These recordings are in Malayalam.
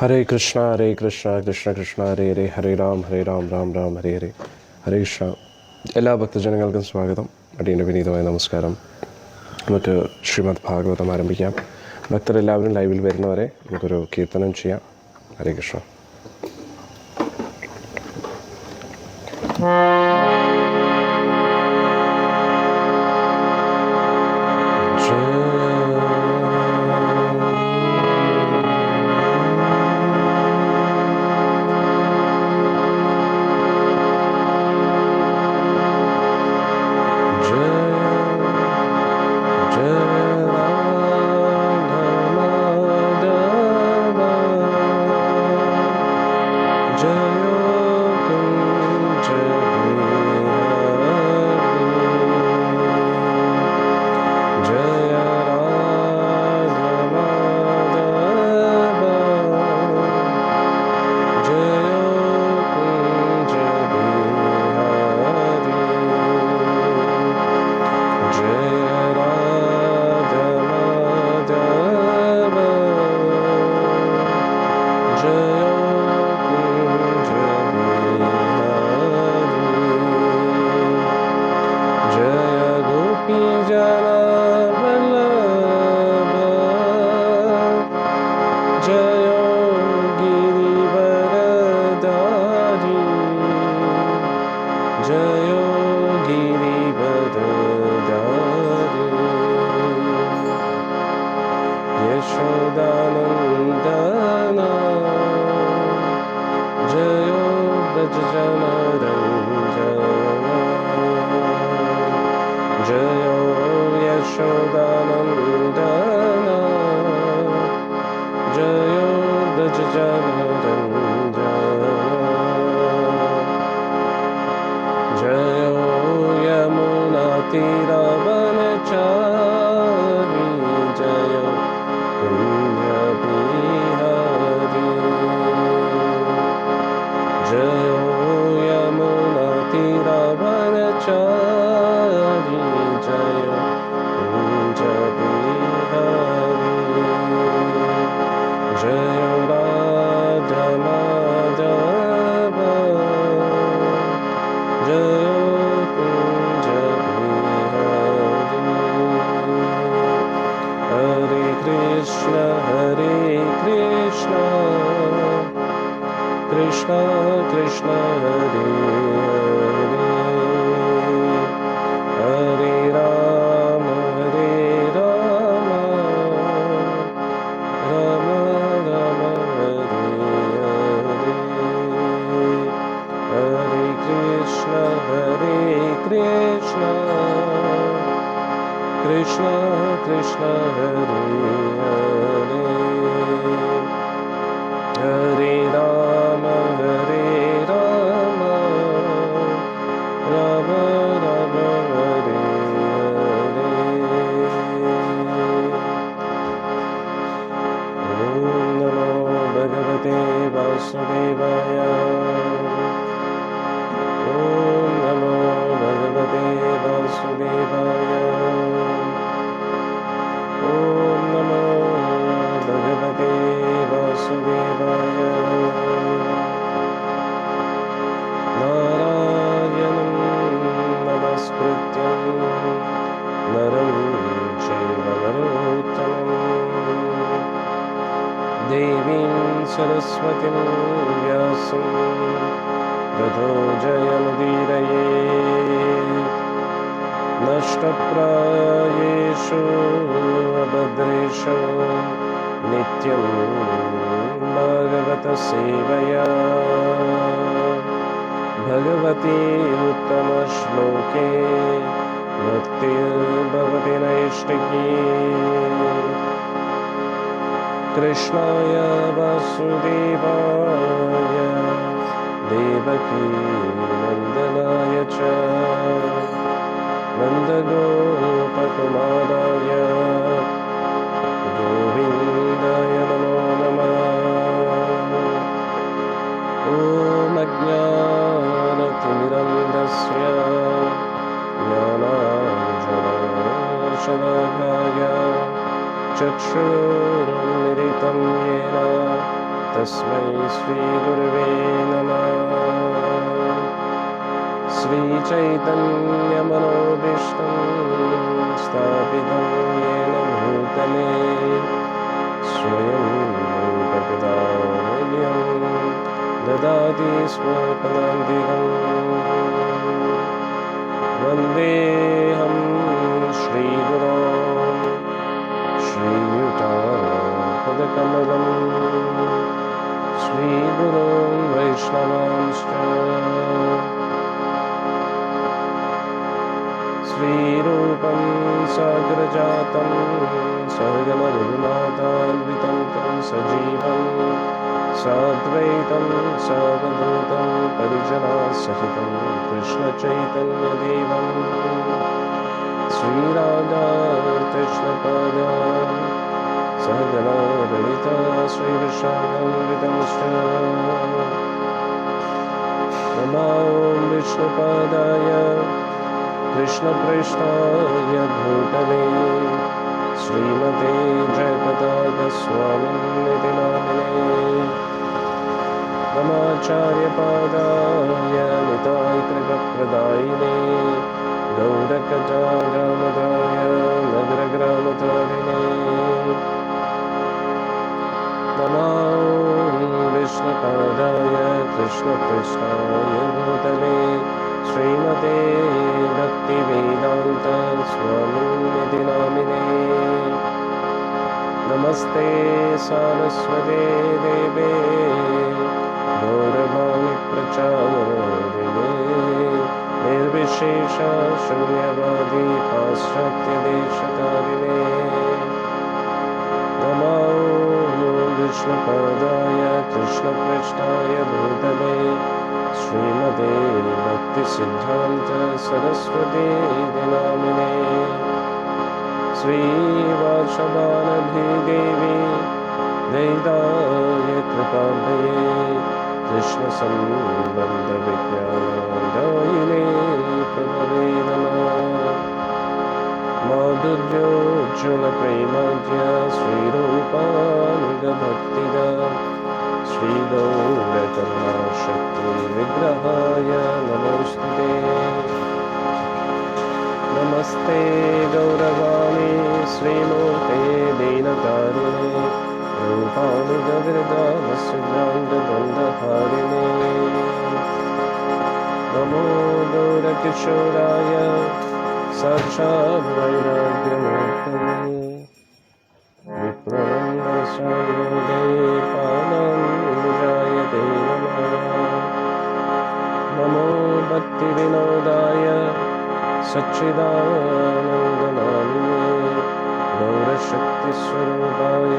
ഹരേ കൃഷ്ണ കൃഷ്ണ കൃഷ്ണ ഹരേ ഹരേ, ഹരേ രാം രാം രാം ഹരേ ഹരേ. ഹരേ കൃഷ്ണ. എല്ലാ ഭക്തജനങ്ങൾക്കും സ്വാഗതം. അടിയൻ്റെ വിനീതമായ നമസ്കാരം. നമുക്ക് ശ്രീമദ് ഭാഗവതം ആരംഭിക്കാം. ഭക്തരെല്ലാവരും ലൈവിൽ വരുന്നവരെ നമുക്കൊരു കീർത്തനം ചെയ്യാം. ഹരേ കൃഷ്ണ. कृष्णाय वासुदेवाय देवकी नन्दनाय च नन्दगोपकुमाराय गोविन्दाय नमो नमः। ॐ अज्ञानतिमिरन्धस्य ज्ञानाञ्जनशलाकाय चक्षुरुन्मिलितं येन तस्मै श्रीगुरुवे नमः। श्रीचैतन्यमनोभीष्टं स्थापितं येन भूतले स्वयं रूपकदा मह्यं ददाति स्वपदान्तिकम्। वन्देऽहं श्रीगुरों श्रीयुतापदकमलं श्रीगुरों वैष्णवांश्च श्रीरूपं साग्रजातं सहगमरघुनाथान्वितं तं सजीवं साद्वैतं सावधूतं परिजनासहितं कृष्णचैतन्यदेवं श्रीराधा कृष्णपादान् सहगना ललिता श्रीविशाखान्वितंश्च नमो विष्णुपादाय कृष्णप्रेष्ठाय भूतले श्रीमते जयपताकस्वामिन्निति नामिने नमाचार्यपादाय नितायकृपप्रदायिने गौरकटाग्रामदाय नगरग्रामतारिणे नमो विष्णुपादाय कृष्णप्रेष्ठाय भूतले श्रीमते भक्तिवेदान्त स्वामिन्निति नामिने नमस्ते सारस्वते देवे गौरवाणि प्रचारिणे निर्विशेष शून्यवादी पाश्चात्यदेशतारिणे नमो विष्णुपादाय कृष्णप्रेष्ठाय भूतले श्रीमते भक्तिसिद्धान्त सरस्वती नामिने श्रीवार्षभानभिदेवी दयिताय कृपाभये कृष्णसम्बन्धविज्ञानदायिने प्रभवे नमः। माधुर्योज्ज्वलप्रेमाद्य श्रीरूपानुगभक्तिदा श्रीगौरकरुणाशक्तिविग्रहाय नमोऽस्तुते। नमस्ते गौरवाणी श्रीमूर्ते दीनतारिणे रूपानुगविरदामसुभ्राङ्गबन्धहारिणे नमो गौरकिशोराय साक्षात् वैराग्यमूर्तये विप्रवन्दशायोगे पादाम्बुजायते नमः। नमो भक्तिविनोदाय सच्चिदानन्दनामिने गौरशक्तिस्वरूपाय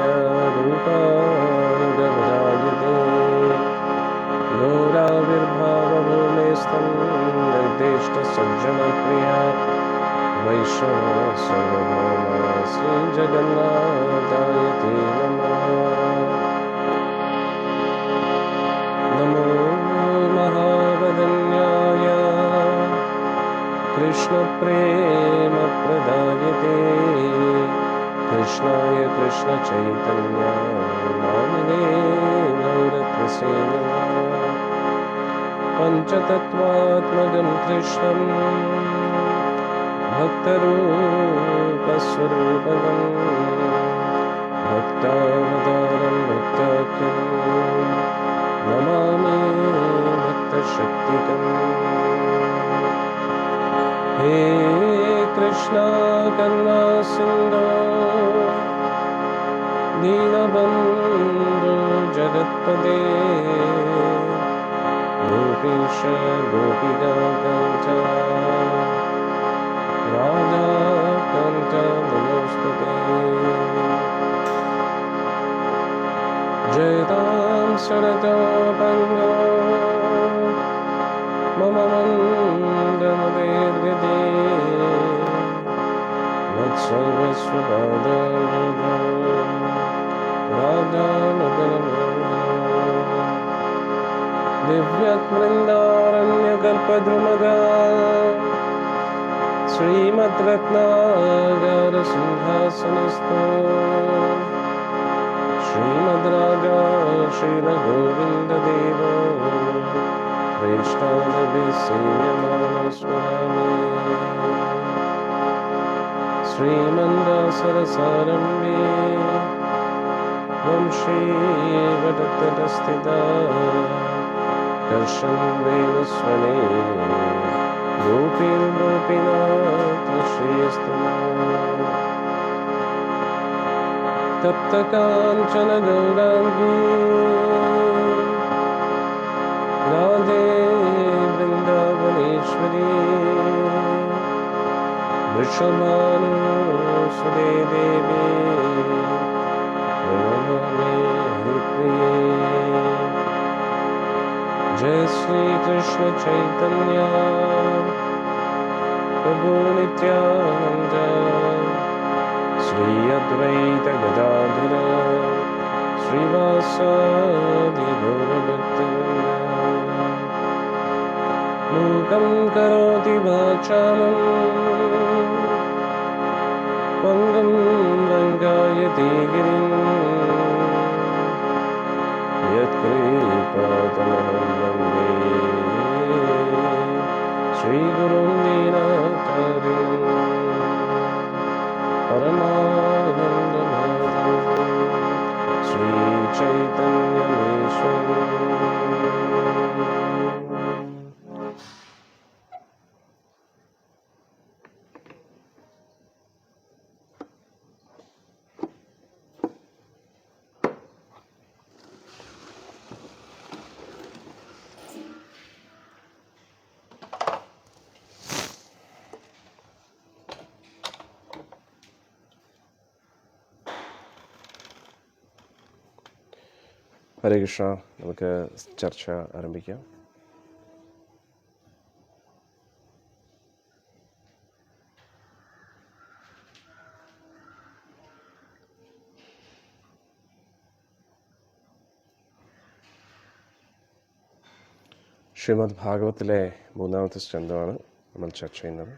रूपानुगविराजते गौराविर्भावभूमेस्तं निर्दिष्टसज्जनप्रिया वैष्णव सर्वभौमा श्रीजगन्नाथाय ते नमः। नमो महावदन्याय कृष्णप्रेमप्रदायते कृष्णाय कृष्णचैतन्य नामिने गौरत्वसे नमः। पञ्चतत्त्वात्मकं कृष्णं भक्तरूपस्वरूपकं भक्तावतारं भक्ताख्यं नमामि भक्तशक्तिकम्। हे कृष्णा करुणा सिन्धो दीनबन्धो जगत्पते गोपीश गोपिकान्त राधाकान्त नमोऽस्तुते। जयतां शरदापङ्गो मम मन्दमदेर्गते मत्सर्वस्वपादान्तो राधामदनमोहनो दिव्यवृन्दारण्यकल्पद्रुमगा श्रीमद्रत्नागारसिंहासनस्थो Srimad Raja Srila Govinda Deva Vaishnava Sevyamana Swami Srimanda Sarasarambi Vamshi Vadattadastida Darshan Venusvane Gopin Gopinath Shriyastana Tapta Kanchana Gaurangi Radhe Vrindavaneshwari Vrishabhanu Sude Devi Pranamami Haripriye Jai Shri Krishna Chaitanya Prabhu Nityananda Shri Advaita Gadadhara Srivasadi Gaurabhaktivinoda Mukam Karoti Vachalam Pangam Rangayati Girim Yat Kripatamaham Vande Shri Gurum Dinatarim Paramananda Madhavam Shri Chaitanya Ishwaram ഹരേ കൃഷ്ണ. നമുക്ക് ചർച്ച ആരംഭിക്കാം. ശ്രീമദ് ഭാഗവത്തിലെ 3-ാമത്തെ സ്കന്ധമാണ് നമ്മൾ ചർച്ച ചെയ്യുന്നത്.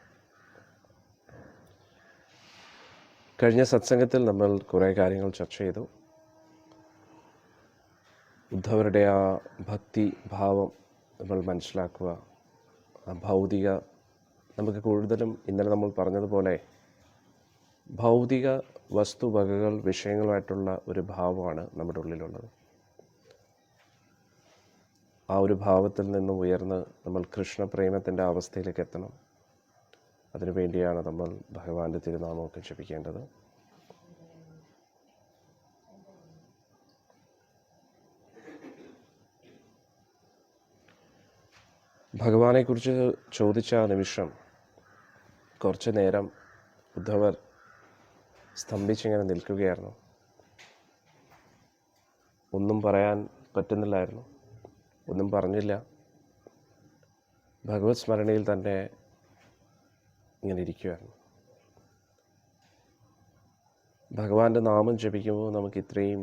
കഴിഞ്ഞ സത്സംഗത്തിൽ നമ്മൾ കുറേ കാര്യങ്ങൾ ചർച്ച ചെയ്തു. ഉദ്ധവരുടെ ആ ഭക്തി ഭാവം നമ്മൾ മനസ്സിലാക്കുക, ആ ഭൗതിക, നമുക്ക് കൂടുതലും ഇന്നലെ നമ്മൾ പറഞ്ഞതുപോലെ ഭൗതിക വസ്തുവകകൾ വിഷയങ്ങളുമായിട്ടുള്ള ഒരു ഭാവമാണ് നമ്മുടെ ഉള്ളിലുള്ളത്. ആ ഒരു ഭാവത്തിൽ നിന്നും ഉയർന്ന് നമ്മൾ കൃഷ്ണപ്രേമത്തിൻ്റെ അവസ്ഥയിലേക്ക് എത്തണം. അതിനുവേണ്ടിയാണ് നമ്മൾ ഭഗവാന്റെ തിരുനാമമൊക്കെ ജപിക്കേണ്ടത്. ഭഗവാനെക്കുറിച്ച് ചോദിച്ച ആ നിമിഷം കുറച്ച് നേരം ഉദ്ധവർ സ്തംഭിച്ചിങ്ങനെ നിൽക്കുകയായിരുന്നു. ഒന്നും പറയാൻ പറ്റുന്നില്ലായിരുന്നു, ഒന്നും പറഞ്ഞില്ല. ഭഗവത് സ്മരണയിൽ തന്നെ ഇങ്ങനെ ഇരിക്കുമായിരുന്നു. ഭഗവാന്റെ നാമം ജപിക്കുമ്പോൾ നമുക്ക് ഇത്രയും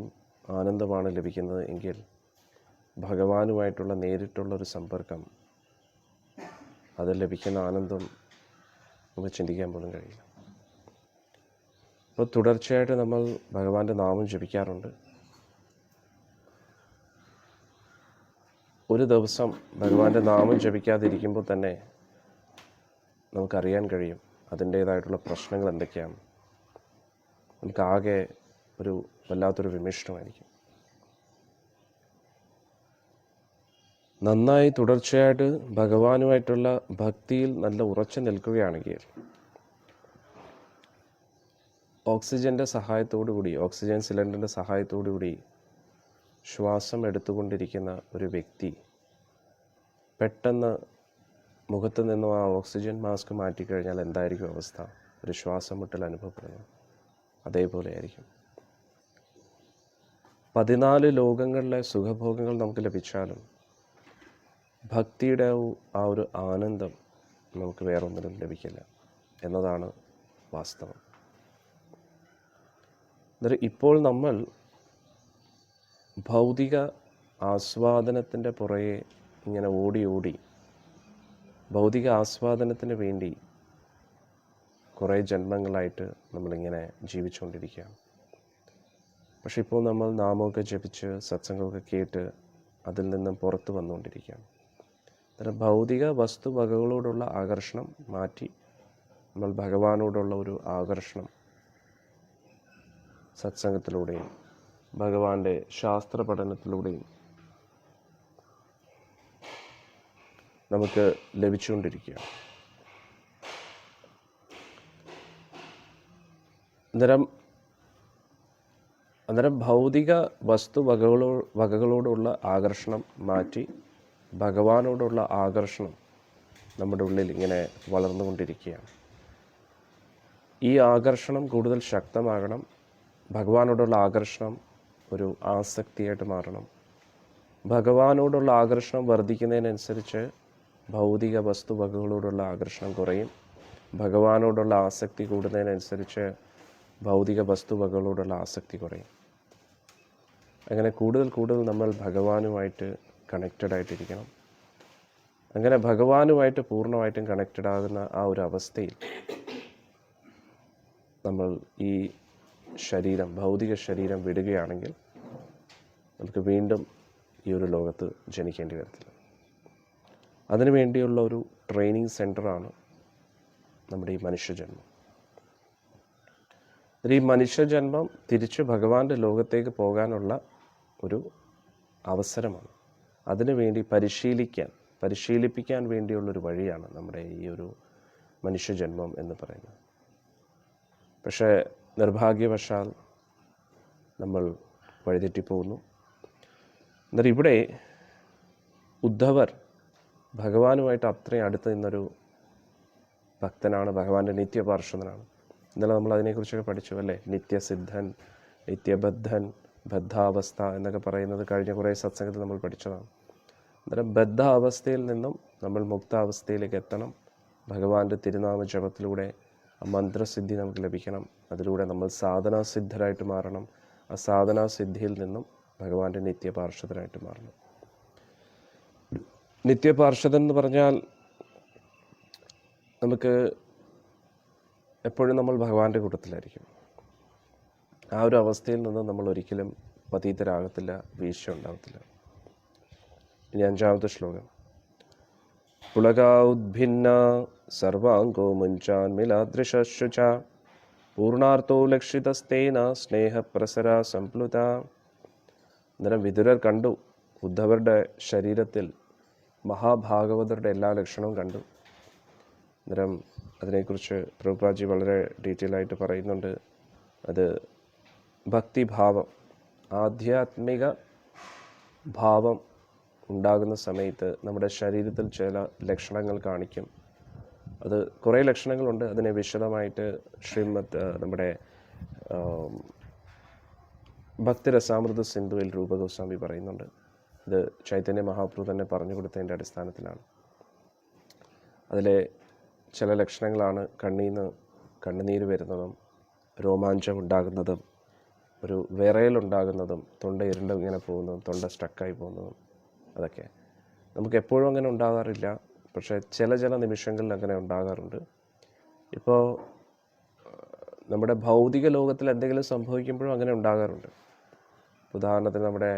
ആനന്ദമാണ് ലഭിക്കുന്നത് എങ്കിൽ ഭഗവാനുമായിട്ടുള്ള നേരിട്ടുള്ളൊരു സമ്പർക്കം, അതിൽ ലഭിക്കുന്ന ആനന്ദം നമുക്ക് ചിന്തിക്കാൻ പോലും കഴിയില്ല. അപ്പോൾ തുടർച്ചയായിട്ട് നമ്മൾ ഭഗവാന്റെ നാമം ജപിക്കാറുണ്ട്. ഒരു ദിവസം ഭഗവാന്റെ നാമം ജപിക്കാതിരിക്കുമ്പോൾ തന്നെ നമുക്കറിയാൻ കഴിയും അതിൻ്റേതായിട്ടുള്ള പ്രശ്നങ്ങൾ എന്തൊക്കെയാണ്. നമുക്കാകെ ഒരു വല്ലാത്തൊരു വിമിഷ്ടമായിരിക്കും. നന്നായി തുടർച്ചയായിട്ട് ഭഗവാനുമായിട്ടുള്ള ഭക്തിയിൽ നല്ല ഉറച്ചു നിൽക്കുകയാണെങ്കിൽ ഓക്സിജൻ്റെ സഹായത്തോടു കൂടി, ഓക്സിജൻ സിലിണ്ടറിൻ്റെ സഹായത്തോടു കൂടി ശ്വാസം എടുത്തുകൊണ്ടിരിക്കുന്ന ഒരു വ്യക്തി പെട്ടെന്ന് മുഖത്ത് നിന്നും ആ ഓക്സിജൻ മാസ്ക് മാറ്റിക്കഴിഞ്ഞാൽ എന്തായിരിക്കും അവസ്ഥ? ഒരു ശ്വാസം മുട്ടൽ അനുഭവപ്പെടുന്നു. അതേപോലെ ആയിരിക്കും. 14 ലോകങ്ങളിലെ സുഖഭോഗങ്ങൾ നമുക്ക് ലഭിച്ചാലും ഭക്തിയുടെ ആ ഒരു ആനന്ദം നമുക്ക് വേറൊന്നിനും ലഭിക്കില്ല എന്നതാണ് വാസ്തവം. അന്നേരം ഇപ്പോൾ നമ്മൾ ഭൗതിക ആസ്വാദനത്തിൻ്റെ പുറകെ ഇങ്ങനെ ഓടി ഓടി ഭൗതിക ആസ്വാദനത്തിന് വേണ്ടി കുറേ ജന്മങ്ങളായിട്ട് നമ്മളിങ്ങനെ ജീവിച്ചുകൊണ്ടിരിക്കുകയാണ്. പക്ഷെ ഇപ്പോൾ നമ്മൾ നാമമൊക്കെ ജപിച്ച് സത്സംഗമൊക്കെ കേട്ട് അതിൽ നിന്നും പുറത്തു വന്നുകൊണ്ടിരിക്കുകയാണ്. അത്തരം ഭൗതിക വസ്തുവകകളോടുള്ള ആകർഷണം മാറ്റി നമ്മൾ ഭഗവാനോടുള്ള ഒരു ആകർഷണം സത്സംഗത്തിലൂടെയും ഭഗവാന്റെ ശാസ്ത്ര പഠനത്തിലൂടെയും നമുക്ക് ലഭിച്ചുകൊണ്ടിരിക്കുകയാണ്. അന്നേരം ഭൗതിക വകകളോടുള്ള ആകർഷണം മാറ്റി ഭഗവാനോടുള്ള ആകർഷണം നമ്മുടെ ഉള്ളിൽ ഇങ്ങനെ വളർന്നുകൊണ്ടിരിക്കുകയാണ്. ഈ ആകർഷണം കൂടുതൽ ശക്തമാകണം. ഭഗവാനോടുള്ള ആകർഷണം ഒരു ആസക്തിയായിട്ട് മാറണം. ഭഗവാനോടുള്ള ആകർഷണം വർദ്ധിക്കുന്നതിനനുസരിച്ച് ഭൗതിക വസ്തുവകകളോടുള്ള ആകർഷണം കുറയും. ഭഗവാനോടുള്ള ആസക്തി കൂടുന്നതിനനുസരിച്ച് ഭൗതിക വസ്തുവകകളോടുള്ള ആസക്തി കുറയും. അങ്ങനെ കൂടുതൽ നമ്മൾ ഭഗവാനുമായിട്ട് കണക്റ്റഡ് ആയിട്ടിരിക്കണം. അങ്ങനെ ഭഗവാനുമായിട്ട് പൂർണ്ണമായിട്ടും കണക്റ്റഡ് ആകുന്ന ആ ഒരു അവസ്ഥയിൽ നമ്മൾ ഈ ശരീരം, ഭൗതിക ശരീരം വിടുകയാണെങ്കിൽ നമുക്ക് വീണ്ടും ഈ ഒരു ലോകത്ത് ജനിക്കേണ്ടി വരത്തില്ല. അതിനു വേണ്ടിയുള്ള ഒരു ട്രെയിനിങ് സെൻ്ററാണ് നമ്മുടെ ഈ മനുഷ്യജന്മം. ഈ മനുഷ്യജന്മം തിരിച്ച് ഭഗവാന്റെ ലോകത്തേക്ക് പോകാനുള്ള ഒരു അവസരമാണ്. അതിനുവേണ്ടി പരിശീലിപ്പിക്കാൻ വേണ്ടിയുള്ളൊരു വഴിയാണ് നമ്മുടെ ഈ ഒരു മനുഷ്യജന്മം എന്ന് പറയുന്നത്. പക്ഷേ നിർഭാഗ്യവശാൽ നമ്മൾ വഴിതെറ്റിപ്പോകുന്നു. എന്നാൽ ഇവിടെ ഉദ്ധവർ ഭഗവാനുമായിട്ട് അത്രയും അടുത്ത് നിന്നൊരു ഭക്തനാണ്, ഭഗവാന്റെ നിത്യപാർഷദനാണ്. ഇന്നലെ നമ്മൾ അതിനെക്കുറിച്ചൊക്കെ പഠിച്ചു അല്ലേ? നിത്യസിദ്ധൻ, നിത്യബദ്ധൻ, ബദ്ധാവസ്ഥ എന്നൊക്കെ പറയുന്നത് കഴിഞ്ഞ കുറേ സത്സംഗത്തിൽ നമ്മൾ പഠിച്ചതാണ്. അന്നേരം ബദ്ധ അവസ്ഥയിൽ നിന്നും നമ്മൾ മുക്താവസ്ഥയിലേക്ക് എത്തണം. ഭഗവാന്റെ തിരുനാമ ജപത്തിലൂടെ ആ മന്ത്രസിദ്ധി നമുക്ക് ലഭിക്കണം. അതിലൂടെ നമ്മൾ സാധനാസിദ്ധരായിട്ട് മാറണം. ആ സാധനാസിദ്ധിയിൽ നിന്നും ഭഗവാന്റെ നിത്യപാർഷദനായിട്ട് മാറണം. നിത്യപാർഷദൻ എന്ന് പറഞ്ഞാൽ നമുക്ക് എപ്പോഴും നമ്മൾ ഭഗവാന്റെ കൂട്ടത്തിലായിരിക്കും. ആ ഒരു അവസ്ഥയിൽ നിന്ന് നമ്മൾ ഒരിക്കലും പതീതരാകത്തില്ല, വീഴ്ച ഉണ്ടാകത്തില്ല. ഇനി 5ാമത്തെ ശ്ലോകം. പുളകാഉദ്ഭിന്ന സർവാംഗോ മുഞ്ചാന്മിലാദൃശുച പൂർണാർത്ഥോ ലക്ഷിതസ്തേന സ്നേഹപ്രസരാ സംപ്ലുത. അന്നേരം വിതുരർ കണ്ടു ഉദ്ധവരുടെ ശരീരത്തിൽ മഹാഭാഗവതരുടെ എല്ലാ ലക്ഷണവും കണ്ടു. അന്നേരം അതിനെക്കുറിച്ച് പ്രഭുപാദജി വളരെ ഡീറ്റെയിൽ ആയിട്ട് പറയുന്നുണ്ട്. അത് ഭക്തിഭാവം, ആധ്യാത്മിക ഭാവം ഉണ്ടാകുന്ന സമയത്ത് നമ്മുടെ ശരീരത്തിൽ ചില ലക്ഷണങ്ങൾ കാണിക്കും. അത് കുറേ ലക്ഷണങ്ങളുണ്ട്. അതിനെ വിശദമായിട്ട് നമ്മുടെ ഭക്തിരസാമൃത സിന്ധുവിൽ രൂപഗോസ്വാമി പറയുന്നുണ്ട്. ഇത് ചൈതന്യ മഹാപ്രഭു തന്നെ പറഞ്ഞു കൊടുത്തതിൻ്റെ അടിസ്ഥാനത്തിലാണ്. അതിലെ ചില ലക്ഷണങ്ങളാണ് കണ്ണുനീര് വരുന്നതും, രോമാഞ്ചം ഉണ്ടാകുന്നതും, ഒരു വിറയലുണ്ടാകുന്നതും, തൊണ്ട ഇരുണ്ട് ഇങ്ങനെ പോകുന്നതും, തൊണ്ട സ്റ്റക്കായി പോകുന്നതും. അതൊക്കെ നമുക്ക് എപ്പോഴും അങ്ങനെ ഉണ്ടാകാറില്ല, പക്ഷേ ചില നിമിഷങ്ങളിൽ അങ്ങനെ ഉണ്ടാകാറുണ്ട്. ഇപ്പോൾ നമ്മുടെ ഭൗതിക ലോകത്തിൽ എന്തെങ്കിലും സംഭവിക്കുമ്പോഴും അങ്ങനെ ഉണ്ടാകാറുണ്ട്. ഉദാഹരണത്തിന്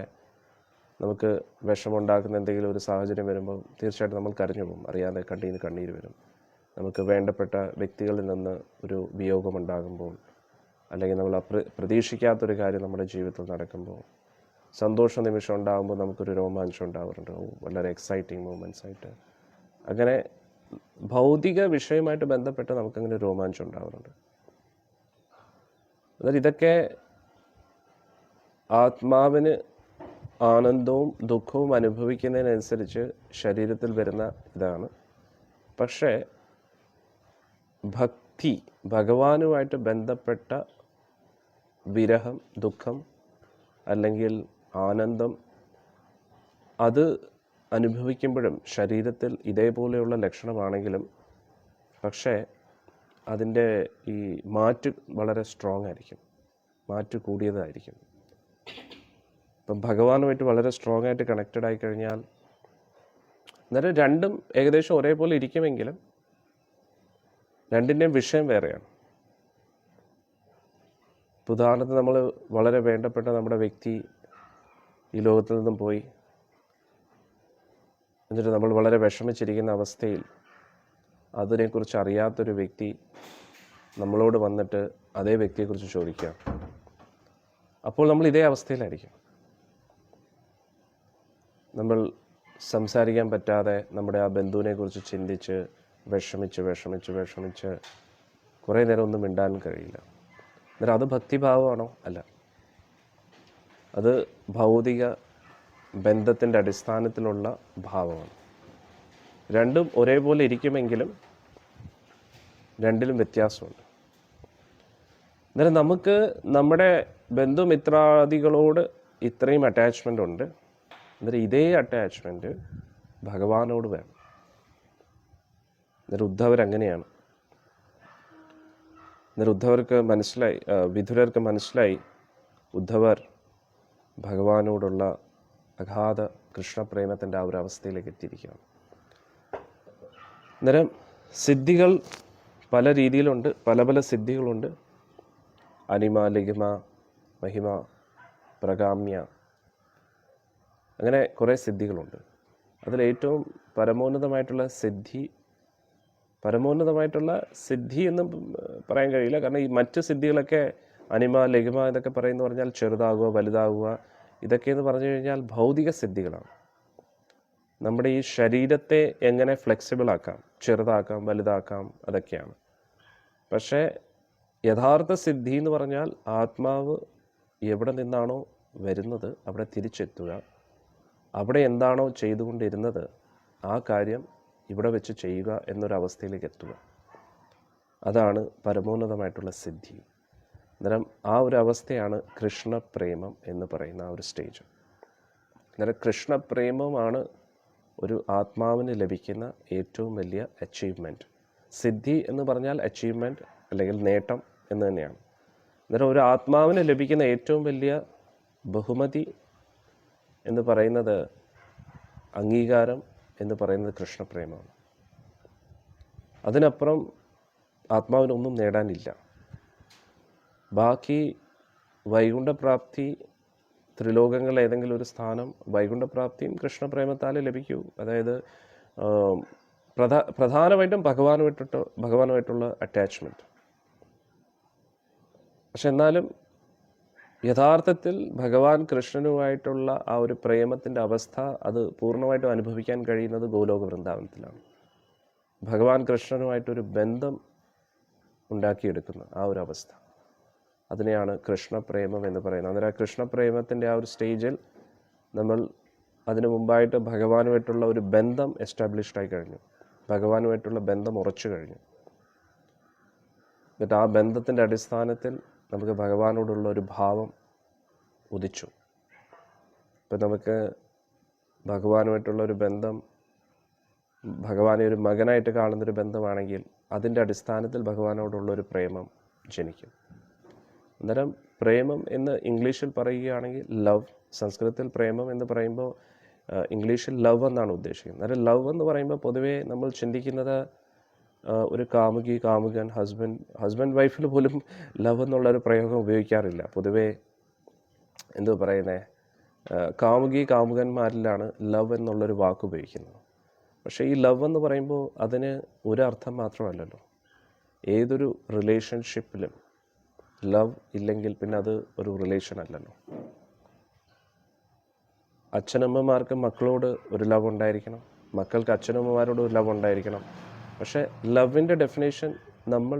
നമുക്ക് വിഷമുണ്ടാക്കുന്ന എന്തെങ്കിലും ഒരു സാഹചര്യം വരുമ്പോൾ തീർച്ചയായിട്ടും നമ്മൾ കരഞ്ഞു പോകും, അറിയാതെ കണ്ണീര് വരും. നമുക്ക് വേണ്ടപ്പെട്ട വ്യക്തികളിൽ നിന്ന് ഒരു വിയോഗമുണ്ടാകുമ്പോൾ, അല്ലെങ്കിൽ നമ്മൾ പ്രതീക്ഷിക്കാത്തൊരു കാര്യം നമ്മുടെ ജീവിതത്തിൽ നടക്കുമ്പോൾ, സന്തോഷ നിമിഷം ഉണ്ടാകുമ്പോൾ നമുക്കൊരു രോമാഞ്ചം ഉണ്ടാവാറുണ്ട്, വളരെ എക്സൈറ്റിംഗ് മൂമെൻറ്റ്സ് ആയിട്ട്. അങ്ങനെ ഭൗതിക വിഷയമായിട്ട് ബന്ധപ്പെട്ട് നമുക്കങ്ങനെ രോമാഞ്ചം ഉണ്ടാവാറുണ്ട്. അതായത് ഇതൊക്കെ ആത്മാവിന് ആനന്ദവും ദുഃഖവും അനുഭവിക്കുന്നതിനനുസരിച്ച് ശരീരത്തിൽ വരുന്ന ഇതാണ്. പക്ഷേ ഭക്തി, ഭഗവാനുമായിട്ട് ബന്ധപ്പെട്ട വിരഹം, ദുഃഖം അല്ലെങ്കിൽ ആനന്ദം, അത് അനുഭവിക്കുമ്പോഴും ശരീരത്തിൽ ഇതേപോലെയുള്ള ലക്ഷണമാണെങ്കിലും പക്ഷേ അതിൻ്റെ ഈ മാറ്റ് വളരെ സ്ട്രോങ് ആയിരിക്കും, മാറ്റ് കൂടിയതായിരിക്കും. ഇപ്പം ഭഗവാനുമായിട്ട് വളരെ സ്ട്രോങ് ആയിട്ട് കണക്റ്റഡ് ആയി കഴിഞ്ഞാൽ അന്നേരം രണ്ടും ഏകദേശം ഒരേപോലെ ഇരിക്കുമെങ്കിലും രണ്ടിൻ്റെയും വിഷയം വേറെയാണ്. ഉദാഹരണത്തിന് നമ്മൾ വളരെ വേണ്ടപ്പെട്ട നമ്മുടെ വ്യക്തി ഈ ലോകത്തിൽ നിന്നും പോയി, എന്നിട്ട് നമ്മൾ വളരെ വിഷമിച്ചിരിക്കുന്ന അവസ്ഥയിൽ അതിനെക്കുറിച്ച് അറിയാത്തൊരു വ്യക്തി നമ്മളോട് വന്നിട്ട് അതേ വ്യക്തിയെക്കുറിച്ച് ചോദിക്കുക. അപ്പോൾ നമ്മൾ ഇതേ അവസ്ഥയിലായിരിക്കും. നമ്മൾ സംസാരിക്കാൻ പറ്റാതെ നമ്മുടെ ആ ബന്ധുവിനെക്കുറിച്ച് ചിന്തിച്ച് വിഷമിച്ച് കുറേ നേരം ഒന്നും മിണ്ടാൻ കഴിയില്ല. അന്നേരം അത് ഭക്തിഭാവമാണോ? അല്ല. അത് ഭൗതിക ബന്ധത്തിൻ്റെ അടിസ്ഥാനത്തിലുള്ള ഭാവമാണ്. രണ്ടും ഒരേപോലെ ഇരിക്കുമെങ്കിലും രണ്ടിലും വ്യത്യാസമുണ്ട്. അന്നേരം നമുക്ക് നമ്മുടെ ബന്ധുമിത്രാദികളോട് ഇത്രയും അറ്റാച്ച്മെൻ്റ് ഉണ്ട്. അന്നേരം ഇതേ അറ്റാച്ച്മെൻറ്റ് ഭഗവാനോട് വേണം. അന്നേരം ഉദ്ധവരങ്ങനെയാണ്. അന്നേരം ഉദ്ധവർക്ക് മനസ്സിലായി, വിതുരർക്ക് മനസ്സിലായി, ഉദ്ധവർ ഭഗവാനോടുള്ള അഗാധ കൃഷ്ണപ്രേമത്തിൻ്റെ ആ ഒരു അവസ്ഥയിലേക്ക് എത്തിയിരിക്കുകയാണ്. അന്നേരം സിദ്ധികൾ പല രീതിയിലുണ്ട്, പല സിദ്ധികളുണ്ട്. അനിമ, ലിഖിമ, മഹിമ, പ്രകാമ്യ, അങ്ങനെ കുറേ സിദ്ധികളുണ്ട്. അതിലേറ്റവും പരമോന്നതമായിട്ടുള്ള സിദ്ധി എന്നും പറയാൻ കഴിയില്ല. കാരണം ഈ മറ്റ് സിദ്ധികളൊക്കെ അനിമ, ലഘിമ എന്നൊക്കെ പറയുന്നത് പറഞ്ഞാൽ ചെറുതാകുക, വലുതാകുക, ഇതൊക്കെയെന്ന് പറഞ്ഞു കഴിഞ്ഞാൽ ഭൗതിക സിദ്ധികളാണ്. നമ്മുടെ ഈ ശരീരത്തെ എങ്ങനെ ഫ്ലെക്സിബിൾ ആക്കാം, ചെറുതാക്കാം, വലുതാക്കാം, അതൊക്കെയാണ്. പക്ഷേ യഥാർത്ഥ സിദ്ധി എന്ന് പറഞ്ഞാൽ ആത്മാവ് എവിടെ നിന്നാണോ വരുന്നത് അവിടെ തിരിച്ചെത്തുക, അവിടെ എന്താണോ ചെയ്തുകൊണ്ടിരുന്നത് ആ കാര്യം ഇവിടെ വെച്ച് ചെയ്യുക എന്നൊരവസ്ഥയിലേക്ക് എത്തുക. അതാണ് പരമോന്നതമായിട്ടുള്ള സിദ്ധി. അന്നേരം ആ ഒരു അവസ്ഥയാണ് കൃഷ്ണപ്രേമം എന്ന് പറയുന്ന ആ ഒരു സ്റ്റേജ്. അന്നേരം കൃഷ്ണപ്രേമമാണ് ഒരു ആത്മാവിന് ലഭിക്കുന്ന ഏറ്റവും വലിയ അച്ചീവ്മെൻറ്റ്. സിദ്ധി എന്ന് പറഞ്ഞാൽ അച്ചീവ്മെൻറ്റ് അല്ലെങ്കിൽ നേട്ടം എന്ന് തന്നെയാണ്. അന്നേരം ഒരു ആത്മാവിന് ലഭിക്കുന്ന ഏറ്റവും വലിയ ബഹുമതി എന്ന് പറയുന്നത്, അംഗീകാരം എന്ന് പറയുന്നത് കൃഷ്ണപ്രേമമാണ്. അതിനപ്പുറം ആത്മാവിനൊന്നും നേടാനില്ല. ബാക്കി വൈകുണ്ഠപ്രാപ്തി, ത്രിലോകങ്ങളിൽ ഏതെങ്കിലും ഒരു സ്ഥാനം, വൈകുണ്ഠപ്രാപ്തിയും കൃഷ്ണപ്രേമത്താൽ ലഭിക്കൂ. അതായത് പ്രധാനമായിട്ടും ഭഗവാനുമായിട്ടുള്ള അറ്റാച്ച്മെൻറ്റ്. പക്ഷെ എന്നാലും യഥാർത്ഥത്തിൽ ഭഗവാൻ കൃഷ്ണനുമായിട്ടുള്ള ആ ഒരു പ്രേമത്തിൻ്റെ അവസ്ഥ അത് പൂർണ്ണമായിട്ടും അനുഭവിക്കാൻ കഴിയുന്നത് ഗോലോക വൃന്ദാവനത്തിലാണ്. ഭഗവാൻ കൃഷ്ണനുമായിട്ടൊരു ബന്ധം ഉണ്ടാക്കിയെടുക്കുന്ന ആ ഒരു അവസ്ഥ, അതിനെയാണ് കൃഷ്ണപ്രേമം എന്ന് പറയുന്നത്. അന്നേരം ആ കൃഷ്ണപ്രേമത്തിൻ്റെ ആ ഒരു സ്റ്റേജിൽ നമ്മൾ അതിനു മുമ്പായിട്ട് ഭഗവാനുമായിട്ടുള്ള ഒരു ബന്ധം എസ്റ്റാബ്ലിഷ്ഡ് ആയി കഴിഞ്ഞു, ഭഗവാനുമായിട്ടുള്ള ബന്ധം ഉറച്ചു കഴിഞ്ഞു. എന്നിട്ട് ആ ബന്ധത്തിൻ്റെ അടിസ്ഥാനത്തിൽ നമുക്ക് ഭഗവാനോടുള്ള ഒരു ഭാവം ഉദിച്ചു. ഇപ്പം നമുക്ക് ഭഗവാനുമായിട്ടുള്ള ഒരു ബന്ധം, ഭഗവാനെ ഒരു മകനായിട്ട് കാണുന്നൊരു ബന്ധമാണെങ്കിൽ അതിൻ്റെ അടിസ്ഥാനത്തിൽ ഭഗവാനോടുള്ള ഒരു പ്രേമം ജനിക്കും. അന്നേരം പ്രേമം എന്ന് ഇംഗ്ലീഷിൽ പറയുകയാണെങ്കിൽ ലവ്, സംസ്കൃതത്തിൽ പ്രേമം എന്ന് പറയുമ്പോൾ ഇംഗ്ലീഷിൽ ലവ് എന്നാണ് ഉദ്ദേശിക്കുന്നത്. അന്നേരം ലവ് എന്ന് പറയുമ്പോൾ പൊതുവേ നമ്മൾ ചിന്തിക്കുന്നത് ഒരു കാമുകി, കാമുകൻ, ഹസ്ബൻഡ് വൈഫിൽ പോലും ലവ് എന്നുള്ളൊരു പ്രയോഗം ഉപയോഗിക്കാറില്ല. പൊതുവേ എന്തോ പറയുന്നത്, കാമുകി കാമുകന്മാരിലാണ് ലവ് എന്നുള്ളൊരു വാക്ക് ഉപയോഗിക്കുന്നത്. പക്ഷേ ഈ ലവ് എന്ന് പറയുമ്പോൾ അതിന് ഒരർത്ഥം മാത്രമല്ലല്ലോ. ഏതൊരു റിലേഷൻഷിപ്പിലും ലവ് ഇല്ലെങ്കിൽ പിന്നെ അത് ഒരു റിലേഷൻ അല്ലല്ലോ. അച്ഛനമ്മമാർക്ക് മക്കളോട് ഒരു ലവ് ഉണ്ടായിരിക്കണം, മക്കൾക്ക് അച്ഛനമ്മമാരോട് ഒരു ലവ് ഉണ്ടായിരിക്കണം. പക്ഷേ ലവിൻ്റെ ഡെഫിനേഷൻ നമ്മൾ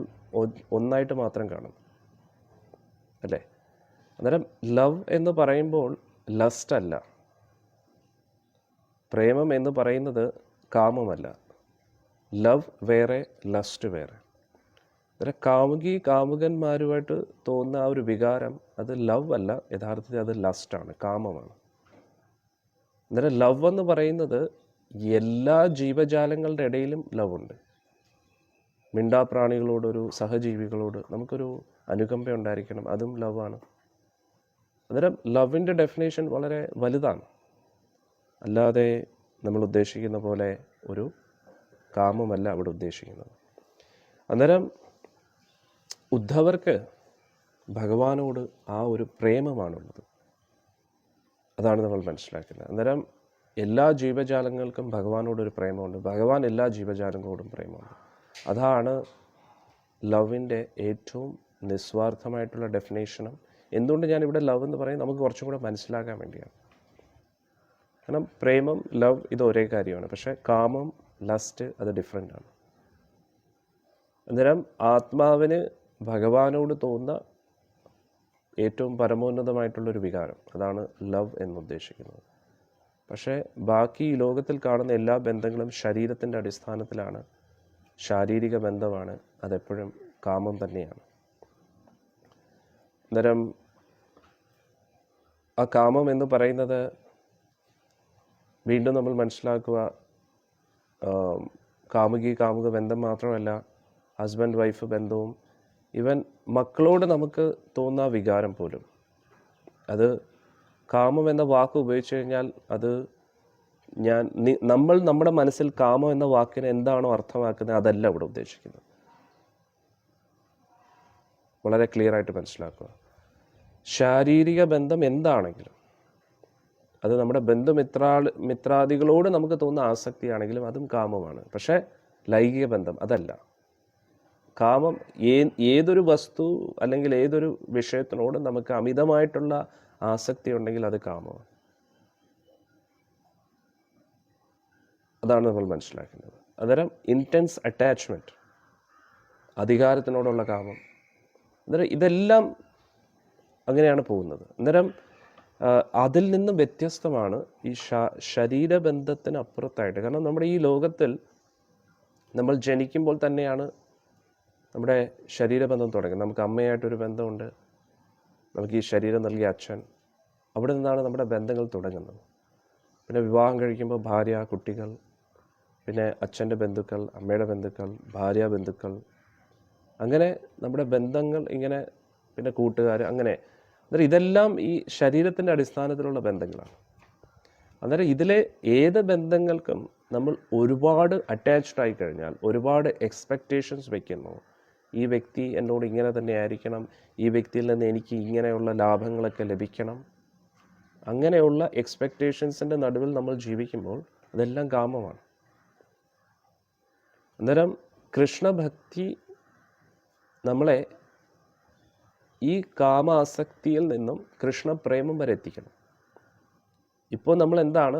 ഒന്നായിട്ട് മാത്രം കാണും, അല്ലേ? അന്നേരം ലവ് എന്ന് പറയുമ്പോൾ ലസ്റ്റ് അല്ല, പ്രേമം എന്ന് പറയുന്നത് കാമമല്ല. ലവ് വേറെ, ലസ്റ്റ് വേറെ. അന്നേരം കാമുകി കാമുകന്മാരുമായിട്ട് തോന്നുന്ന ആ ഒരു വികാരം അത് ലവ് അല്ല, യഥാർത്ഥത്തിൽ അത് ലസ്റ്റാണ്, കാമമാണ്. അന്നേരം ലവ് എന്ന് പറയുന്നത് എല്ലാ ജീവജാലങ്ങളുടെ ഇടയിലും ലവ് ഉണ്ട്. മിണ്ടാപ്രാണികളോടൊരു സഹജീവികളോട് നമുക്കൊരു അനുകമ്പ ഉണ്ടായിരിക്കണം, അതും ലവാണ്. അന്നേരം ലവിൻ്റെ ഡെഫിനേഷൻ വളരെ വലുതാണ്, അല്ലാതെ നമ്മൾ ഉദ്ദേശിക്കുന്ന പോലെ ഒരു കാമമല്ല അവിടെ ഉദ്ദേശിക്കുന്നത്. അന്നേരം ഉദ്ധവർക്ക് ഭഗവാനോട് ആ ഒരു പ്രേമമാണുള്ളത്. അതാണ് നമ്മൾ മനസ്സിലാക്കുന്നത്. അന്നേരം എല്ലാ ജീവജാലങ്ങൾക്കും ഭഗവാനോടൊരു പ്രേമമുണ്ട്, ഭഗവാൻ എല്ലാ ജീവജാലങ്ങളോടും പ്രേമമുണ്ട്. അതാണ് ലവിൻ്റെ ഏറ്റവും നിസ്വാർത്ഥമായിട്ടുള്ള ഡെഫിനേഷനും. എന്തുകൊണ്ട് ഞാനിവിടെ ലവ് എന്ന് പറയും, നമുക്ക് കുറച്ചും കൂടെ മനസ്സിലാക്കാൻ വേണ്ടിയാണ്. കാരണം പ്രേമം, ലവ് ഇത് ഒരേ കാര്യമാണ്, പക്ഷേ കാമം, ലസ്റ്റ് അത് ഡിഫറെൻ്റ് ആണ്. അന്നേരം ആത്മാവിന് ഭഗവാനോട് തോന്നുന്ന ഏറ്റവും പരമോന്നതമായിട്ടുള്ളൊരു വികാരം, അതാണ് ലവ് എന്നുദ്ദേശിക്കുന്നത്. പക്ഷേ ബാക്കി ഈ ലോകത്തിൽ കാണുന്ന എല്ലാ ബന്ധങ്ങളും ശരീരത്തിൻ്റെ അടിസ്ഥാനത്തിലാണ്, ശാരീരിക ബന്ധമാണ്, അതെപ്പോഴും കാമം തന്നെയാണ്. അന്നേരം ആ കാമം എന്ന് പറയുന്നത് വീണ്ടും നമ്മൾ മനസ്സിലാക്കുക, കാമുകി കാമുക ബന്ധം മാത്രമല്ല, ഹസ്ബൻഡ് വൈഫ് ബന്ധവും, ഈവൻ മക്കളോട് നമുക്ക് തോന്നുന്ന വികാരം പോലും, അത് കാമം എന്ന വാക്ക് ഉപയോഗിച്ച് കഴിഞ്ഞാൽ അത് നമ്മൾ നമ്മുടെ മനസ്സിൽ കാമം എന്ന വാക്കിന് എന്താണോ അർത്ഥമാക്കുന്നത് അതല്ല ഇവിടെ ഉദ്ദേശിക്കുന്നത്. വളരെ ക്ലിയർ ആയിട്ട് മനസ്സിലാക്കുക. ശാരീരിക ബന്ധം എന്താണെങ്കിലും, അത് നമ്മുടെ ബന്ധുമിത്രാദികളോട് നമുക്ക് തോന്നുന്ന ആസക്തിയാണെങ്കിലും അതും കാമമാണ്. പക്ഷേ ലൈംഗിക ബന്ധം അതല്ല. കാമം ഏതൊരു വസ്തു അല്ലെങ്കിൽ ഏതൊരു വിഷയത്തിനോടും നമുക്ക് അമിതമായിട്ടുള്ള ആസക്തി ഉണ്ടെങ്കിൽ അത് കാമമാണ്. അതാണ് നമ്മൾ മനസ്സിലാക്കുന്നത്. അന്നേരം ഇൻറ്റൻസ് അറ്റാച്ച്മെൻറ്റ്, അധികാരത്തിനോടുള്ള കാമം, അന്നേരം ഇതെല്ലാം അങ്ങനെയാണ് പോകുന്നത്. അന്നേരം അതിൽ നിന്നും വ്യത്യസ്തമാണ് ഈ ശരീരബന്ധത്തിന് അപ്പുറത്തായിട്ട്. കാരണം നമ്മുടെ ഈ ലോകത്തിൽ നമ്മൾ ജനിക്കുമ്പോൾ തന്നെയാണ് നമ്മുടെ ശരീരബന്ധം തുടങ്ങുന്നത്. നമുക്ക് അമ്മയായിട്ടൊരു ബന്ധമുണ്ട്, നമുക്ക് ഈ ശരീരം നൽകിയ അച്ഛൻ, അവിടെ നിന്നാണ് നമ്മുടെ ബന്ധങ്ങൾ തുടങ്ങുന്നത്. പിന്നെ വിവാഹം കഴിക്കുമ്പോൾ ഭാര്യ, കുട്ടികൾ, പിന്നെ അച്ഛൻ്റെ ബന്ധുക്കൾ, അമ്മയുടെ ബന്ധുക്കൾ, ഭാര്യ ബന്ധുക്കൾ, അങ്ങനെ നമ്മുടെ ബന്ധങ്ങൾ ഇങ്ങനെ, പിന്നെ കൂട്ടുകാർ, അങ്ങനെ. അന്നേരം ഇതെല്ലാം ഈ ശരീരത്തിൻ്റെ അടിസ്ഥാനത്തിലുള്ള ബന്ധങ്ങളാണ്. അന്നേരം ഇതിലെ ഏത് ബന്ധങ്ങൾക്കും നമ്മൾ ഒരുപാട് അറ്റാച്ച്ഡ് ആയി കഴിഞ്ഞാൽ, ഒരുപാട് എക്സ്പെക്റ്റേഷൻസ് വയ്ക്കുന്നു. ഈ വ്യക്തി എന്നോട് ഇങ്ങനെ തന്നെ ആയിരിക്കണം, ഈ വ്യക്തിയിൽ നിന്ന് എനിക്ക് ഇങ്ങനെയുള്ള ലാഭങ്ങളൊക്കെ ലഭിക്കണം, അങ്ങനെയുള്ള എക്സ്പെക്റ്റേഷൻസിൻ്റെ നടുവിൽ നമ്മൾ ജീവിക്കുമ്പോൾ അതെല്ലാം കാമമാണ്. അന്നേരം കൃഷ്ണഭക്തി നമ്മളെ ഈ കാമാസക്തിയിൽ നിന്നും കൃഷ്ണപ്രേമം വരെ എത്തിക്കണം. ഇപ്പോൾ നമ്മൾ എന്താണ്,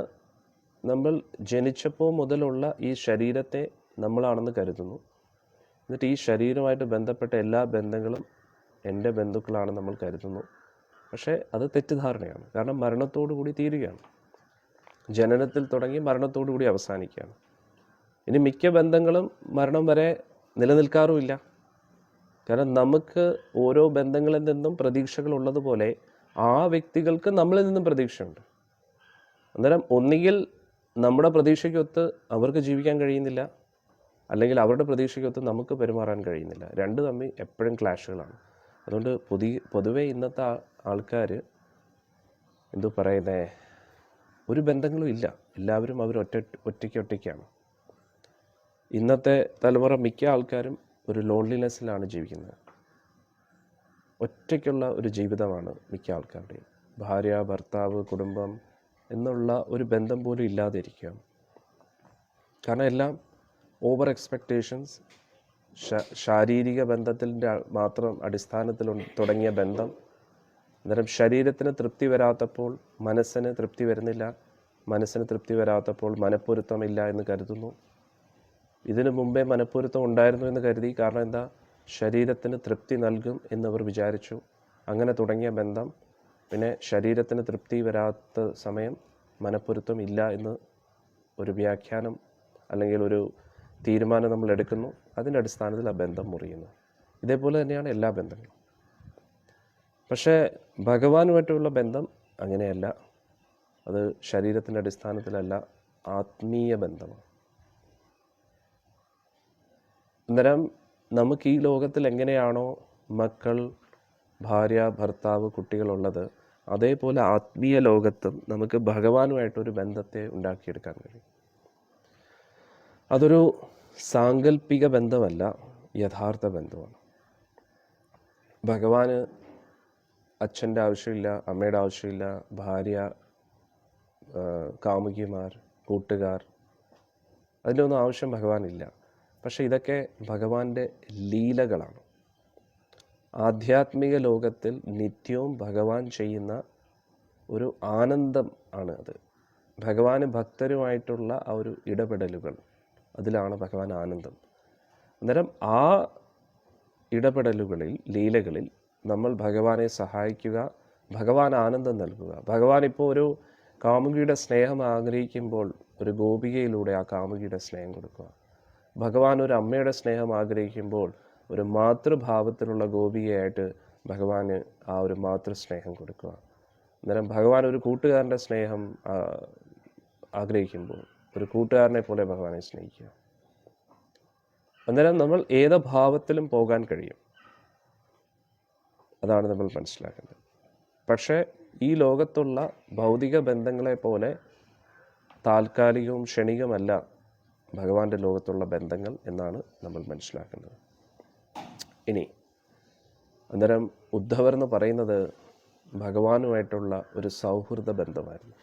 നമ്മൾ ജനിച്ചപ്പോൾ മുതലുള്ള ഈ ശരീരത്തെ നമ്മളാണെന്ന് കരുതുന്നു. എന്നിട്ട് ഈ ശരീരവുമായിട്ട് ബന്ധപ്പെട്ട എല്ലാ ബന്ധങ്ങളും എൻ്റെ ബന്ധുക്കളാണെന്ന് നമ്മൾ കരുതുന്നു. പക്ഷേ അത് തെറ്റിദ്ധാരണയാണ്. കാരണം മരണത്തോടു കൂടി തീരുകയാണ്. ജനനത്തിൽ തുടങ്ങി മരണത്തോടു കൂടി അവസാനിക്കുകയാണ്. ഇനി മിക്ക ബന്ധങ്ങളും മരണം വരെ നിലനിൽക്കാറുമില്ല. കാരണം നമുക്ക് ഓരോ ബന്ധങ്ങളിൽ നിന്നും പ്രതീക്ഷകൾ ഉള്ളതുപോലെ ആ വ്യക്തികൾക്ക് നമ്മളിൽ നിന്നും പ്രതീക്ഷയുണ്ട്. അന്നേരം ഒന്നുകിൽ നമ്മുടെ പ്രതീക്ഷയ്ക്കൊത്ത് അവർക്ക് ജീവിക്കാൻ കഴിയുന്നില്ല, അല്ലെങ്കിൽ അവരുടെ പ്രതീക്ഷയ്ക്കൊത്ത് നമുക്ക് പെരുമാറാൻ കഴിയുന്നില്ല. രണ്ട് തമ്മിൽ എപ്പോഴും ക്ലാഷുകളാണ്. അതുകൊണ്ട് പൊതുവേ ഇന്നത്തെ ആൾക്കാർ എന്തോ പറയുന്നത്, ഒരു ബന്ധങ്ങളും ഇല്ല, എല്ലാവരും അവർ ഒറ്റയ്ക്കാണ്. ഇന്നത്തെ തലമുറ മിക്ക ആൾക്കാരും ഒരു ലോൺലിനെസ്സിലാണ് ജീവിക്കുന്നത്. ഒറ്റയ്ക്കുള്ള ഒരു ജീവിതമാണ് മിക്ക ആൾക്കാരുടെയും. ഭാര്യ, ഭർത്താവ്, കുടുംബം എന്നുള്ള ഒരു ബന്ധം പോലും ഇല്ലാതെ ഇരിക്കുകയാണ്. കാരണം എല്ലാം ഓവർ എക്സ്പെക്റ്റേഷൻസ്, ശാരീരിക ബന്ധത്തിൻ്റെ മാത്രം അടിസ്ഥാനത്തിൽ തുടങ്ങിയ ബന്ധം. അന്നേരം ശരീരത്തിന് തൃപ്തി വരാത്തപ്പോൾ മനസ്സിന് തൃപ്തി വരുന്നില്ല, മനസ്സിന് തൃപ്തി വരാത്തപ്പോൾ മനപ്പൊരുത്തമില്ല എന്ന് കരുതുന്നു. ഇതിനു മുമ്പേ മനപ്പൊരുത്തം ഉണ്ടായിരുന്നു എന്ന് കരുതി. കാരണം എന്താ, ശരീരത്തിന് തൃപ്തി നൽകും എന്നവർ വിചാരിച്ചു. അങ്ങനെ തുടങ്ങിയ ബന്ധം പിന്നെ ശരീരത്തിന് തൃപ്തി വരാത്ത സമയം മനപ്പൊരുത്തം ഇല്ല എന്ന് ഒരു വ്യാഖ്യാനം അല്ലെങ്കിൽ ഒരു തീരുമാനം നമ്മൾ എടുക്കുന്നു. അതിൻ്റെ അടിസ്ഥാനത്തിൽ ആ ബന്ധം മുറിയുന്നു. ഇതേപോലെ തന്നെയാണ് എല്ലാ ബന്ധങ്ങളും. പക്ഷേ ഭഗവാനുമായിട്ടുള്ള ബന്ധം അങ്ങനെയല്ല. അത് ശരീരത്തിൻ്റെ അടിസ്ഥാനത്തിലല്ല, ആത്മീയ ബന്ധമാണ്. അന്നേരം നമുക്ക് ഈ ലോകത്തിൽ എങ്ങനെയാണോ മക്കൾ, ഭാര്യ, ഭർത്താവ്, കുട്ടികളുള്ളത്, അതേപോലെ ആത്മീയ ലോകത്തും നമുക്ക് ഭഗവാനുമായിട്ടൊരു ബന്ധത്തെ ഉണ്ടാക്കിയെടുക്കാൻ കഴിയും. അതൊരു സാങ്കല്പിക ബന്ധമല്ല, യഥാർത്ഥ ബന്ധമാണ്. ഭഗവാന് അച്ഛൻ്റെ ആവശ്യമില്ല, അമ്മയുടെ ആവശ്യമില്ല, ഭാര്യ, കാമുകിമാർ, കൂട്ടുകാർ, അതിൻ്റെ ഒന്നും ആവശ്യം ഭഗവാനില്ല. പക്ഷേ ഇതൊക്കെ ഭഗവാന്റെ ലീലകളാണ്. ആധ്യാത്മിക ലോകത്തിൽ നിത്യവും ഭഗവാൻ ചെയ്യുന്ന ഒരു ആനന്ദം ആണ് അത്. ഭഗവാന് ഭക്തരുമായിട്ടുള്ള ആ ഒരു ഇടപെടലുകൾ, അതിലാണ് ഭഗവാൻ ആനന്ദം. അന്നേരം ആ ഇടപെടലുകളിൽ, ലീലകളിൽ നമ്മൾ ഭഗവാനെ സഹായിക്കുക, ഭഗവാൻ ആനന്ദം നൽകുക. ഭഗവാൻ ഇപ്പോൾ ഒരു കാമുകിയുടെ സ്നേഹം ആഗ്രഹിക്കുമ്പോൾ ഒരു ഗോപികയിലൂടെ ആ കാമുകിയുടെ സ്നേഹം കൊടുക്കുക. ഭഗവാൻ ഒരു അമ്മയുടെ സ്നേഹം ആഗ്രഹിക്കുമ്പോൾ ഒരു മാതൃഭാവത്തിലുള്ള ഗോപികയായിട്ട് ഭഗവാന് ആ ഒരു മാതൃസ്നേഹം കൊടുക്കുക. അന്നേരം ഭഗവാൻ ഒരു കൂട്ടുകാരൻ്റെ സ്നേഹം ആഗ്രഹിക്കുമ്പോൾ ഒരു കൂട്ടുകാരനെ പോലെ ഭഗവാനെ സ്നേഹിക്കുക. അന്നേരം നമ്മൾ ഏത് ഭാവത്തിലും പോകാൻ കഴിയും. അതാണ് നമ്മൾ മനസ്സിലാക്കേണ്ടത്. പക്ഷേ ഈ ലോകത്തുള്ള ഭൗതിക ബന്ധങ്ങളെ പോലെ താൽക്കാലികവും ക്ഷണികമല്ല ഭഗവാന്റെ ലോകത്തുള്ള ബന്ധങ്ങൾ എന്നാണ് നമ്മൾ മനസ്സിലാക്കേണ്ടത്. ഇനി അന്നേരം ഉദ്ധവർ എന്ന് പറയുന്നത് ഭഗവാനുമായിട്ടുള്ള ഒരു സൗഹൃദ ബന്ധമായിരുന്നു.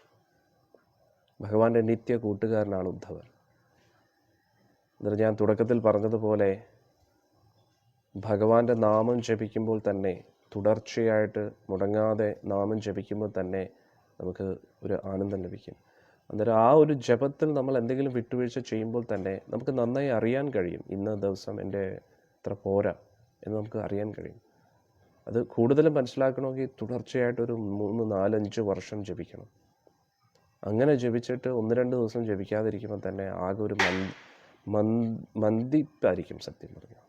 ഭഗവാന്റെ നിത്യ കൂട്ടുകാരനാണ് ഉദ്ധവർ. അന്നേരം ഞാൻ തുടക്കത്തിൽ പറഞ്ഞതുപോലെ ഭഗവാന്റെ നാമം ജപിക്കുമ്പോൾ തന്നെ, തുടർച്ചയായിട്ട് മുടങ്ങാതെ നാമം ജപിക്കുമ്പോൾ തന്നെ നമുക്ക് ഒരു ആനന്ദം ലഭിക്കും. അന്നേരം ആ ഒരു ജപത്തിൽ നമ്മൾ എന്തെങ്കിലും വിട്ടുവീഴ്ച ചെയ്യുമ്പോൾ തന്നെ നമുക്ക് നന്നായി അറിയാൻ കഴിയും, ഇന്ന ദിവസം എൻ്റെ ഇത്ര പോരാ എന്ന് നമുക്ക് അറിയാൻ കഴിയും. അത് കൂടുതലും മനസ്സിലാക്കണമെങ്കിൽ തുടർച്ചയായിട്ടൊരു 3, 4, 5 വർഷം ജപിക്കണം. അങ്ങനെ ജപിച്ചിട്ട് 1-2 ദിവസം ജപിക്കാതിരിക്കുമ്പോൾ തന്നെ ആകെ ഒരു മന്ദിപ്പായിരിക്കും. സത്യം പറഞ്ഞാൽ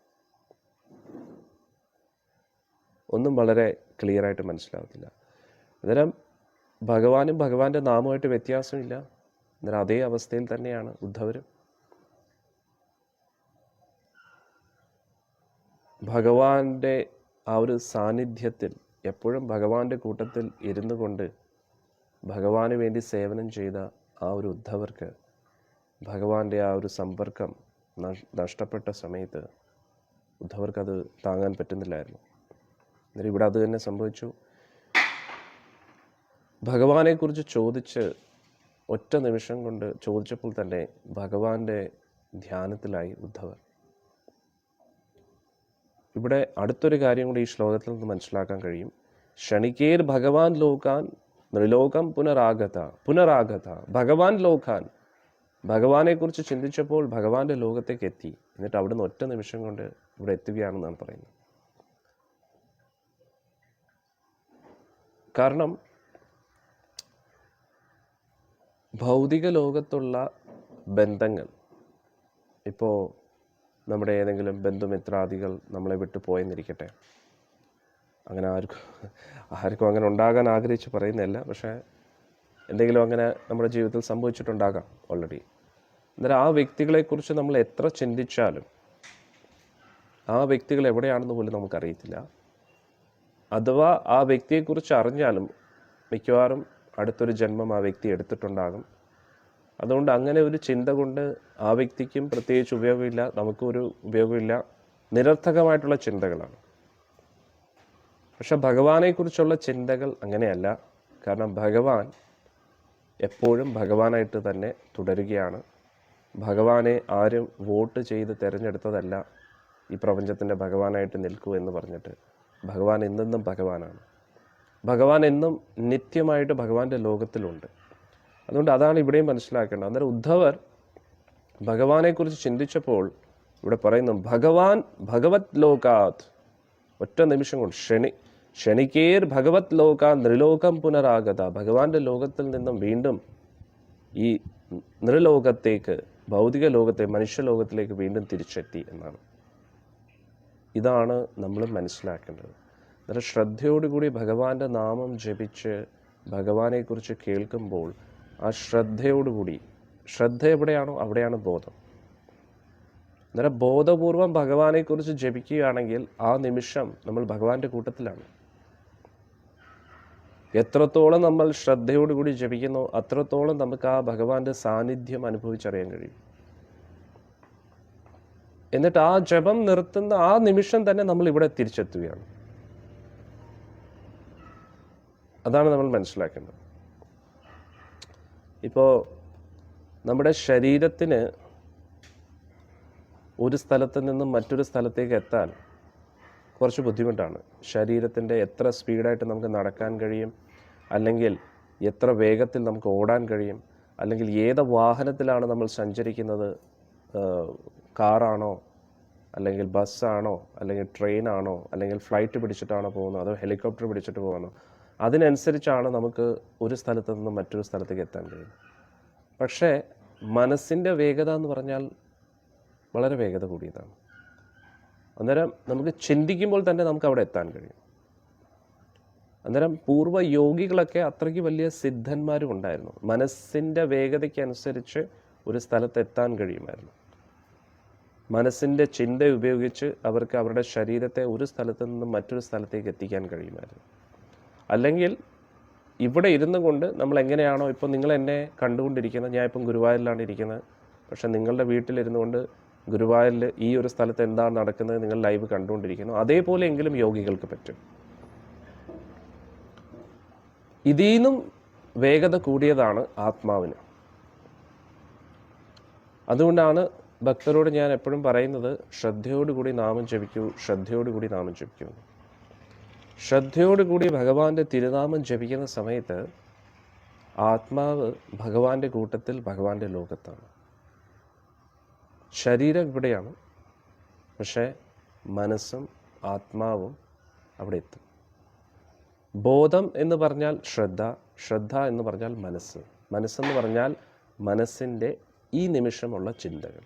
ഒന്നും വളരെ ക്ലിയറായിട്ട് മനസ്സിലാവത്തില്ല. അന്നേരം ഭഗവാനും ഭഗവാന്റെ നാമമായിട്ട് വ്യത്യാസമില്ല. അന്നേരം അതേ അവസ്ഥയിൽ തന്നെയാണ് ഉദ്ധവരും. ഭഗവാന്റെ ആ ഒരു സാന്നിധ്യത്തിൽ എപ്പോഴും ഭഗവാന്റെ കൂട്ടത്തിൽ ഇരുന്നു കൊണ്ട് ഭഗവാന് വേണ്ടി സേവനം ചെയ്ത ആ ഒരു ഉദ്ധവർക്ക് ഭഗവാന്റെ ആ ഒരു സമ്പർക്കം നഷ്ടപ്പെട്ട സമയത്ത് ഉദ്ധവർക്കത് താങ്ങാൻ പറ്റുന്നില്ലായിരുന്നു. അന്നേരം ഇവിടെ അത് തന്നെ സംഭവിച്ചു. ഭഗവാനെക്കുറിച്ച് ചോദിച്ച് ഒറ്റ നിമിഷം കൊണ്ട് ചോദിച്ചപ്പോൾ തന്നെ ഭഗവാന്റെ ധ്യാനത്തിലായി ഉദ്ധവർ. ഇവിടെ അടുത്തൊരു കാര്യം കൂടി ഈ ശ്ലോകത്തിൽ നിന്ന് മനസ്സിലാക്കാൻ കഴിയും. ക്ഷണിക്കേർ ഭഗവാൻ ലോകാൻ നൃലോകം പുനരാഗത. ഭഗവാൻ ലോകാൻ, ഭഗവാനെക്കുറിച്ച് ചിന്തിച്ചപ്പോൾ ഭഗവാന്റെ ലോകത്തേക്ക് എത്തി. എന്നിട്ട് അവിടുന്ന് ഒറ്റ നിമിഷം കൊണ്ട് ഇവിടെ എത്തുകയാണെന്നാണ് പറയുന്നത്. കാരണം ഭൗതിക ലോകത്തുള്ള ബന്ധങ്ങൾ, ഇപ്പോൾ നമ്മുടെ ഏതെങ്കിലും ബന്ധുമിത്രാദികൾ നമ്മളെ വിട്ടു പോയെന്നിരിക്കട്ടെ, അങ്ങനെ ആർക്കും അങ്ങനെ ഉണ്ടാകാൻ ആഗ്രഹിച്ച് പറയുന്നില്ല, പക്ഷേ എന്തെങ്കിലും അങ്ങനെ നമ്മുടെ ജീവിതത്തിൽ സംഭവിച്ചിട്ടുണ്ടാകാം ഓൾറെഡി. അന്നേരം ആ വ്യക്തികളെക്കുറിച്ച് നമ്മൾ എത്ര ചിന്തിച്ചാലും ആ വ്യക്തികൾ എവിടെയാണെന്ന് പോലും നമുക്കറിയത്തില്ല. അഥവാ ആ വ്യക്തിയെക്കുറിച്ച് അറിഞ്ഞാലും മിക്കവാറും അടുത്തൊരു ജന്മം ആ വ്യക്തി എടുത്തിട്ടുണ്ടാകും. അതുകൊണ്ട് അങ്ങനെ ഒരു ചിന്ത കൊണ്ട് ആ വ്യക്തിക്കും പ്രത്യേകിച്ച് ഉപയോഗമില്ല, നമുക്കൊരു ഉപയോഗമില്ല, നിരർത്ഥകമായിട്ടുള്ള ചിന്തകളാണ്. പക്ഷെ ഭഗവാനെക്കുറിച്ചുള്ള ചിന്തകൾ അങ്ങനെയല്ല. കാരണം ഭഗവാൻ എപ്പോഴും ഭഗവാനായിട്ട് തന്നെ തുടരുകയാണ്. ഭഗവാനെ ആരും വോട്ട് ചെയ്ത് തിരഞ്ഞെടുത്തതല്ല ഈ പ്രപഞ്ചത്തിൻ്റെ ഭഗവാനായിട്ട് നിൽക്കൂ എന്ന് പറഞ്ഞിട്ട്. ഭഗവാൻ എന്നെന്നും ഭഗവാനാണ്. ഭഗവാൻ എന്നും നിത്യമായിട്ട് ഭഗവാന്റെ ലോകത്തിലുണ്ട്. അതുകൊണ്ട് അതാണ് ഇവിടെയും മനസ്സിലാക്കേണ്ടത്. അന്നേരം ഉദ്ധവർ ഭഗവാനെക്കുറിച്ച് ചിന്തിച്ചപ്പോൾ ഇവിടെ പറയുന്നു ഭഗവത് ലോകാത്, ഒറ്റ നിമിഷം കൊണ്ട് ക്ഷണിക്കേർ ഭഗവത് ലോകാ നൃലോകം പുനരാഗത. ഭഗവാന്റെ ലോകത്തിൽ നിന്നും വീണ്ടും ഈ നൃലോകത്തേക്ക്, ഭൗതിക ലോകത്തെ, മനുഷ്യലോകത്തിലേക്ക് വീണ്ടും തിരിച്ചെത്തി എന്നാണ്. ഇതാണ് നമ്മൾ മനസ്സിലാക്കേണ്ടത്. അന്നേരം ശ്രദ്ധയോടുകൂടി ഭഗവാന്റെ നാമം ജപിച്ച് ഭഗവാനെക്കുറിച്ച് കേൾക്കുമ്പോൾ ആ ശ്രദ്ധയോടുകൂടി, ശ്രദ്ധ എവിടെയാണോ അവിടെയാണ് ബോധം. അന്നേരം ബോധപൂർവം ഭഗവാനെക്കുറിച്ച് ജപിക്കുകയാണെങ്കിൽ ആ നിമിഷം നമ്മൾ ഭഗവാന്റെ കൂട്ടത്തിലാണ്. എത്രത്തോളം നമ്മൾ ശ്രദ്ധയോടുകൂടി ജപിക്കുന്നോ അത്രത്തോളം നമുക്ക് ആ ഭഗവാന്റെ സാന്നിധ്യം അനുഭവിച്ചറിയാൻ കഴിയും. എന്നിട്ട് ആ ജപം നിർത്തുന്ന ആ നിമിഷം തന്നെ നമ്മൾ ഇവിടെ തിരിച്ചെത്തുകയാണ്. അതാണ് നമ്മൾ മനസ്സിലാക്കേണ്ടത്. ഇപ്പോൾ നമ്മുടെ ശരീരത്തിന് ഒരു സ്ഥലത്ത് നിന്നും മറ്റൊരു സ്ഥലത്തേക്ക് എത്താൻ കുറച്ച് ബുദ്ധിമുട്ടാണ്. ശരീരത്തിൻ്റെ എത്ര സ്പീഡായിട്ട് നമുക്ക് നടക്കാൻ കഴിയും, അല്ലെങ്കിൽ എത്ര വേഗത്തിൽ നമുക്ക് ഓടാൻ കഴിയും, അല്ലെങ്കിൽ ഏത് വാഹനത്തിലാണ് നമ്മൾ സഞ്ചരിക്കുന്നത്, കാറാണോ അല്ലെങ്കിൽ ബസ്സാണോ അല്ലെങ്കിൽ ട്രെയിനാണോ അല്ലെങ്കിൽ ഫ്ലൈറ്റ് പിടിച്ചിട്ടാണോ പോകുന്നത്, അതോ ഹെലികോപ്റ്റർ പിടിച്ചിട്ട് പോകുന്നോ, അതിനനുസരിച്ചാണ് നമുക്ക് ഒരു സ്ഥലത്ത് നിന്നും മറ്റൊരു സ്ഥലത്തേക്ക് എത്താൻ കഴിയും. പക്ഷേ മനസ്സിൻ്റെ വേഗത എന്ന് പറഞ്ഞാൽ വളരെ വേഗത കൂടിയതാണ്. അന്നേരം നമുക്ക് ചിന്തിക്കുമ്പോൾ തന്നെ നമുക്ക് അവിടെ എത്താൻ കഴിയും. അന്നേരം പൂർവ്വ യോഗികളൊക്കെ അത്രയ്ക്ക് വലിയ സിദ്ധന്മാരും ഉണ്ടായിരുന്നു. മനസ്സിൻ്റെ വേഗതയ്ക്കനുസരിച്ച് ഒരു സ്ഥലത്ത് എത്താൻ കഴിയുമായിരുന്നു. മനസ്സിൻ്റെ ചിന്ത ഉപയോഗിച്ച് അവർക്ക് അവരുടെ ശരീരത്തെ ഒരു സ്ഥലത്ത് നിന്നും മറ്റൊരു സ്ഥലത്തേക്ക് എത്തിക്കാൻ കഴിയുമായിരുന്നു. അല്ലെങ്കിൽ ഇവിടെ ഇരുന്നു കൊണ്ട് നമ്മൾ എങ്ങനെയാണോ, ഇപ്പോൾ നിങ്ങൾ എന്നെ കണ്ടുകൊണ്ടിരിക്കുന്നത്, ഞാൻ ഇപ്പം ഗുരുവായൂരിലാണ് ഇരിക്കുന്നത്, പക്ഷേ നിങ്ങളുടെ വീട്ടിലിരുന്നു കൊണ്ട് ഗുരുവായൂരിൽ ഈ ഒരു സ്ഥലത്ത് എന്താണ് നടക്കുന്നത് നിങ്ങൾ ലൈവ് കണ്ടുകൊണ്ടിരിക്കുന്നു. അതേപോലെ എങ്കിലും യോഗികൾക്ക് പറ്റും. ഇതിൽ നിന്നും വേഗത കൂടിയതാണ് ആത്മാവിന്. അതുകൊണ്ടാണ് ഭക്തരോട് ഞാൻ എപ്പോഴും പറയുന്നത്, ശ്രദ്ധയോടുകൂടി നാമം ജപിക്കൂ, ശ്രദ്ധയോടുകൂടി നാമം ജപിക്കൂ. ശ്രദ്ധയോടുകൂടി ഭഗവാന്റെ തിരുനാമം ജപിക്കുന്ന സമയത്ത് ആത്മാവ് ഭഗവാന്റെ കൂട്ടത്തിൽ, ഭഗവാന്റെ ലോകത്താണ്. ശരീരം ഇവിടെയാണ്, പക്ഷേ മനസ്സും ആത്മാവും അവിടെ എത്തും. ബോധം എന്ന് പറഞ്ഞാൽ ശ്രദ്ധ, ശ്രദ്ധ എന്ന് പറഞ്ഞാൽ മനസ്സ്, മനസ്സെന്ന് പറഞ്ഞാൽ മനസ്സിൻ്റെ ഈ നിമിഷമുള്ള ചിന്തകൾ.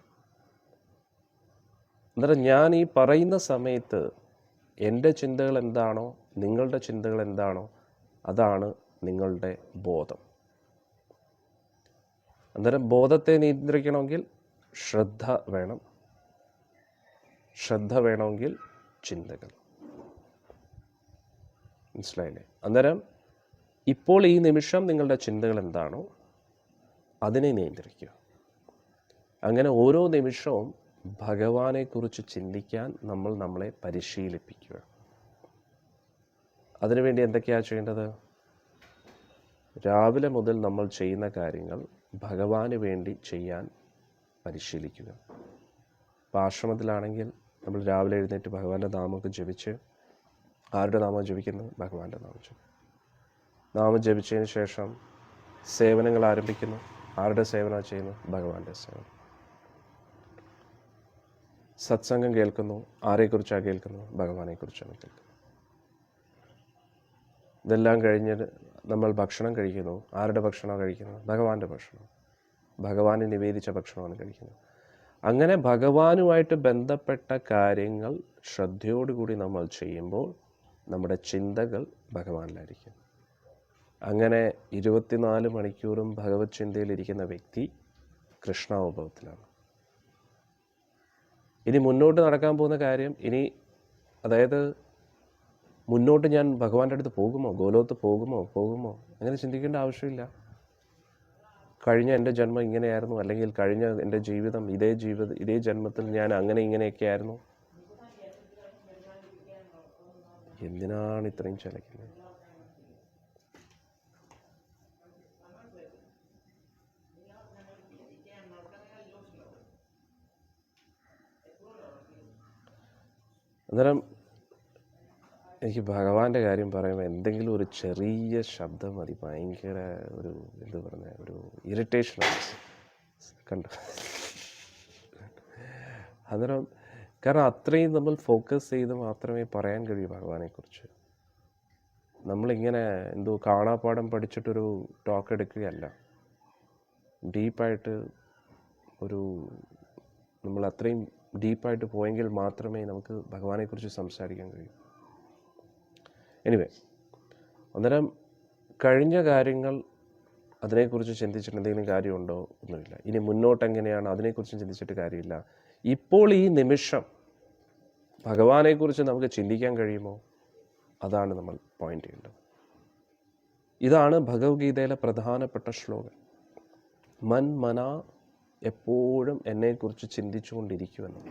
അന്നേരം ഞാൻ ഈ പറയുന്ന സമയത്ത് എൻ്റെ ചിന്തകൾ എന്താണോ, നിങ്ങളുടെ ചിന്തകൾ എന്താണോ, അതാണ് നിങ്ങളുടെ ബോധം. അന്നേരം ബോധത്തെ നിയന്ത്രിക്കണമെങ്കിൽ ശ്രദ്ധ വേണം, ശ്രദ്ധ വേണമെങ്കിൽ ചിന്തകൾ. മനസ്സിലായില്ലേ? അന്നേരം ഇപ്പോൾ ഈ നിമിഷം നിങ്ങളുടെ ചിന്തകൾ എന്താണോ അതിനെ നിയന്ത്രിക്കുക. അങ്ങനെ ഓരോ നിമിഷവും ഭഗവാനെക്കുറിച്ച് ചിന്തിക്കാൻ നമ്മൾ നമ്മളെ പരിശീലിപ്പിക്കുക. അതിനുവേണ്ടി എന്തൊക്കെയാണ് ചെയ്യേണ്ടത്? രാവിലെ മുതൽ നമ്മൾ ചെയ്യുന്ന കാര്യങ്ങൾ ഭഗവാന് വേണ്ടി ചെയ്യാൻ പരിശീലിക്കുക. ഇപ്പോൾ ആശ്രമത്തിലാണെങ്കിൽ നമ്മൾ രാവിലെ എഴുന്നേറ്റ് ഭഗവാന്റെ നാമമൊക്കെ ജപിച്ച്, ആരുടെ നാമം ജപിക്കുന്നത്? ഭഗവാന്റെ നാമം ജപിക്കും. നാമം ജപിച്ചതിന് ശേഷം സേവനങ്ങൾ ആരംഭിക്കുന്നു. ആരുടെ സേവനം ചെയ്യുന്നു? ഭഗവാന്റെ സേവനം. സത്സംഗം കേൾക്കുന്നു. ആരെക്കുറിച്ചാണ് കേൾക്കുന്നത്? ഭഗവാനെക്കുറിച്ചാണ് കേൾക്കുന്നത്. ഇതെല്ലാം കഴിഞ്ഞ് നമ്മൾ ഭക്ഷണം കഴിക്കുന്നു. ആരുടെ ഭക്ഷണമാണ് കഴിക്കുന്നത്? ഭഗവാന്റെ ഭക്ഷണം. ഭഗവാന് നിവേദിച്ച ഭക്ഷണമാണ് കഴിക്കുന്നത്. അങ്ങനെ ഭഗവാനുമായിട്ട് ബന്ധപ്പെട്ട കാര്യങ്ങൾ ശ്രദ്ധയോടുകൂടി നമ്മൾ ചെയ്യുമ്പോൾ നമ്മുടെ ചിന്തകൾ ഭഗവാനിലായിരിക്കും. അങ്ങനെ 24 മണിക്കൂറും ഭഗവത് ചിന്തയിലിരിക്കുന്ന വ്യക്തി കൃഷ്ണാനുഭവത്തിലാണ്. ഇനി മുന്നോട്ട് നടക്കാൻ പോകുന്ന കാര്യം, അതായത് മുന്നോട്ട് ഞാൻ ഭഗവാന്റെ അടുത്ത് പോകുമോ, ഗോലോകത്ത് പോകുമോ അങ്ങനെ ചിന്തിക്കേണ്ട ആവശ്യമില്ല. കഴിഞ്ഞ എൻ്റെ ജന്മം ഇങ്ങനെയായിരുന്നു, അല്ലെങ്കിൽ കഴിഞ്ഞ എൻ്റെ ജീവിതം ഇതേ ജന്മത്തിൽ ഞാൻ അങ്ങനെ ഇങ്ങനെയൊക്കെ ആയിരുന്നു. എന്തിനാണ് ഇത്രയും ചലക്കുന്നത്? അന്നേരം എനിക്ക് ഭഗവാന്റെ കാര്യം പറയുമ്പോൾ എന്തെങ്കിലും ഒരു ചെറിയ ശബ്ദം മതി, ഭയങ്കര ഒരു ഒരു ഇറിറ്റേഷനാണ് കണ്ടു. അന്നേരം കാരണം അത്രയും നമ്മൾ ഫോക്കസ് ചെയ്ത് മാത്രമേ പറയാൻ കഴിയൂ ഭഗവാനെക്കുറിച്ച്. നമ്മളിങ്ങനെ കാണാപ്പാഠം പഠിച്ചിട്ടൊരു ടോക്ക് എടുക്കുകയല്ല. ഡീപ്പായിട്ട് നമ്മൾ അത്രയും ഡീപ്പായിട്ട് പോയെങ്കിൽ മാത്രമേ നമുക്ക് ഭഗവാനെക്കുറിച്ച് സംസാരിക്കാൻ കഴിയൂ. എനിവേ, അന്നേരം കഴിഞ്ഞ കാര്യങ്ങൾ അതിനെക്കുറിച്ച് ചിന്തിച്ചിട്ട് എന്തെങ്കിലും കാര്യമുണ്ടോ? ഒന്നുമില്ല. ഇനി മുന്നോട്ട് എങ്ങനെയാണ് അതിനെക്കുറിച്ച് ചിന്തിച്ചിട്ട് കാര്യമില്ല. ഇപ്പോൾ ഈ നിമിഷം ഭഗവാനെക്കുറിച്ച് നമുക്ക് ചിന്തിക്കാൻ കഴിയുമോ? അതാണ് നമ്മൾ പോയിന്റ് ചെയ്യേണ്ടത്. ഇതാണ് ഭഗവത്ഗീതയിലെ പ്രധാനപ്പെട്ട ശ്ലോകം. മൻ മന എപ്പോഴും എന്നെക്കുറിച്ച് ചിന്തിച്ചുകൊണ്ടിരിക്കുമെന്ന്.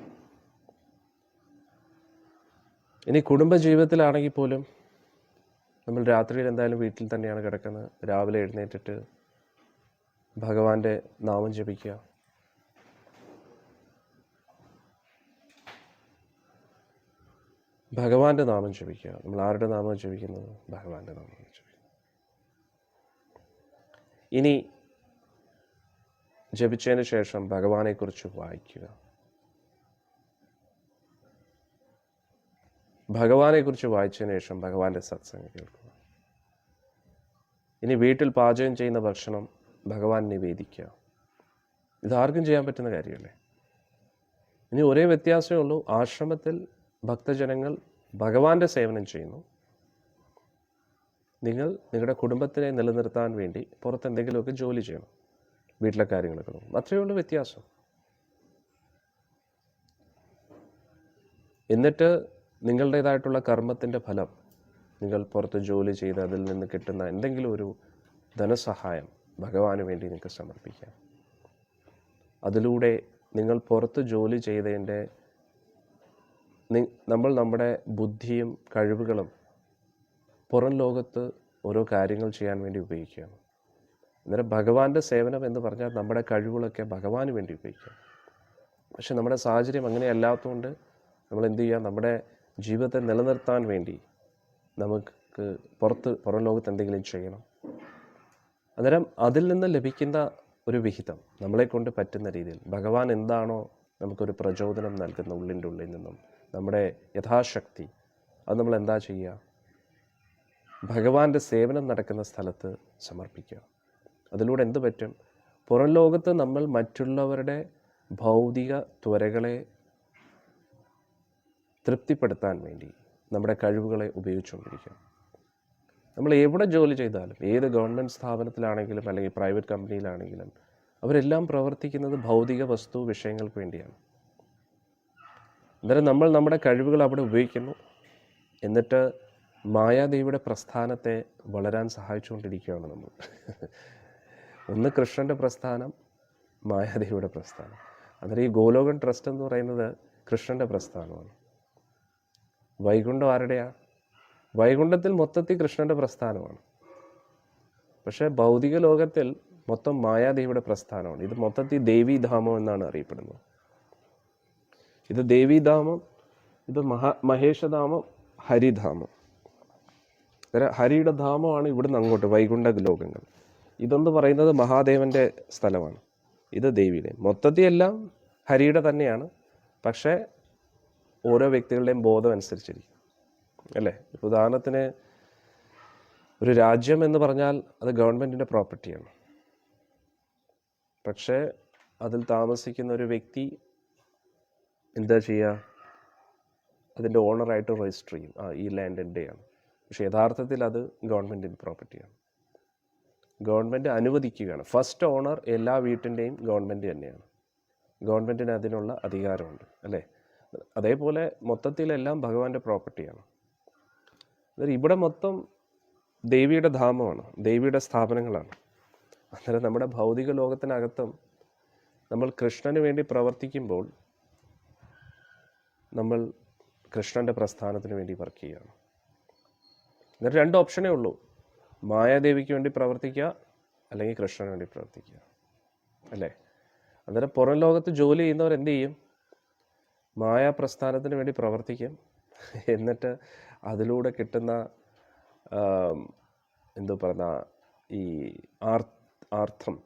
ഇനി കുടുംബജീവിതത്തിലാണെങ്കിൽ പോലും നമ്മൾ രാത്രിയിൽ എന്തായാലും വീട്ടിൽ തന്നെയാണ് കിടക്കുന്നത്. രാവിലെ എഴുന്നേറ്റിട്ട് ഭഗവാന്റെ നാമം ജപിക്കുക. ഭഗവാന്റെ നാമം ജപിക്കുക. നമ്മൾ ആരുടെ നാമം ജപിക്കുന്നത്? ഭഗവാന്റെ നാമം ജപിക്കുക. ഇനി ജപിച്ചതിന് ശേഷം ഭഗവാനെക്കുറിച്ച് വായിക്കുക. ഭഗവാനെക്കുറിച്ച് വായിച്ചതിന് ശേഷം ഭഗവാന്റെ സത്സംഗം കേൾക്കുക. ഇനി വീട്ടിൽ പാചകം ചെയ്യുന്ന ഭക്ഷണം ഭഗവാൻ നിവേദിക്കുക. ഇതാർക്കും ചെയ്യാൻ പറ്റുന്ന കാര്യമല്ലേ? ഇനി ഒരേ വ്യത്യാസമേ ഉള്ളൂ, ആശ്രമത്തിൽ ഭക്തജനങ്ങൾ ഭഗവാന്റെ സേവനം ചെയ്യുന്നു. നിങ്ങൾ നിങ്ങളുടെ കുടുംബത്തിനെ നിലനിർത്താൻ വേണ്ടി പുറത്ത് എന്തെങ്കിലുമൊക്കെ ജോലി ചെയ്യണം, വീട്ടിലെ കാര്യങ്ങളൊക്കെ നോക്കും. അത്രയേ ഉള്ളൂ വ്യത്യാസം. എന്നിട്ട് നിങ്ങളുടേതായിട്ടുള്ള കർമ്മത്തിൻ്റെ ഫലം നിങ്ങൾ പുറത്ത് ജോലി ചെയ്ത് അതിൽ നിന്ന് കിട്ടുന്ന എന്തെങ്കിലും ഒരു ധനസഹായം ഭഗവാന് വേണ്ടി നിങ്ങൾക്ക് സമർപ്പിക്കാം. അതിലൂടെ നിങ്ങൾ പുറത്ത് ജോലി ചെയ്തതിൻ്റെ നമ്മൾ നമ്മുടെ ബുദ്ധിയും കഴിവുകളും പുറം ലോകത്ത് ഓരോ കാര്യങ്ങൾ ചെയ്യാൻ വേണ്ടി ഉപയോഗിക്കുകയാണ്. അന്നേരം ഭഗവാന്റെ സേവനം എന്ന് പറഞ്ഞാൽ നമ്മുടെ കഴിവുകളൊക്കെ ഭഗവാന് വേണ്ടി ഉപയോഗിക്കാം. പക്ഷെ നമ്മുടെ സാഹചര്യം അങ്ങനെ അല്ലാത്തതുകൊണ്ട് നമ്മൾ എന്ത് ചെയ്യുക? നമ്മുടെ ജീവിതത്തെ നിലനിർത്താൻ വേണ്ടി നമുക്ക് പുറം ലോകത്ത് എന്തെങ്കിലും ചെയ്യണം. അന്നേരം അതിൽ നിന്ന് ലഭിക്കുന്ന ഒരു വിഹിതം നമ്മളെ കൊണ്ട് പറ്റുന്ന രീതിയിൽ ഭഗവാൻ എന്താണോ നമുക്കൊരു പ്രചോദനം നൽകുന്ന ഉള്ളിൻ്റെ ഉള്ളിൽ നിന്നും നമ്മുടെ യഥാശക്തി, അത് നമ്മൾ എന്താ ചെയ്യുക? ഭഗവാന്റെ സേവനം നടക്കുന്ന സ്ഥലത്ത് സമർപ്പിക്കുക. അതിലൂടെ എന്ത് പറ്റും? പുറം ലോകത്ത് നമ്മൾ മറ്റുള്ളവരുടെ ഭൗതിക ത്വരകളെ തൃപ്തിപ്പെടുത്താൻ വേണ്ടി നമ്മുടെ കഴിവുകളെ ഉപയോഗിച്ചുകൊണ്ടിരിക്കുക. നമ്മൾ എവിടെ ജോലി ചെയ്താലും, ഏത് ഗവൺമെൻറ് സ്ഥാപനത്തിലാണെങ്കിലും അല്ലെങ്കിൽ പ്രൈവറ്റ് കമ്പനിയിലാണെങ്കിലും, അവരെല്ലാം പ്രവർത്തിക്കുന്നത് ഭൗതിക വസ്തു വിഷയങ്ങൾക്ക് വേണ്ടിയാണ്. അന്നേരം നമ്മൾ നമ്മുടെ കഴിവുകൾ അവിടെ ഉപയോഗിക്കുന്നു. എന്നിട്ട് മായാദേവിയുടെ പ്രസ്ഥാനത്തെ വളരാൻ സഹായിച്ചുകൊണ്ടിരിക്കുകയാണ് നമ്മൾ. ഒന്ന് കൃഷ്ണൻ്റെ പ്രസ്ഥാനം, മായാദേവിയുടെ പ്രസ്ഥാനം. അന്നേരം ഈ ഗോലോകൻ ട്രസ്റ്റ് എന്ന് പറയുന്നത് കൃഷ്ണൻ്റെ പ്രസ്ഥാനമാണ്. വൈകുണ്ഠം ആരുടെയാണ്? വൈകുണ്ഠത്തിൽ മൊത്തത്തിൽ കൃഷ്ണൻ്റെ പ്രസ്ഥാനമാണ്. പക്ഷേ ഭൗതിക ലോകത്തിൽ മൊത്തം മായാദേവിയുടെ പ്രസ്ഥാനമാണ്. ഇത് മൊത്തത്തിൽ ദേവീധാമം എന്നാണ് അറിയപ്പെടുന്നത്. ഇത് ദേവീധാമം, ഇത് മഹേശധാമം, ഹരിധാമം. ഹരിയുടെ ധാമമാണ് ഇവിടുന്ന് അങ്ങോട്ട് വൈകുണ്ഠ ലോകങ്ങൾ. ഇതെന്ന് പറയുന്നത് മഹാദേവൻ്റെ സ്ഥലമാണ്, ഇത് ദേവിയുടെ. മൊത്തത്തിൽ എല്ലാം ഹരിയുടെ തന്നെയാണ്, പക്ഷേ ഓരോ വ്യക്തികളുടെയും ബോധം അനുസരിച്ചിരിക്കും അല്ലേ? ഉദാഹരണത്തിന് ഒരു രാജ്യം എന്ന് പറഞ്ഞാൽ അത് ഗവൺമെൻറ്റിൻ്റെ പ്രോപ്പർട്ടിയാണ്. പക്ഷേ അതിൽ താമസിക്കുന്ന ഒരു വ്യക്തി എന്താ ചെയ്യുക? അതിൻ്റെ ഓണറായിട്ട് രജിസ്റ്റർ ചെയ്യും, ഈ ലാൻഡ് എൻ്റെയാണ്. പക്ഷേ യഥാർത്ഥത്തിൽ അത് ഗവൺമെൻറ്റിൻ്റെ പ്രോപ്പർട്ടിയാണ്. ഗവൺമെൻറ് അനുവദിക്കുകയാണ്. ഫസ്റ്റ് ഓണർ എല്ലാ വീട്ടിൻ്റെയും ഗവൺമെൻറ് തന്നെയാണ്. ഗവൺമെൻറ്റിന് അതിനുള്ള അധികാരമുണ്ട് അല്ലേ? അതേപോലെ മൊത്തത്തിലെല്ലാം ഭഗവാന്റെ പ്രോപ്പർട്ടിയാണ്. അന്നേരം ഇവിടെ മൊത്തം ദേവിയുടെ ധാമമാണ്, ദേവിയുടെ സ്ഥാപനങ്ങളാണ്. അന്നേരം നമ്മുടെ ഭൗതിക ലോകത്തിനകത്തും നമ്മൾ കൃഷ്ണന് വേണ്ടി പ്രവർത്തിക്കുമ്പോൾ നമ്മൾ കൃഷ്ണൻ്റെ പ്രസ്ഥാനത്തിന് വേണ്ടി വർക്ക് ചെയ്യുകയാണ്. അന്നേരം രണ്ട് ഓപ്ഷനേ ഉള്ളൂ, മായാദേവിക്ക് വേണ്ടി പ്രവർത്തിക്കുക അല്ലെങ്കിൽ കൃഷ്ണന് വേണ്ടി പ്രവർത്തിക്കുക അല്ലേ? അന്നേരം പുറം ലോകത്ത് ജോലി ചെയ്യുന്നവർ എന്ത് ചെയ്യും? മായാ പ്രസ്ഥാനത്തിന് വേണ്ടി പ്രവർത്തിക്കും. എന്നിട്ട് അതിലൂടെ കിട്ടുന്ന എന്തോ പറഞ്ഞ ഈ ആർത്ഥം,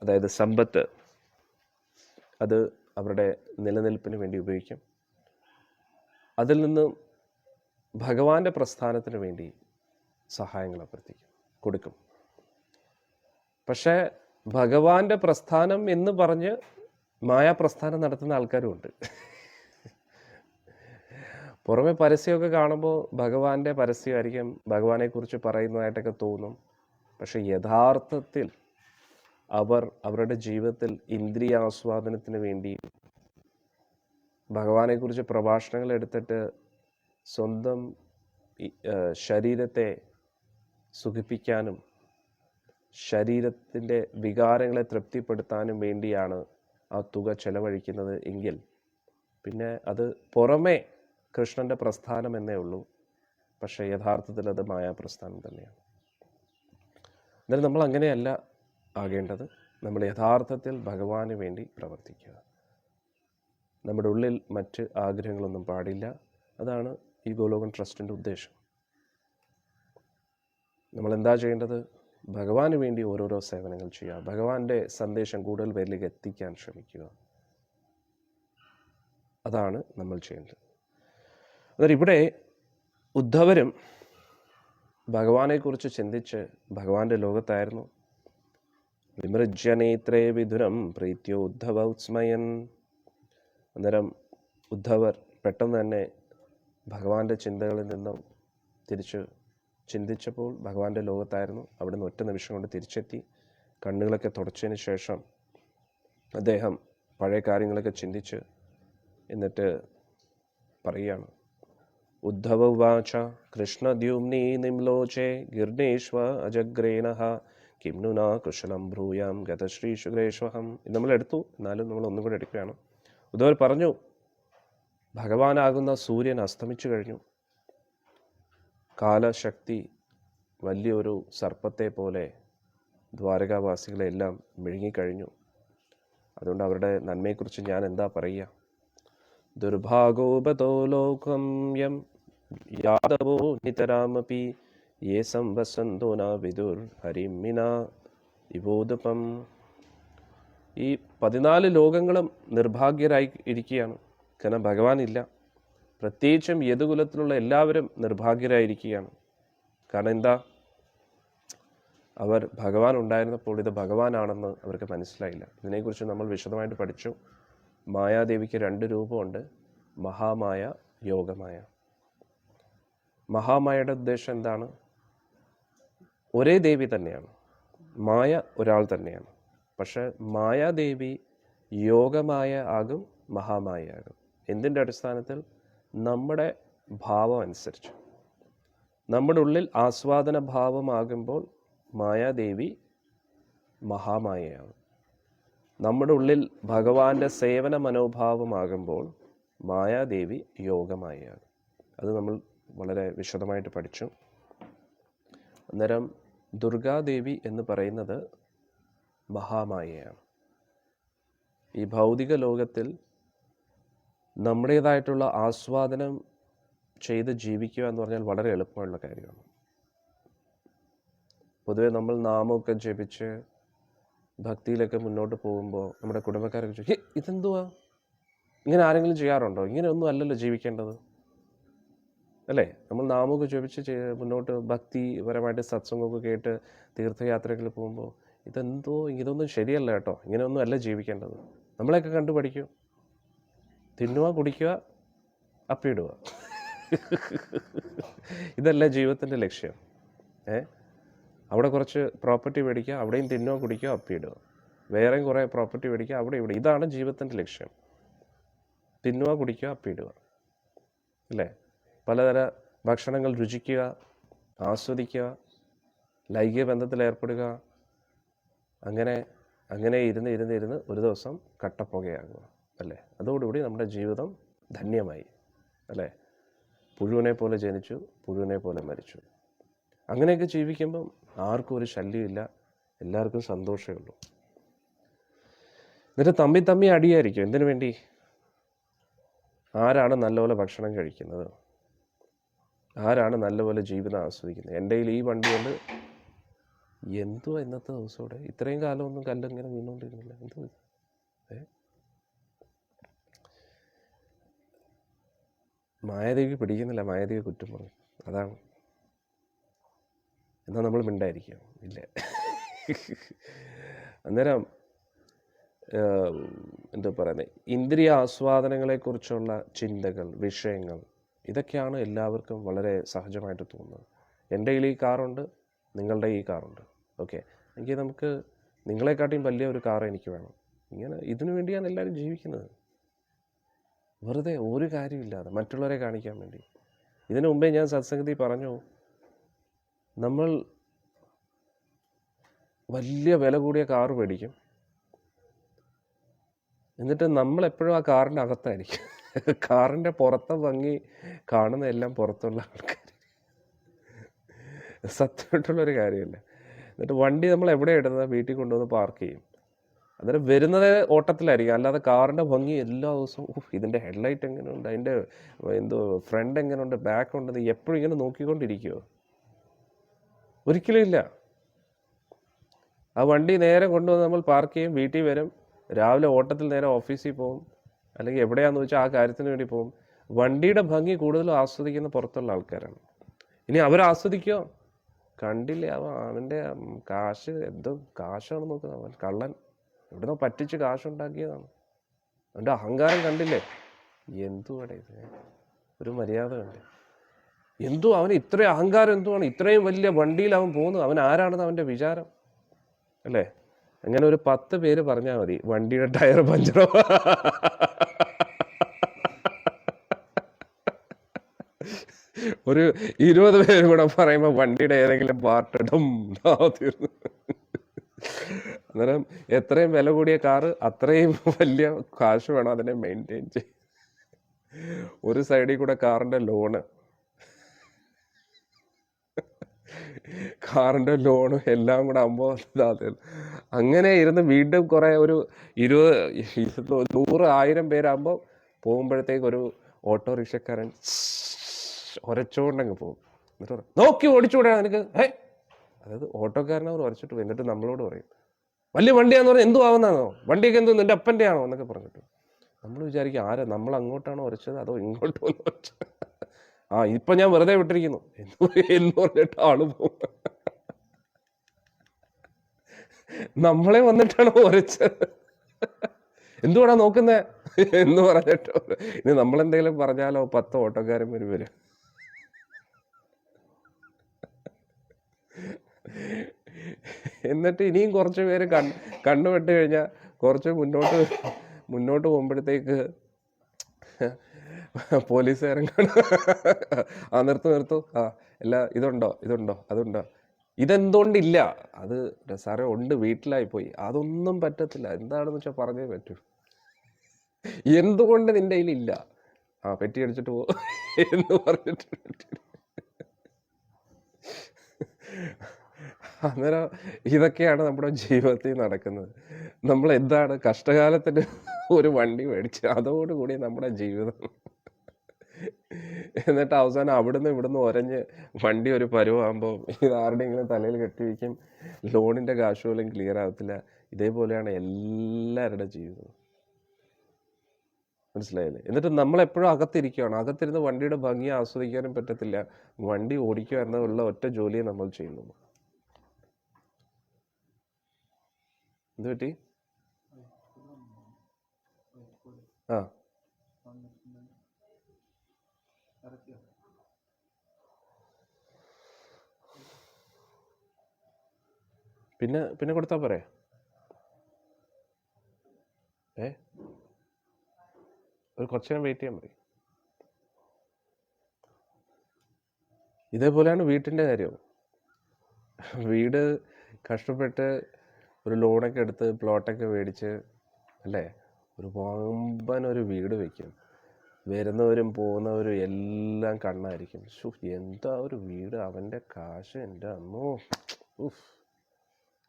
അതായത് സമ്പത്ത്, അത് അവരുടെ നിലനിൽപ്പിന് വേണ്ടി ഉപയോഗിക്കും. അതിൽ നിന്ന് ഭഗവാന്റെ പ്രസ്ഥാനത്തിന് വേണ്ടി സഹായങ്ങൾ അഭ്യർത്ഥിക്കും, കൊടുക്കും. പക്ഷേ ഭഗവാന്റെ പ്രസ്ഥാനം എന്ന് പറഞ്ഞ് മായാപ്രസ്ഥാനം നടത്തുന്ന ആൾക്കാരുമുണ്ട്. പുറമെ പരസ്യമൊക്കെ കാണുമ്പോൾ ഭഗവാന്റെ പരസ്യമായിരിക്കും, ഭഗവാനെക്കുറിച്ച് പറയുന്നതായിട്ടൊക്കെ തോന്നും. പക്ഷെ യഥാർത്ഥത്തിൽ അവരുടെ ജീവിതത്തിൽ ഇന്ദ്രിയാസ്വാദനത്തിന് വേണ്ടി ഭഗവാനെക്കുറിച്ച് പ്രഭാഷണങ്ങൾ എടുത്തിട്ട് സ്വന്തം ശരീരത്തെ സുഖിപ്പിക്കാനും ശരീരത്തിൻ്റെ വികാരങ്ങളെ തൃപ്തിപ്പെടുത്താനും വേണ്ടിയാണ് ആ തുക ചെലവഴിക്കുന്നത് എങ്കിൽ പിന്നെ അത് പുറമേ കൃഷ്ണൻ്റെ പ്രസ്ഥാനം എന്നേ ഉള്ളൂ, പക്ഷേ യഥാർത്ഥത്തിൽ അത് മായാപ്രസ്ഥാനം തന്നെയാണ്. എന്നാലും നമ്മൾ അങ്ങനെയല്ല ആകേണ്ടത്. നമ്മൾ യഥാർത്ഥത്തിൽ ഭഗവാന് വേണ്ടി പ്രവർത്തിക്കുക. നമ്മുടെ ഉള്ളിൽ മറ്റ് ആഗ്രഹങ്ങളൊന്നും പാടില്ല. അതാണ് ഈ ഗോലോകൻ ട്രസ്റ്റിൻ്റെ ഉദ്ദേശം. നമ്മളെന്താ ചെയ്യേണ്ടത്? ഭഗവാന് വേണ്ടി ഓരോരോ സേവനങ്ങൾ ചെയ്യുക. ഭഗവാന്റെ സന്ദേശം കൂടുതൽ പേരിലേക്ക് എത്തിക്കാൻ ശ്രമിക്കുക. അതാണ് നമ്മൾ ചെയ്യേണ്ടത്. അന്നേരം ഇവിടെ ഉദ്ധവരും ഭഗവാനെക്കുറിച്ച് ചിന്തിച്ച് ഭഗവാന്റെ ലോകത്തായിരുന്നു. വിമൃജ്യനേത്രേ വിധുരം പ്രീത്യോ ഉദ്ധവ ഉത്സ്മയൻ. അന്നേരം ഉദ്ധവർ പെട്ടെന്ന് തന്നെ ഭഗവാന്റെ ചിന്തകളിൽ നിന്നും തിരിച്ച് ചിന്തിച്ചപ്പോൾ ഭഗവാന്റെ ലോകത്തായിരുന്നു. അവിടെ നിന്ന് ഒറ്റ നിമിഷം കൊണ്ട് തിരിച്ചെത്തി. കണ്ണുകളൊക്കെ തുടച്ചതിന് ശേഷം അദ്ദേഹം പഴയ കാര്യങ്ങളൊക്കെ ചിന്തിച്ച് എന്നിട്ട് പറയുകയാണ്. ഉദ്ധവ ഉവാച കൃഷ്ണദ്യുമ്നീ നിംലോചേ ഗിർണേശ്വ അജഗ്രേണഃ കിംനുന കുശലം ഭ്രൂയാം ഗതശ്രീശുഗ്രേശ്വഹം. ഇത് നമ്മൾ എടുത്തു, എന്നാലും നമ്മൾ ഒന്നും കൂടെ എടുക്കുകയാണ്. ഉദ്ധവർ പറഞ്ഞു, ഭഗവാനാകുന്ന സൂര്യൻ അസ്തമിച്ചു കഴിഞ്ഞു. കാലശക്തി വലിയൊരു സർപ്പത്തെ പോലെ ദ്വാരകാവാസികളെല്ലാം വിഴുങ്ങിക്കഴിഞ്ഞു. അതുകൊണ്ട് അവരുടെ നന്മയെക്കുറിച്ച് ഞാൻ എന്താ പറയുക? ദുർഭാഗോപതോ ലോകം യം യാദവോ നിതരാമപി യേ സംവസന്തോ ന വിദുർ ഹരിമിന ഇവോദപം. ഈ 14 ലോകങ്ങളും നിർഭാഗ്യരായി ഇരിക്കുകയാണ്. കാരണം ഭഗവാൻ ഇല്ല. പ്രത്യേകിച്ചും യദുകുലത്തിലുള്ള എല്ലാവരും നിർഭാഗ്യരായിരിക്കുകയാണ്. കാരണം എന്താ? അവർ ഭഗവാൻ ഉണ്ടായിരുന്നപ്പോൾ ഇത് ഭഗവാനാണെന്ന് അവർക്ക് മനസ്സിലായില്ല. ഇതിനെക്കുറിച്ച് നമ്മൾ വിശദമായിട്ട് പഠിച്ചു. മായാദേവിക്ക് 2 രൂപമുണ്ട്, മഹാമായ, യോഗമായ. മഹാമായയുടെ ഉദ്ദേശം എന്താണ്? ഒരേ ദേവി തന്നെയാണ്, മായ ഒരാൾ തന്നെയാണ്. പക്ഷെ മായാദേവി യോഗമായ ആകും, മഹാമായ ആകും. എന്തിൻ്റെ അടിസ്ഥാനത്തിൽ? നമ്മുടെ ഭാവം അനുസരിച്ച്. നമ്മുടെ ഉള്ളിൽ ആസ്വാദന ഭാവമാകുമ്പോൾ മായാദേവി മഹാമായയാകും. നമ്മുടെ ഉള്ളിൽ ഭഗവാന്റെ സേവന മനോഭാവമാകുമ്പോൾ മായാദേവി യോഗമായയാകും. അത് നമ്മൾ വളരെ വിശദമായിട്ട് പഠിച്ചു. അന്നേരം ദുർഗാദേവി എന്ന് പറയുന്നത് മഹാമായയാണ്. ഈ ഭൗതിക ലോകത്തിൽ നമ്മുടേതായിട്ടുള്ള ആസ്വാദനം ചെയ്ത് ജീവിക്കുക എന്ന് പറഞ്ഞാൽ വളരെ എളുപ്പമുള്ള കാര്യമാണ്. പൊതുവെ നമ്മൾ നാമമൊക്കെ ജപിച്ച് ഭക്തിയിലൊക്കെ മുന്നോട്ട് പോകുമ്പോൾ നമ്മുടെ കുടുംബക്കാരൊക്കെ ചോദിക്കും, ഇതെന്തുവാ, ഇങ്ങനെ ആരെങ്കിലും ചെയ്യാറുണ്ടോ? ഇങ്ങനെയൊന്നും അല്ലല്ലോ ജീവിക്കേണ്ടത്, അല്ലേ? നമ്മൾ നാമമൊക്കെ ജപിച്ച് മുന്നോട്ട് ഭക്തിപരമായിട്ട് സത്സംഗമൊക്കെ കേട്ട് തീർത്ഥയാത്രകൾ പോകുമ്പോൾ ഇതൊന്നും ശരിയല്ല കേട്ടോ, ഇങ്ങനെയൊന്നും അല്ല ജീവിക്കേണ്ടത്. നമ്മളെയൊക്കെ കണ്ടു പഠിക്കും. തിന്നുക, കുടിക്കുക, അപ്പിയിടുക. ഇതല്ല ജീവിതത്തിൻ്റെ ലക്ഷ്യം. അവിടെ കുറച്ച് പ്രോപ്പർട്ടി മേടിക്കുക, അവിടെയും തിന്നുക, കുടിക്കുക, അപ്പിയിടുക. വേറെയും കുറേ പ്രോപ്പർട്ടി മേടിക്കുക, അവിടെ ഇവിടെ. ഇതാണ് ജീവിതത്തിൻ്റെ ലക്ഷ്യം. തിന്നുക, കുടിക്കുക, അപ്പിയിടുക, അല്ലേ? പലതര ഭക്ഷണങ്ങൾ രുചിക്കുക, ആസ്വദിക്കുക, ലൈംഗിക ബന്ധത്തിൽ ഏർപ്പെടുക. അങ്ങനെ ഇരുന്ന് ഒരു ദിവസം കട്ടപ്പുകയാകുക, അല്ലേ? അതോടുകൂടി നമ്മുടെ ജീവിതം ധന്യമായി, അല്ലേ? പുഴുവിനെ പോലെ ജനിച്ചു, പുഴുവിനെ പോലെ മരിച്ചു. അങ്ങനെയൊക്കെ ജീവിക്കുമ്പം ആർക്കും ഒരു ശല്യമില്ല, എല്ലാവർക്കും സന്തോഷമേ ഉള്ളൂ. എന്നിട്ട് തമ്മി അടിയായിരിക്കും. എന്തിനു വേണ്ടി? ആരാണ് നല്ലപോലെ ഭക്ഷണം കഴിക്കുന്നത്? ആരാണ് നല്ലപോലെ ജീവിതം ആസ്വദിക്കുന്നത്? എൻ്റെ കയ്യിൽ ഈ വണ്ടി കൊണ്ട് എന്തോ ഇന്നത്തെ ദിവസത്തോടെ ഇത്രയും കാലമൊന്നും കല്ലിങ്ങനെ വീണുകൊണ്ടിരുന്നില്ല. എന്തോ മായാദേവി പിടിക്കുന്നില്ല, മായാദേവി കുറ്റം പറയും. അതാണ്. എന്നാൽ നമ്മൾ മിണ്ടായിരിക്കാം, ഇല്ലേ? അന്നേരം എന്താ പറയുന്നത്, ഇന്ദ്രിയ ആസ്വാദനങ്ങളെക്കുറിച്ചുള്ള ചിന്തകൾ, വിഷയങ്ങൾ, ഇതൊക്കെയാണ് എല്ലാവർക്കും വളരെ സഹജമായിട്ട് തോന്നുന്നത്. എൻ്റെ കയ്യിൽ ഈ കാറുണ്ട്, നിങ്ങളുടെ ഈ കാറുണ്ട്, ഓക്കെ, എങ്കിൽ നമുക്ക് നിങ്ങളെക്കാട്ടിയും വലിയ ഒരു കാർ എനിക്ക് വേണം. ഇങ്ങനെ ഇതിനു വേണ്ടിയാണ് എല്ലാവരും ജീവിക്കുന്നത്. വെറുതെ ഒരു കാര്യമില്ലാതെ മറ്റുള്ളവരെ കാണിക്കാൻ വേണ്ടി. ഇതിനു മുമ്പേ ഞാൻ സത്സംഗത്തിൽ പറഞ്ഞു, നമ്മൾ വലിയ വില കൂടിയ കാറ് മേടിക്കും, എന്നിട്ട് നമ്മളെപ്പോഴും ആ കാറിൻ്റെ അകത്തായിരിക്കും. കാറിൻ്റെ പുറത്തെ ഭംഗി കാണുന്ന എല്ലാം പുറത്തുള്ള ആൾക്കാർ. സത്യമായിട്ടുള്ളൊരു കാര്യമില്ല. എന്നിട്ട് വണ്ടി നമ്മൾ എവിടെ ഇടുന്നത്? വീട്ടിൽ കൊണ്ടുവന്ന് പാർക്ക് ചെയ്യും. അന്നേരം വരുന്നത് ഓട്ടത്തിലായിരിക്കും. അല്ലാതെ കാറിൻ്റെ ഭംഗി എല്ലാ ദിവസവും ഇതിൻ്റെ ഹെഡ്ലൈറ്റ് എങ്ങനെയുണ്ട്, അതിൻ്റെ എന്തോ ഫ്രണ്ട് എങ്ങനെയുണ്ട്, ബാക്ക് ഉണ്ടെന്ന് എപ്പോഴും ഇങ്ങനെ നോക്കിക്കൊണ്ടിരിക്കുമോ? ഒരിക്കലും ഇല്ല. ആ വണ്ടി നേരെ കൊണ്ടുവന്ന് നമ്മൾ പാർക്ക് ചെയ്യും, വീട്ടിൽ വരും, രാവിലെ ഓട്ടത്തിൽ നേരെ ഓഫീസിൽ പോകും, അല്ലെങ്കിൽ എവിടെയാണെന്ന് വെച്ചാൽ ആ കാര്യത്തിന് വേണ്ടി പോകും. വണ്ടിയുടെ ഭംഗി കൂടുതലും ആസ്വദിക്കുന്ന പുറത്തുള്ള ആൾക്കാരാണ്. ഇനി അവർ ആസ്വദിക്കോ? കണ്ടില്ലേ അവൻ്റെ കാശ്, എന്തോ കാശാണ് നോക്കുന്നത്, അവൻ കള്ളൻ എവിടുന്നോ പറ്റിച്ച് കാശുണ്ടാക്കിയതാണ്. അവൻ്റെ അഹങ്കാരം കണ്ടില്ലേ? എന്തുവാടെ ഇത്? ഒരു മര്യാദ കണ്ടേ? എന്തോ അവന് ഇത്രയും അഹങ്കാരം എന്തുവാണ്? ഇത്രയും വലിയ വണ്ടിയിൽ അവൻ പോകുന്നത്, അവൻ ആരാണെന്ന് അവൻ്റെ വിചാരം അല്ലേ? അങ്ങനെ ഒരു 10 പേര് പറഞ്ഞാൽ മതി വണ്ടിയുടെ ടയർ പഞ്ചറോ. ഒരു 20 പേര് കൂടെ പറയുമ്പോൾ വണ്ടിയുടെ ഏതെങ്കിലും പാർട്ട് ഇടും, തീർന്നു. അന്നേരം എത്രയും വില കൂടിയ കാറ് അത്രയും വലിയ കാശ് വേണം അതിനെ മെയിൻറ്റെയിൻ ചെയ്യും. ഒരു സൈഡിൽ കൂടെ കാറിൻ്റെ ലോണും എല്ലാം കൂടെ ആകുമ്പോൾ അങ്ങനെ ഇരുന്ന് വീണ്ടും കുറേ ഒരു 20, 100, 1000 പേരാകുമ്പോൾ പോകുമ്പോഴത്തേക്ക് ഒരു ഓട്ടോറിക്ഷക്കാരൻ ഉരച്ചുകൊണ്ടങ്ങ് പോകും. എന്നിട്ട് പറയും, നോക്കി ഓടിച്ചുകൂടാ നിനക്ക്? അതായത് ഓട്ടോക്കാരനവർ ഉരച്ചിട്ട് പോയി. എന്നിട്ട് നമ്മളോട് പറയും, വലിയ വണ്ടിയാന്ന് പറഞ്ഞാൽ എന്തു ആവുന്നതാണോ, വണ്ടിയൊക്കെ എന്തോ നിന്റെ അപ്പൻ്റെ ആണോ എന്നൊക്കെ പറഞ്ഞിട്ട്. നമ്മൾ വിചാരിക്കും ആരാ, നമ്മൾ അങ്ങോട്ടാണോ ഉരച്ചത് അതോ ഇങ്ങോട്ടോ ഉരച്ചത്? ഇപ്പം ഞാൻ വെറുതെ വിട്ടിരിക്കുന്നു എന്ന് പറഞ്ഞിട്ട് ആള് പോകും. നമ്മളെ വന്നിട്ടാണോ ഉരച്ചത്? എന്തുകൂടാ നോക്കുന്നേ എന്ന് പറഞ്ഞിട്ടോ. ഇനി നമ്മളെന്തെങ്കിലും പറഞ്ഞാലോ 10 ഓട്ടോക്കാരൻ വരും. എന്നിട്ട് ഇനിയും കുറച്ച് പേര് കണ്ണുപെട്ട് കഴിഞ്ഞാൽ കുറച്ച് മുന്നോട്ട് പോകുമ്പോഴത്തേക്ക് പോലീസുകാരൻ നിർത്തൂ, ഇതുണ്ടോ അതുണ്ടോ, ഇതെന്തുകൊണ്ടില്ല? അത് സാറേ ഉണ്ട്, വീട്ടിലായിപ്പോയി. അതൊന്നും പറ്റത്തില്ല, എന്താണെന്ന് വെച്ചാൽ പറഞ്ഞേ പറ്റൂ. എന്തുകൊണ്ട് നിൻ്റെ കയ്യിലില്ല? പെറ്റി അടിച്ചിട്ട് പോ എന്ന് പറഞ്ഞിട്ട്. അന്നേരം ഇതൊക്കെയാണ് നമ്മുടെ ജീവിതത്തിൽ നടക്കുന്നത്. നമ്മൾ എന്താണ് കഷ്ടകാലത്തിന് ഒരു വണ്ടി മേടിച്ച് അതോടുകൂടി നമ്മുടെ ജീവിതം. എന്നിട്ട് അവസാനം ഇവിടുന്ന് ഒരഞ്ഞ് വണ്ടി ഒരു പരുവാകുമ്പോൾ ഇത് ആരുടെയെങ്കിലും തലയിൽ കെട്ടിവയ്ക്കും, ലോണിൻ്റെ കാശ് പോലും ക്ലിയർ ആകത്തില്ല. ഇതേപോലെയാണ് എല്ലാവരുടെ ജീവിതം. മനസ്സിലായില്ലേ? എന്നിട്ട് നമ്മളെപ്പോഴും അകത്തിരിക്കുകയാണ്. അകത്തിരുന്ന് വണ്ടിയുടെ ഭംഗി ആസ്വദിക്കാനും പറ്റത്തില്ല, വണ്ടി ഓടിക്കുക എന്നുള്ള ഒറ്റ ജോലിയെ നമ്മൾ ചെയ്യുന്നു. എന്ത് പറ്റി? പിന്നെ കൊടുത്താ പോരെ? ഒരു കുറച്ച് നേരം വെയിറ്റ് ചെയ്യാൻ പറയും. ഇതേപോലെയാണ് വീട്ടിൻ്റെ കാര്യം. വീട് കഷ്ടപ്പെട്ട് ഒരു ലോണൊക്കെ എടുത്ത് പ്ലോട്ടൊക്കെ മേടിച്ച് അല്ലേ, ഒരു വമ്പനൊരു വീട് വയ്ക്കും. വരുന്നവരും പോകുന്നവരും എല്ലാം കണ്ണായിരിക്കും. എന്താ ഒരു വീട്, അവൻ്റെ കാശ്, എൻ്റെ അമ്മോ,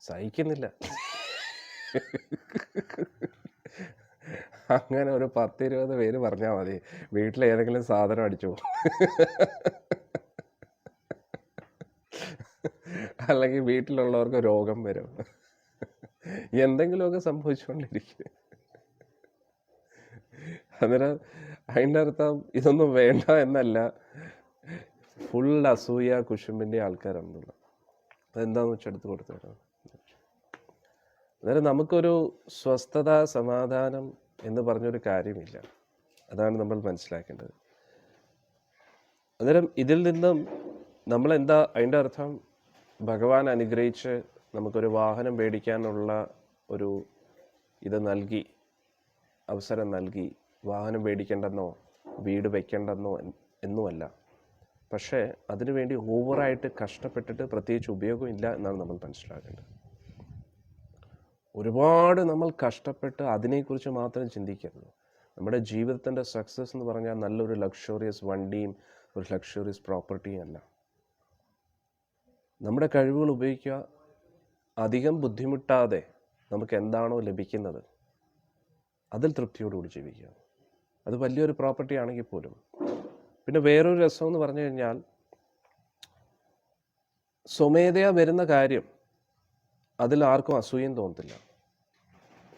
സഹിക്കുന്നില്ല. അങ്ങനെ ഒരു 10-20 പേര് പറഞ്ഞാൽ മതി വീട്ടിലേതെങ്കിലും സാധനം അടിച്ചു പോകും, അല്ലെങ്കിൽ വീട്ടിലുള്ളവർക്ക് രോഗം വരും, എന്തെങ്കിലുമൊക്കെ സംഭവിച്ചുകൊണ്ടിരിക്കും. അന്നേരം അതിൻ്റെ അർത്ഥം ഇതൊന്നും വേണ്ട എന്നല്ല, ഫുൾ അസൂയ കുശുമ്പിൻ്റെ ആൾക്കാരാണെന്നുള്ള. അതെന്താണെന്ന് വെച്ചാൽ എടുത്ത് കൊടുത്തേക്കാം. അന്നേരം നമുക്കൊരു സ്വസ്ഥത, സമാധാനം എന്ന് പറഞ്ഞൊരു കാര്യമില്ല. അതാണ് നമ്മൾ മനസ്സിലാക്കേണ്ടത്. അന്നേരം ഇതിൽ നിന്നും നമ്മളെന്താ അതിൻ്റെ അർത്ഥം? ഭഗവാൻ അനുഗ്രഹിച്ച് നമുക്കൊരു വാഹനം മേടിക്കാനുള്ള ഒരു അവസരം നൽകി, വാഹനം മേടിക്കേണ്ടെന്നോ വീട് വയ്ക്കേണ്ടെന്നോ എന്നുമല്ല. പക്ഷേ അതിനുവേണ്ടി ഓവറായിട്ട് കഷ്ടപ്പെട്ടിട്ട് പ്രത്യേകിച്ച് ഉപയോഗമില്ല എന്നാണ് നമ്മൾ മനസ്സിലാക്കേണ്ടത്. ഒരുപാട് നമ്മൾ കഷ്ടപ്പെട്ട് അതിനെക്കുറിച്ച് മാത്രം ചിന്തിക്കരുത്. നമ്മുടെ ജീവിതത്തിൻ്റെ സക്സസ് എന്ന് പറഞ്ഞാൽ നല്ലൊരു ലക്ഷറിയസ് വണ്ടിയും ഒരു ലക്ഷറിയസ് പ്രോപ്പർട്ടിയും അല്ല. നമ്മുടെ കഴിവുകൾ ഉപയോഗിക്കുക, അധികം ബുദ്ധിമുട്ടാതെ നമുക്ക് എന്താണോ ലഭിക്കുന്നത് അതിൽ തൃപ്തിയോടുകൂടി ജീവിക്കുക. അത് വലിയൊരു പ്രോപ്പർട്ടി ആണെങ്കിൽ പോലും. പിന്നെ വേറൊരു രസം എന്ന് പറഞ്ഞു കഴിഞ്ഞാൽ, സ്വമേധയാ വരുന്ന കാര്യം അതിൽ ആർക്കും അസൂയം തോന്നത്തില്ല.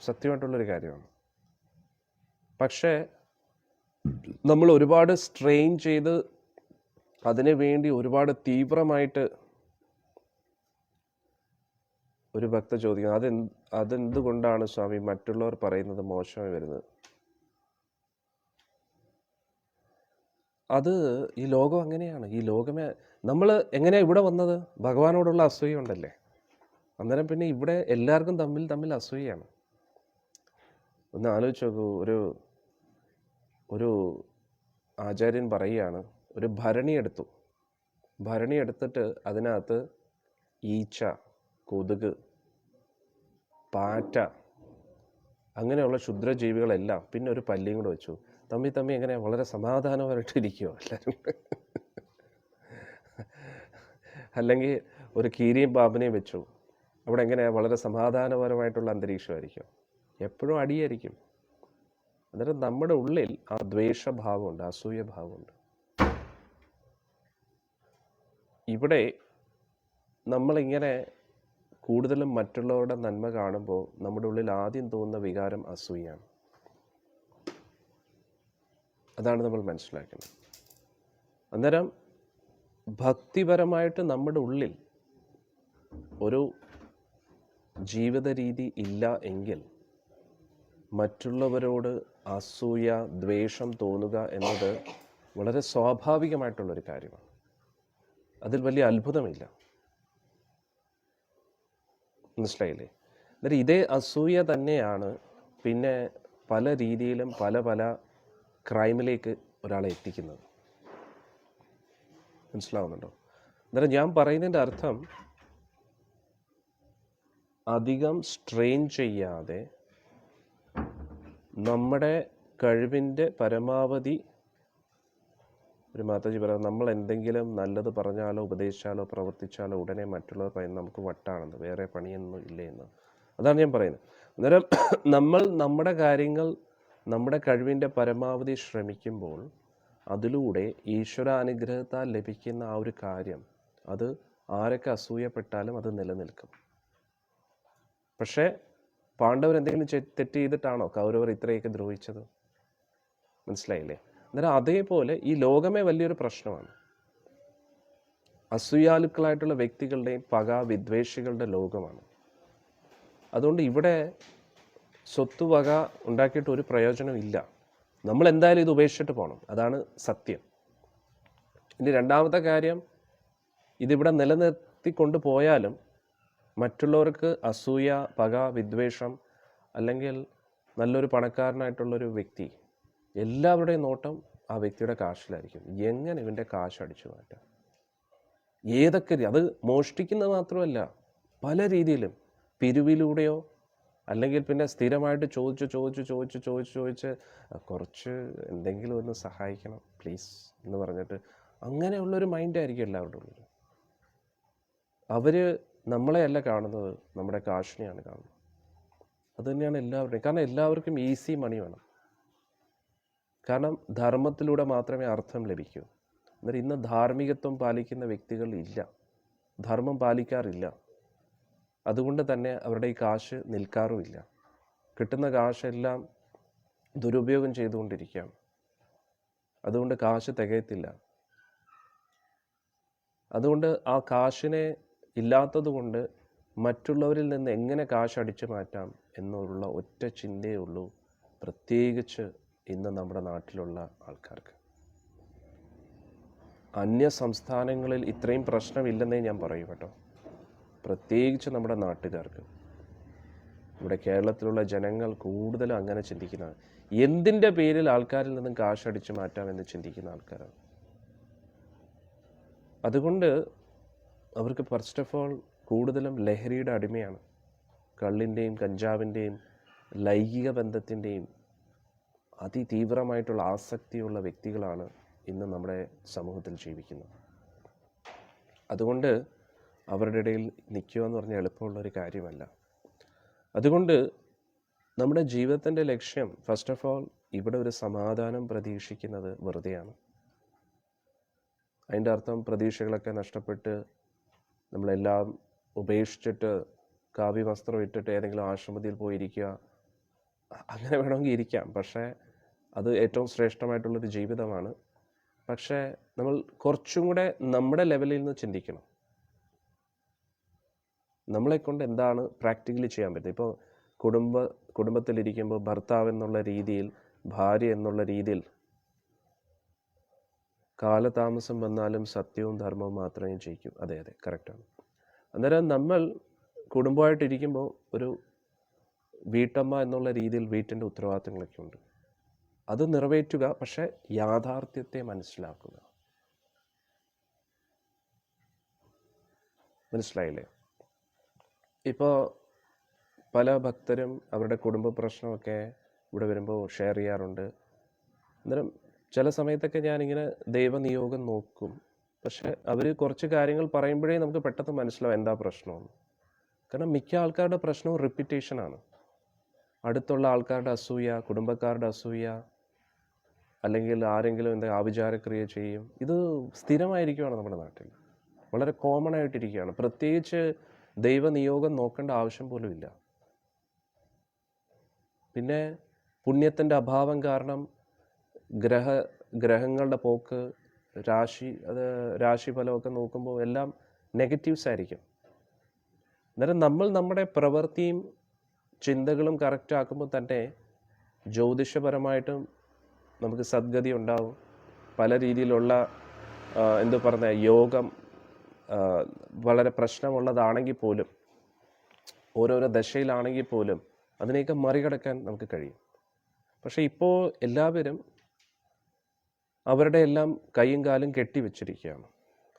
സത്യമായിട്ടുള്ളൊരു കാര്യമാണ്. പക്ഷേ നമ്മൾ ഒരുപാട് സ്ട്രെയിൻ ചെയ്ത് അതിനു വേണ്ടി ഒരുപാട് തീവ്രമായിട്ട് ഒരു ഭക്ത ചോദിക്കുന്നത്, അതെന്തുകൊണ്ടാണ് സ്വാമി മറ്റുള്ളവർ പറയുന്നത് മോശമായി വരുന്നത്? അത് ഈ ലോകം അങ്ങനെയാണ്. ഈ ലോകമേ നമ്മൾ എങ്ങനെയാണ് ഇവിടെ വന്നത്? ഭഗവാനോടുള്ള അസൂയ ഉണ്ടല്ലേ. അന്നേരം പിന്നെ ഇവിടെ എല്ലാവർക്കും തമ്മിൽ അസൂയയാണ്. ഒന്ന് ആലോചിച്ച് നോക്കൂ. ഒരു ആചാര്യൻ പറയുകയാണ്, ഒരു ഭരണി എടുത്തിട്ട് അതിനകത്ത് ഈച്ച, കൊതുക്, പാറ്റ, അങ്ങനെയുള്ള ക്ഷുദ്രജീവികളെല്ലാം, പിന്നെ ഒരു പല്ലിയും കൂടെ വെച്ചു. തമ്മി എങ്ങനെ വളരെ സമാധാനപരമായിട്ട് ഇരിക്കുമോ എല്ലാവരും? അല്ലെങ്കിൽ ഒരു കീരിയും പാമ്പിനെയും വെച്ചു. അവിടെ എങ്ങനെയാണ് വളരെ സമാധാനപരമായിട്ടുള്ള അന്തരീക്ഷമായിരിക്കും? എപ്പോഴും അടിയായിരിക്കും. അന്നേരം നമ്മുടെ ഉള്ളിൽ ആ ദ്വേഷഭാവമുണ്ട്, അസൂയഭാവമുണ്ട്. ഇവിടെ നമ്മളിങ്ങനെ കൂടുതലും മറ്റുള്ളവരുടെ നന്മ കാണുമ്പോൾ നമ്മുടെ ഉള്ളിൽ ആദ്യം തോന്നുന്ന വികാരം അസൂയാണ്. അതാണ് നമ്മൾ മനസ്സിലാക്കുന്നത്. അന്നേരം ഭക്തിപരമായിട്ട് നമ്മുടെ ഉള്ളിൽ ഒരു ജീവിത രീതി ഇല്ല എങ്കിൽ മറ്റുള്ളവരോട് അസൂയ, ദ്വേഷം തോന്നുക എന്നത് വളരെ സ്വാഭാവികമായിട്ടുള്ളൊരു കാര്യമാണ്. അതിൽ വലിയ അത്ഭുതമില്ല. മനസ്സിലായില്ലേ? അന്നേരം ഇതേ അസൂയ തന്നെയാണ് പിന്നെ പല രീതിയിലും പല ക്രൈമിലേക്ക് ഒരാളെ എത്തിക്കുന്നത്. മനസ്സിലാവുന്നുണ്ടോ? അന്നേരം ഞാൻ പറയുന്നതിൻ്റെ അർത്ഥം, അധികം സ്ട്രെയിൻ ചെയ്യാതെ നമ്മുടെ കഴിവിൻ്റെ പരമാവധി, ഒരു മാതാജി പറയാം, നമ്മൾ എന്തെങ്കിലും നല്ലത് പറഞ്ഞാലോ ഉപദേശിച്ചാലോ പ്രവർത്തിച്ചാലോ ഉടനെ മറ്റുള്ളവർ പറയുന്നത് നമുക്ക് വട്ടാണെന്ന്, വേറെ പണിയൊന്നും ഇല്ലേ എന്ന്. അതാണ് ഞാൻ പറയുന്നത്. അന്നേരം നമ്മൾ നമ്മുടെ കാര്യങ്ങൾ നമ്മുടെ കഴിവിൻ്റെ പരമാവധി ശ്രമിക്കുമ്പോൾ അതിലൂടെ ഈശ്വരാനുഗ്രഹത്താൽ ലഭിക്കുന്ന ആ ഒരു കാര്യം, അത് ആരൊക്കെ അസൂയപ്പെട്ടാലും അത് നിലനിൽക്കും. പക്ഷേ പാണ്ഡവർ എന്തെങ്കിലും തെറ്റ് ചെയ്തിട്ടാണോ കൗരവർ ഇത്രയൊക്കെ ദ്രോഹിച്ചത്? മനസ്സിലായില്ലേ? അന്നേരം അതേപോലെ ഈ ലോകമേ വലിയൊരു പ്രശ്നമാണ്. അസൂയാലുക്കളായിട്ടുള്ള വ്യക്തികളുടെയും വിദ്വേഷികളുടെ ലോകമാണ്. അതുകൊണ്ട് ഇവിടെ സ്വത്തുവക ഉണ്ടാക്കിയിട്ട് ഒരു പ്രയോജനം ഇല്ല. നമ്മൾ എന്തായാലും ഇത് ഉപേക്ഷിച്ചിട്ട് പോകണം. അതാണ് സത്യം. ഇനി രണ്ടാമത്തെ കാര്യം, ഇതിവിടെ നിലനിർത്തിക്കൊണ്ട് പോയാലും മറ്റുള്ളവർക്ക് അസൂയ, വിദ്വേഷം, അല്ലെങ്കിൽ നല്ലൊരു പണക്കാരനായിട്ടുള്ളൊരു വ്യക്തി, എല്ലാവരുടെയും നോട്ടം ആ വ്യക്തിയുടെ കാശിലായിരിക്കും. എങ്ങനെ ഇവൻ്റെ കാശ് അടിച്ചു മാറ്റാം, ഏതൊക്കെ, അത് മോഷ്ടിക്കുന്നത് മാത്രമല്ല, പല രീതിയിലും പിരിവിലൂടെയോ അല്ലെങ്കിൽ പിന്നെ സ്ഥിരമായിട്ട് ചോദിച്ച് കുറച്ച് എന്തെങ്കിലും ഒന്ന് സഹായിക്കണം പ്ലീസ് എന്ന് പറഞ്ഞിട്ട്, അങ്ങനെയുള്ളൊരു മൈൻഡായിരിക്കും എല്ലാവരുടെ ഉള്ളിൽ. അവർ നമ്മളെയല്ല കാണുന്നത്, നമ്മുടെ കാശിനെയാണ് കാണുന്നത്. അതുതന്നെയാണ് എല്ലാവരുടെയും. കാരണം എല്ലാവർക്കും ഈസി മണി വേണം. കാരണം ധർമ്മത്തിലൂടെ മാത്രമേ അർത്ഥം ലഭിക്കൂ. എന്നാൽ ഇന്ന് ധാർമ്മികത്വം പാലിക്കുന്ന വ്യക്തികൾ ഇല്ല, ധർമ്മം പാലിക്കാറില്ല. അതുകൊണ്ട് തന്നെ അവരുടെ ഈ കാശ് നിൽക്കാറുമില്ല. കിട്ടുന്ന കാശെല്ലാം ദുരുപയോഗം ചെയ്തുകൊണ്ടിരിക്കുകയാണ്. അതുകൊണ്ട് കാശ് തികയത്തില്ല. അതുകൊണ്ട് ആ കാശിനെ ഇല്ലാത്തത് കൊണ്ട് മറ്റുള്ളവരിൽ നിന്ന് എങ്ങനെ കാശ് അടിച്ചു മാറ്റാം എന്നുള്ള ഒറ്റ ചിന്തയേ ഉള്ളൂ, പ്രത്യേകിച്ച് ഇന്ന് നമ്മുടെ നാട്ടിലുള്ള ആൾക്കാർക്ക്. അന്യ സംസ്ഥാനങ്ങളിൽ ഇത്രയും പ്രശ്നമില്ലെന്നേ ഞാൻ പറയൂ കേട്ടോ. പ്രത്യേകിച്ച് നമ്മുടെ നാട്ടുകാർക്ക്. ഇവിടെ കേരളത്തിലുള്ള ജനങ്ങൾ കൂടുതലും അങ്ങനെ ചിന്തിക്കുന്നതാണ്. എന്തിൻ്റെ പേരിൽ ആൾക്കാരിൽ നിന്നും കാശ് അടിച്ചു മാറ്റാമെന്ന് ചിന്തിക്കുന്ന ആൾക്കാരാണ്. അതുകൊണ്ട് അവർക്ക് ഫസ്റ്റ് ഓഫ് ഓൾ കൂടുതലും ലഹരിയുടെ അടിമയാണ്. കള്ളിൻ്റെയും കഞ്ചാവിൻ്റെയും ലൈംഗിക ബന്ധത്തിൻ്റെയും അതിതീവ്രമായിട്ടുള്ള ആസക്തിയുള്ള വ്യക്തികളാണ് ഇന്ന് നമ്മുടെ സമൂഹത്തിൽ ജീവിക്കുന്നത്. അതുകൊണ്ട് അവരുടെ ഇടയിൽ നിൽക്കുക എന്ന് പറഞ്ഞാൽ എളുപ്പമുള്ളൊരു കാര്യമല്ല. അതുകൊണ്ട് നമ്മുടെ ജീവിതത്തിൻ്റെ ലക്ഷ്യം ഫസ്റ്റ് ഓഫ് ഓൾ ഇവിടെ ഒരു സമാധാനം പ്രതീക്ഷിക്കുന്നത് വെറുതെയാണ്. അതിൻ്റെ അർത്ഥം പ്രതീക്ഷകളൊക്കെ നഷ്ടപ്പെട്ട് നമ്മളെല്ലാം ഉപേക്ഷിച്ചിട്ട് കാവ്യവസ്ത്രം ഇട്ടിട്ട് ഏതെങ്കിലും ആശ്രമത്തിൽ പോയിരിക്കുക, അങ്ങനെ വേണമെങ്കിൽ ഇരിക്കാം. പക്ഷേ അത് ഏറ്റവും ശ്രേഷ്ഠമായിട്ടുള്ളൊരു ജീവിതമാണ്. പക്ഷേ നമ്മൾ കുറച്ചും കൂടെ നമ്മുടെ ലെവലിൽ നിന്ന് ചിന്തിക്കണം. നമ്മളെക്കൊണ്ട് എന്താണ് പ്രാക്ടിക്കലി ചെയ്യാൻ പറ്റുന്നത്? ഇപ്പോൾ കുടുംബത്തിലിരിക്കുമ്പോൾ ഭർത്താവ് എന്നുള്ള രീതിയിൽ, ഭാര്യ എന്നുള്ള രീതിയിൽ കാലതാമസം വന്നാലും സത്യവും ധർമ്മവും മാത്രമേ ജയിക്കൂ. അതെ, കറക്റ്റാണ്. അന്നേരം നമ്മൾ കുടുംബമായിട്ടിരിക്കുമ്പോൾ ഒരു വീട്ടമ്മ എന്നുള്ള രീതിയിൽ വീട്ടിൻ്റെ ഉത്തരവാദിത്തങ്ങളൊക്കെ ഉണ്ട്. അത് നിറവേറ്റുക, പക്ഷേ യാഥാർത്ഥ്യത്തെ മനസ്സിലാക്കുക. മനസ്സിലായില്ലേ? ഇപ്പോൾ പല ഭക്തരും അവരുടെ കുടുംബ പ്രശ്നമൊക്കെ ഇവിടെ വരുമ്പോൾ ഷെയർ ചെയ്യാറുണ്ട്. അന്നേരം ചില സമയത്തൊക്കെ ഞാനിങ്ങനെ ദൈവനിയോഗം നോക്കും. പക്ഷെ അവർ കുറച്ച് കാര്യങ്ങൾ പറയുമ്പോഴേ നമുക്ക് പെട്ടെന്ന് മനസ്സിലാവും എന്താ പ്രശ്നമെന്ന്. കാരണം മിക്ക ആൾക്കാരുടെ പ്രശ്നവും റിപ്പീറ്റേഷനാണ്. അടുത്തുള്ള ആൾക്കാരുടെ അസൂയ, കുടുംബക്കാരുടെ അസൂയ, അല്ലെങ്കിൽ ആരെങ്കിലും എന്താ ആഭിചാരക്രിയ ചെയ്യും. ഇത് സ്ഥിരമായിരിക്കുകയാണ് നമ്മുടെ നാട്ടിൽ, വളരെ കോമൺ ആയിട്ടിരിക്കുകയാണ്. പ്രത്യേകിച്ച് ദൈവനിയോഗം നോക്കേണ്ട ആവശ്യം പോലും ഇല്ല. പിന്നെ പുണ്യത്തിൻ്റെ അഭാവം കാരണം ഗ്രഹങ്ങളുടെ പോക്ക്, രാശിഫലമൊക്കെ നോക്കുമ്പോൾ എല്ലാം നെഗറ്റീവ്സ് ആയിരിക്കും. അന്നേരം നമ്മൾ നമ്മുടെ പ്രവൃത്തിയും ചിന്തകളും കറക്റ്റ് ആക്കുമ്പോൾ തന്നെ ജ്യോതിഷപരമായിട്ടും നമുക്ക് സദ്ഗതി ഉണ്ടാവും. പല രീതിയിലുള്ള യോഗം വളരെ പ്രശ്നമുള്ളതാണെങ്കിൽ പോലും, ഓരോരോ ദശയിലാണെങ്കിൽ പോലും അതിനെയൊക്കെ മറികടക്കാൻ നമുക്ക് കഴിയും. പക്ഷെ ഇപ്പോൾ എല്ലാവരും അവരുടെ എല്ലാം കൈയും കാലും കെട്ടിവെച്ചിരിക്കുകയാണ്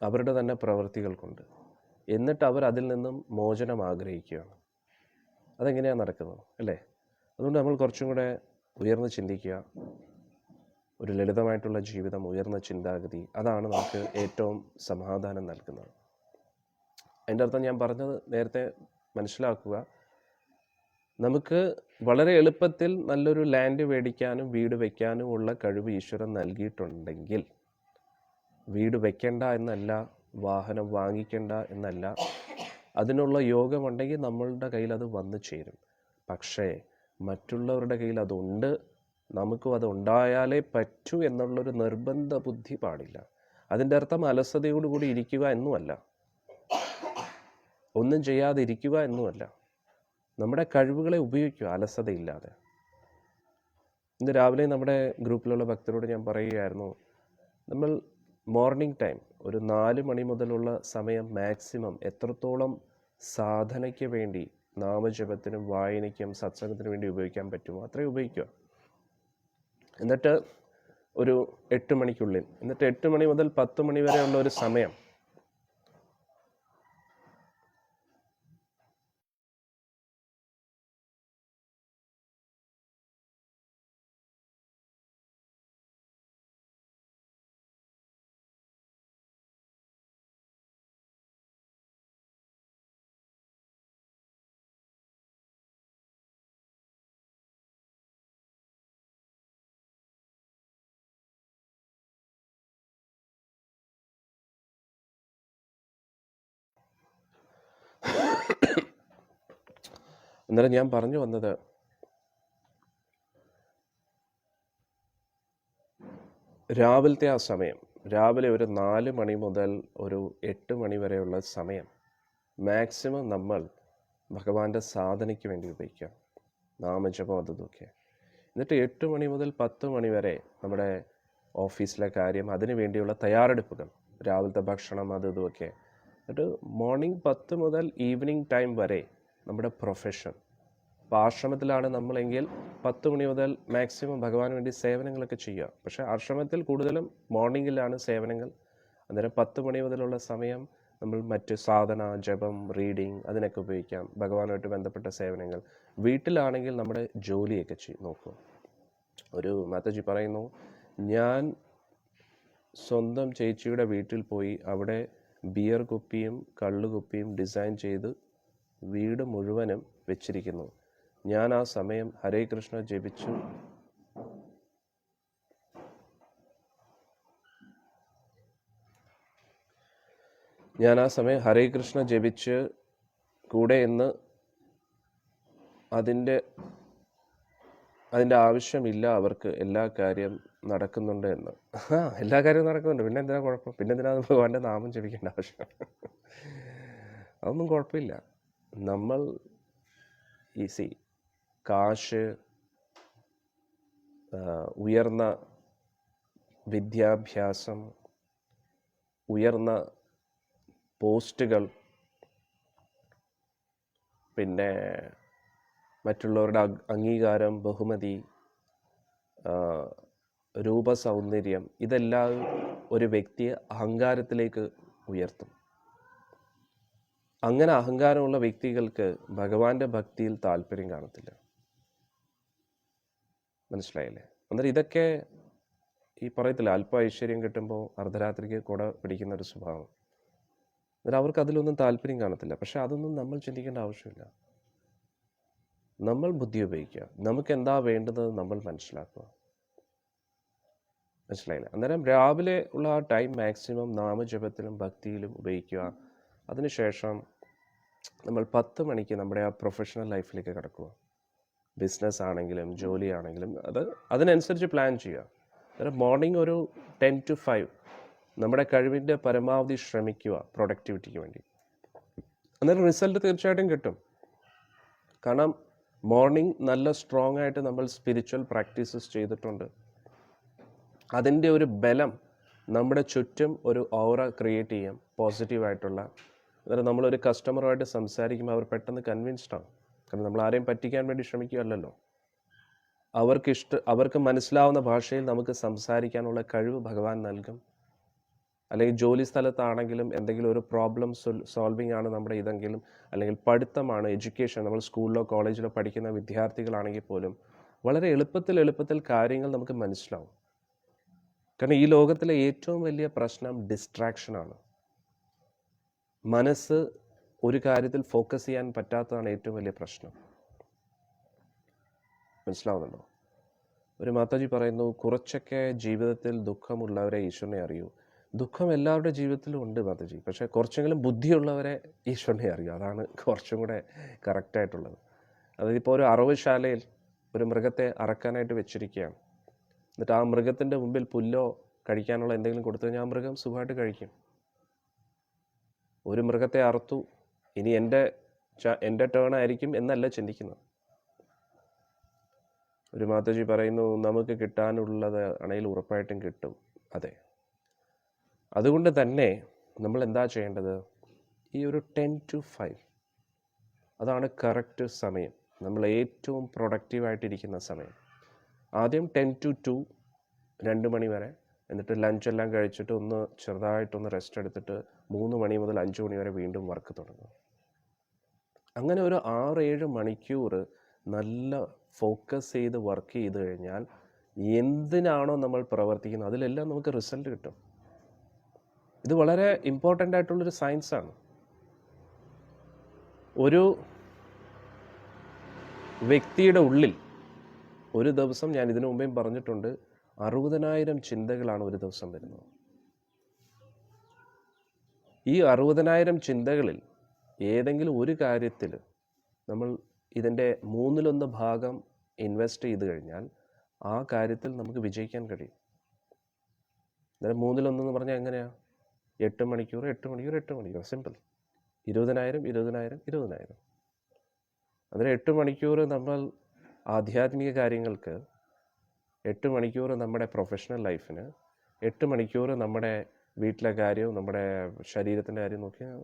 അവരുടെ തന്നെ പ്രവൃത്തികൾ കൊണ്ട്. എന്നിട്ട് അവർ അതിൽ നിന്നും മോചനം ആഗ്രഹിക്കുകയാണ്. അതെങ്ങനെയാണ് നടക്കുന്നത്, അല്ലേ? അതുകൊണ്ട് നമ്മൾ കുറച്ചും കൂടെ ഉയർന്ന് ചിന്തിക്കുക. ഒരു ലളിതമായിട്ടുള്ള ജീവിതം, ഉയർന്ന ചിന്താഗതി, അതാണ് നമുക്ക് ഏറ്റവും സമാധാനം നൽകുന്നത്. അതിൻ്റെ അർത്ഥം ഞാൻ പറഞ്ഞത് നേരത്തെ മനസ്സിലാക്കുക. നമുക്ക് വളരെ എളുപ്പത്തിൽ നല്ലൊരു ലാൻഡ് മേടിക്കാനും വീട് വയ്ക്കാനും ഉള്ള കഴിവ് ഈശ്വരൻ നൽകിയിട്ടുണ്ടെങ്കിൽ, വീട് വയ്ക്കേണ്ട എന്നല്ല, വാഹനം വാങ്ങിക്കേണ്ട എന്നല്ല, അതിനുള്ള യോഗമുണ്ടെങ്കിൽ നമ്മളുടെ കയ്യിൽ അത് വന്നു ചേരും. പക്ഷേ മറ്റുള്ളവരുടെ കയ്യിൽ അതുണ്ട്, നമുക്കും അത് ഉണ്ടായാലേ പറ്റൂ എന്നുള്ളൊരു നിർബന്ധ ബുദ്ധി പാടില്ല. അതിൻ്റെ അർത്ഥം അലസതയോടുകൂടി ഇരിക്കുക എന്നുമല്ല, ഒന്നും ചെയ്യാതെ ഇരിക്കുക എന്നുമല്ല. നമ്മുടെ കഴിവുകളെ ഉപയോഗിക്കുക അലസതയില്ലാതെ. ഇന്ന് രാവിലെ നമ്മുടെ ഗ്രൂപ്പിലുള്ള ഭക്തരോട് ഞാൻ പറയുകയായിരുന്നു, നമ്മൾ മോർണിംഗ് ടൈം ഒരു 4 മണി മുതലുള്ള സമയം മാക്സിമം എത്രത്തോളം സാധനയ്ക്ക് വേണ്ടി, നാമജപത്തിനും വായനയ്ക്കും സത്സംഗത്തിനും വേണ്ടി ഉപയോഗിക്കാൻ പറ്റുമോ അത്രയും ഉപയോഗിക്കുക. എന്നിട്ട് ഒരു 8 മണിക്കുള്ളിൽ, എന്നിട്ട് 8 മണി മുതൽ 10 മണി വരെയുള്ള ഒരു സമയം അന്നേരം ഞാൻ പറഞ്ഞു വന്നത്, രാവിലത്തെ ആ സമയം, രാവിലെ ഒരു 4 മണി മുതൽ ഒരു 8 മണി വരെയുള്ള സമയം മാക്സിമം നമ്മൾ ഭഗവാന്റെ സാധനയ്ക്ക് വേണ്ടി ഉപയോഗിക്കാം, നാമജപം അതൊക്കെ. എന്നിട്ട് 8 മണി മുതൽ 10 മണി വരെ നമ്മുടെ ഓഫീസിലെ കാര്യം, അതിനു വേണ്ടിയുള്ള തയ്യാറെടുപ്പുകൾ, രാവിലത്തെ ഭക്ഷണം അതൊക്കെ. എന്നിട്ട് മോർണിംഗ് 10 മുതൽ ഈവനിങ് ടൈം വരെ നമ്മുടെ പ്രൊഫഷൻ. ഇപ്പോൾ ആശ്രമത്തിലാണ് നമ്മളെങ്കിൽ 10 മണി മുതൽ മാക്സിമം ഭഗവാന് വേണ്ടി സേവനങ്ങളൊക്കെ ചെയ്യുക. പക്ഷേ ആശ്രമത്തിൽ കൂടുതലും മോർണിംഗിലാണ് സേവനങ്ങൾ. അന്നേരം 10 മണി മുതലുള്ള സമയം നമ്മൾ മറ്റ് സാധന, ജപം, റീഡിങ് അതിനൊക്കെ ഉപയോഗിക്കാം, ഭഗവാനുമായിട്ട് ബന്ധപ്പെട്ട സേവനങ്ങൾ. വീട്ടിലാണെങ്കിൽ നമ്മുടെ ജോലിയൊക്കെ നോക്കുക. ഒരു മാതാജി പറയുന്നു, ഞാൻ സ്വന്തം ചേച്ചിയുടെ വീട്ടിൽ പോയി അവിടെ ബിയർ കുപ്പിയും കള്ളുകുപ്പിയും ഡിസൈൻ ചെയ്ത് വീട് മുഴുവനും വെച്ചിരിക്കുന്നു. ഞാൻ ആ സമയം ഹരേ കൃഷ്ണ ജപിച്ച് കൂടെ എന്ന് അതിൻ്റെ ആവശ്യമില്ല, അവർക്ക് എല്ലാ കാര്യം നടക്കുന്നുണ്ട് എന്ന്. എല്ലാ കാര്യവും നടക്കുന്നുണ്ട്, പിന്നെ എന്തിനാ കുഴപ്പം? പിന്നെ എന്തിനാ ഭഗവാന്റെ നാമം ജപിക്കേണ്ട ആവശ്യം? അതൊന്നും കുഴപ്പമില്ല. നമ്മൾ കാശ്, ഉയർന്ന വിദ്യാഭ്യാസം, ഉയർന്ന പോസ്റ്റുകൾ, പിന്നെ മറ്റുള്ളവരുടെ അംഗീകാരം, ബഹുമതി, രൂപസൗന്ദര്യം, ഇതെല്ലാം ഒരു വ്യക്തിയെ അഹങ്കാരത്തിലേക്ക് ഉയർത്തും. അങ്ങനെ അഹങ്കാരമുള്ള വ്യക്തികൾക്ക് ഭഗവാന്റെ ഭക്തിയിൽ താല്പര്യം കാണത്തില്ല. മനസ്സിലായില്ലേ? അന്നേരം ഇതൊക്കെ ഈ പറയത്തില്ല, അല്പ ഐശ്വര്യം കിട്ടുമ്പോൾ അർദ്ധരാത്രിക്ക് കുട പിടിക്കുന്ന ഒരു സ്വഭാവം. അന്നേരം അവർക്ക് അതിലൊന്നും താല്പര്യം കാണത്തില്ല. പക്ഷെ അതൊന്നും നമ്മൾ ചിന്തിക്കേണ്ട ആവശ്യമില്ല. നമ്മൾ ബുദ്ധി ഉപയോഗിക്കുക, നമുക്ക് എന്താ വേണ്ടത് നമ്മൾ മനസ്സിലാക്കുക. മനസ്സിലായില്ല? അന്നേരം രാവിലെ ഉള്ള ആ ടൈം മാക്സിമം നാമജപത്തിലും ഭക്തിയിലും ഉപയോഗിക്കുക. അതിനുശേഷം നമ്മൾ 10 മണിക്ക് നമ്മുടെ ആ പ്രൊഫഷണൽ ലൈഫിലേക്ക് കിടക്കുക. ബിസിനസ് ആണെങ്കിലും ജോലിയാണെങ്കിലും അതിനനുസരിച്ച് പ്ലാൻ ചെയ്യുക. അന്നേരം മോർണിംഗ് ഒരു 10 to 5 നമ്മുടെ കഴിവിൻ്റെ പരമാവധി ശ്രമിക്കുക പ്രൊഡക്ടിവിറ്റിക്ക് വേണ്ടി. അന്നേരം റിസൾട്ട് തീർച്ചയായിട്ടും കിട്ടും. കാരണം മോർണിംഗ് നല്ല സ്ട്രോങ് ആയിട്ട് നമ്മൾ സ്പിരിച്വൽ പ്രാക്ടീസസ് ചെയ്തിട്ടുണ്ട്. അതിൻ്റെ ഒരു ബലം നമ്മുടെ ചുറ്റും ഒരു ഓറ ക്രിയേറ്റ് ചെയ്യാം, പോസിറ്റീവായിട്ടുള്ള. അന്നേരം നമ്മളൊരു കസ്റ്റമറുമായിട്ട് സംസാരിക്കുമ്പോൾ അവർ പെട്ടെന്ന് കൺവിൻസ്ഡ് ആവും. കാരണം നമ്മൾ ആരെയും പറ്റിക്കാൻ വേണ്ടി ശ്രമിക്കുകയല്ലല്ലോ. അവർക്ക് മനസ്സിലാവുന്ന ഭാഷയിൽ നമുക്ക് സംസാരിക്കാനുള്ള കഴിവ് ഭഗവാൻ നൽകും. അല്ലെങ്കിൽ ജോലി സ്ഥലത്താണെങ്കിലും എന്തെങ്കിലും ഒരു പ്രോബ്ലം സോൾവിങ് ആണ് നമ്മുടെ ഇതെങ്കിലും, അല്ലെങ്കിൽ പഠിത്തമാണ്, എഡ്യൂക്കേഷൻ, നമ്മൾ സ്കൂളിലോ കോളേജിലോ പഠിക്കുന്ന വിദ്യാർത്ഥികളാണെങ്കിൽ പോലും വളരെ എളുപ്പത്തിൽ കാര്യങ്ങൾ നമുക്ക് മനസ്സിലാവും. കാരണം ഈ ലോകത്തിലെ ഏറ്റവും വലിയ പ്രശ്നം ഡിസ്ട്രാക്ഷനാണ്. മനസ്സ് ഒരു കാര്യത്തിൽ ഫോക്കസ് ചെയ്യാൻ പറ്റാത്തതാണ് ഏറ്റവും വലിയ പ്രശ്നം. മനസ്സിലാവുന്നുണ്ടോ? ഒരു മാതാജി പറയുന്നു, കുറച്ചൊക്കെ ജീവിതത്തിൽ ദുഃഖമുള്ളവരെ ഈശ്വരനെ അറിയൂ. ദുഃഖം എല്ലാവരുടെ ജീവിതത്തിലും ഉണ്ട് മാതാജി, പക്ഷേ കുറച്ചെങ്കിലും ബുദ്ധിയുള്ളവരെ ഈശ്വരനെ അറിയൂ. അതാണ് കുറച്ചും കൂടെ കറക്റ്റായിട്ടുള്ളത്. അതിപ്പോൾ ഒരു അറവുശാലയിൽ ഒരു മൃഗത്തെ അറക്കാനായിട്ട് വെച്ചിരിക്കുകയാണ്. എന്നിട്ട് ആ മൃഗത്തിൻ്റെ മുമ്പിൽ പുല്ലോ കഴിക്കാനുള്ള എന്തെങ്കിലും കൊടുത്തു കഴിഞ്ഞാൽ ആ മൃഗം സുഖമായിട്ട് കഴിക്കും. ഒരു മൃഗത്തെ അറുത്തു, ഇനി എൻ്റെ ടേൺ ആയിരിക്കും എന്നല്ല ചിന്തിക്കുന്നത്. ഒരു മാതാജി പറയുന്നു, നമുക്ക് കിട്ടാനുള്ളത് ആണെങ്കിൽ ഉറപ്പായിട്ടും കിട്ടും. അതെ, അതുകൊണ്ട് തന്നെ നമ്മൾ എന്താ ചെയ്യേണ്ടത്? ഈ ഒരു 10 to 5 അതാണ് കറക്റ്റ് സമയം, നമ്മൾ ഏറ്റവും പ്രൊഡക്റ്റീവായിട്ടിരിക്കുന്ന സമയം. ആദ്യം 10 to 2 2 മണി വരെ, എന്നിട്ട് ലഞ്ചെല്ലാം കഴിച്ചിട്ട് ഒന്ന് ചെറുതായിട്ടൊന്ന് റെസ്റ്റ് എടുത്തിട്ട് 3 മണി മുതൽ 5 മണി വരെ വീണ്ടും വർക്ക് തുടങ്ങും. അങ്ങനെ ഒരു 6-7 മണിക്കൂർ നല്ല ഫോക്കസ് ചെയ്ത് വർക്ക് ചെയ്ത് കഴിഞ്ഞാൽ എന്തിനാണോ നമ്മൾ പ്രവർത്തിക്കുന്നത് അതിലെല്ലാം നമുക്ക് റിസൾട്ട് കിട്ടും. ഇത് വളരെ ഇമ്പോർട്ടൻ്റ് ആയിട്ടുള്ളൊരു സയൻസാണ്. ഒരു വ്യക്തിയുടെ ഉള്ളിൽ ഒരു ദിവസം, ഞാൻ ഇതിനു മുമ്പേയും പറഞ്ഞിട്ടുണ്ട്, 60,000 ചിന്തകളാണ് ഒരു ദിവസം വരുന്നത്. ഈ 60,000 ചിന്തകളിൽ ഏതെങ്കിലും ഒരു കാര്യത്തിൽ നമ്മൾ ഇതിൻ്റെ 1/3 ഭാഗം ഇൻവെസ്റ്റ് ചെയ്ത് കഴിഞ്ഞാൽ ആ കാര്യത്തിൽ നമുക്ക് വിജയിക്കാൻ കഴിയും. അന്നേരം 1/3 എന്ന് പറഞ്ഞാൽ എങ്ങനെയാണ്? 8 മണിക്കൂർ 8 മണിക്കൂർ 8 മണിക്കൂർ, സിമ്പിൾ. 20,000 20,000 20,000. അന്നേരം 8 മണിക്കൂർ നമ്മൾ ആധ്യാത്മിക കാര്യങ്ങൾക്ക്, 8 മണിക്കൂർ നമ്മുടെ പ്രൊഫഷണൽ ലൈഫിന്, 8 മണിക്കൂർ നമ്മുടെ വീട്ടിലെ കാര്യവും നമ്മുടെ ശരീരത്തിൻ്റെ കാര്യം നോക്കിയാൽ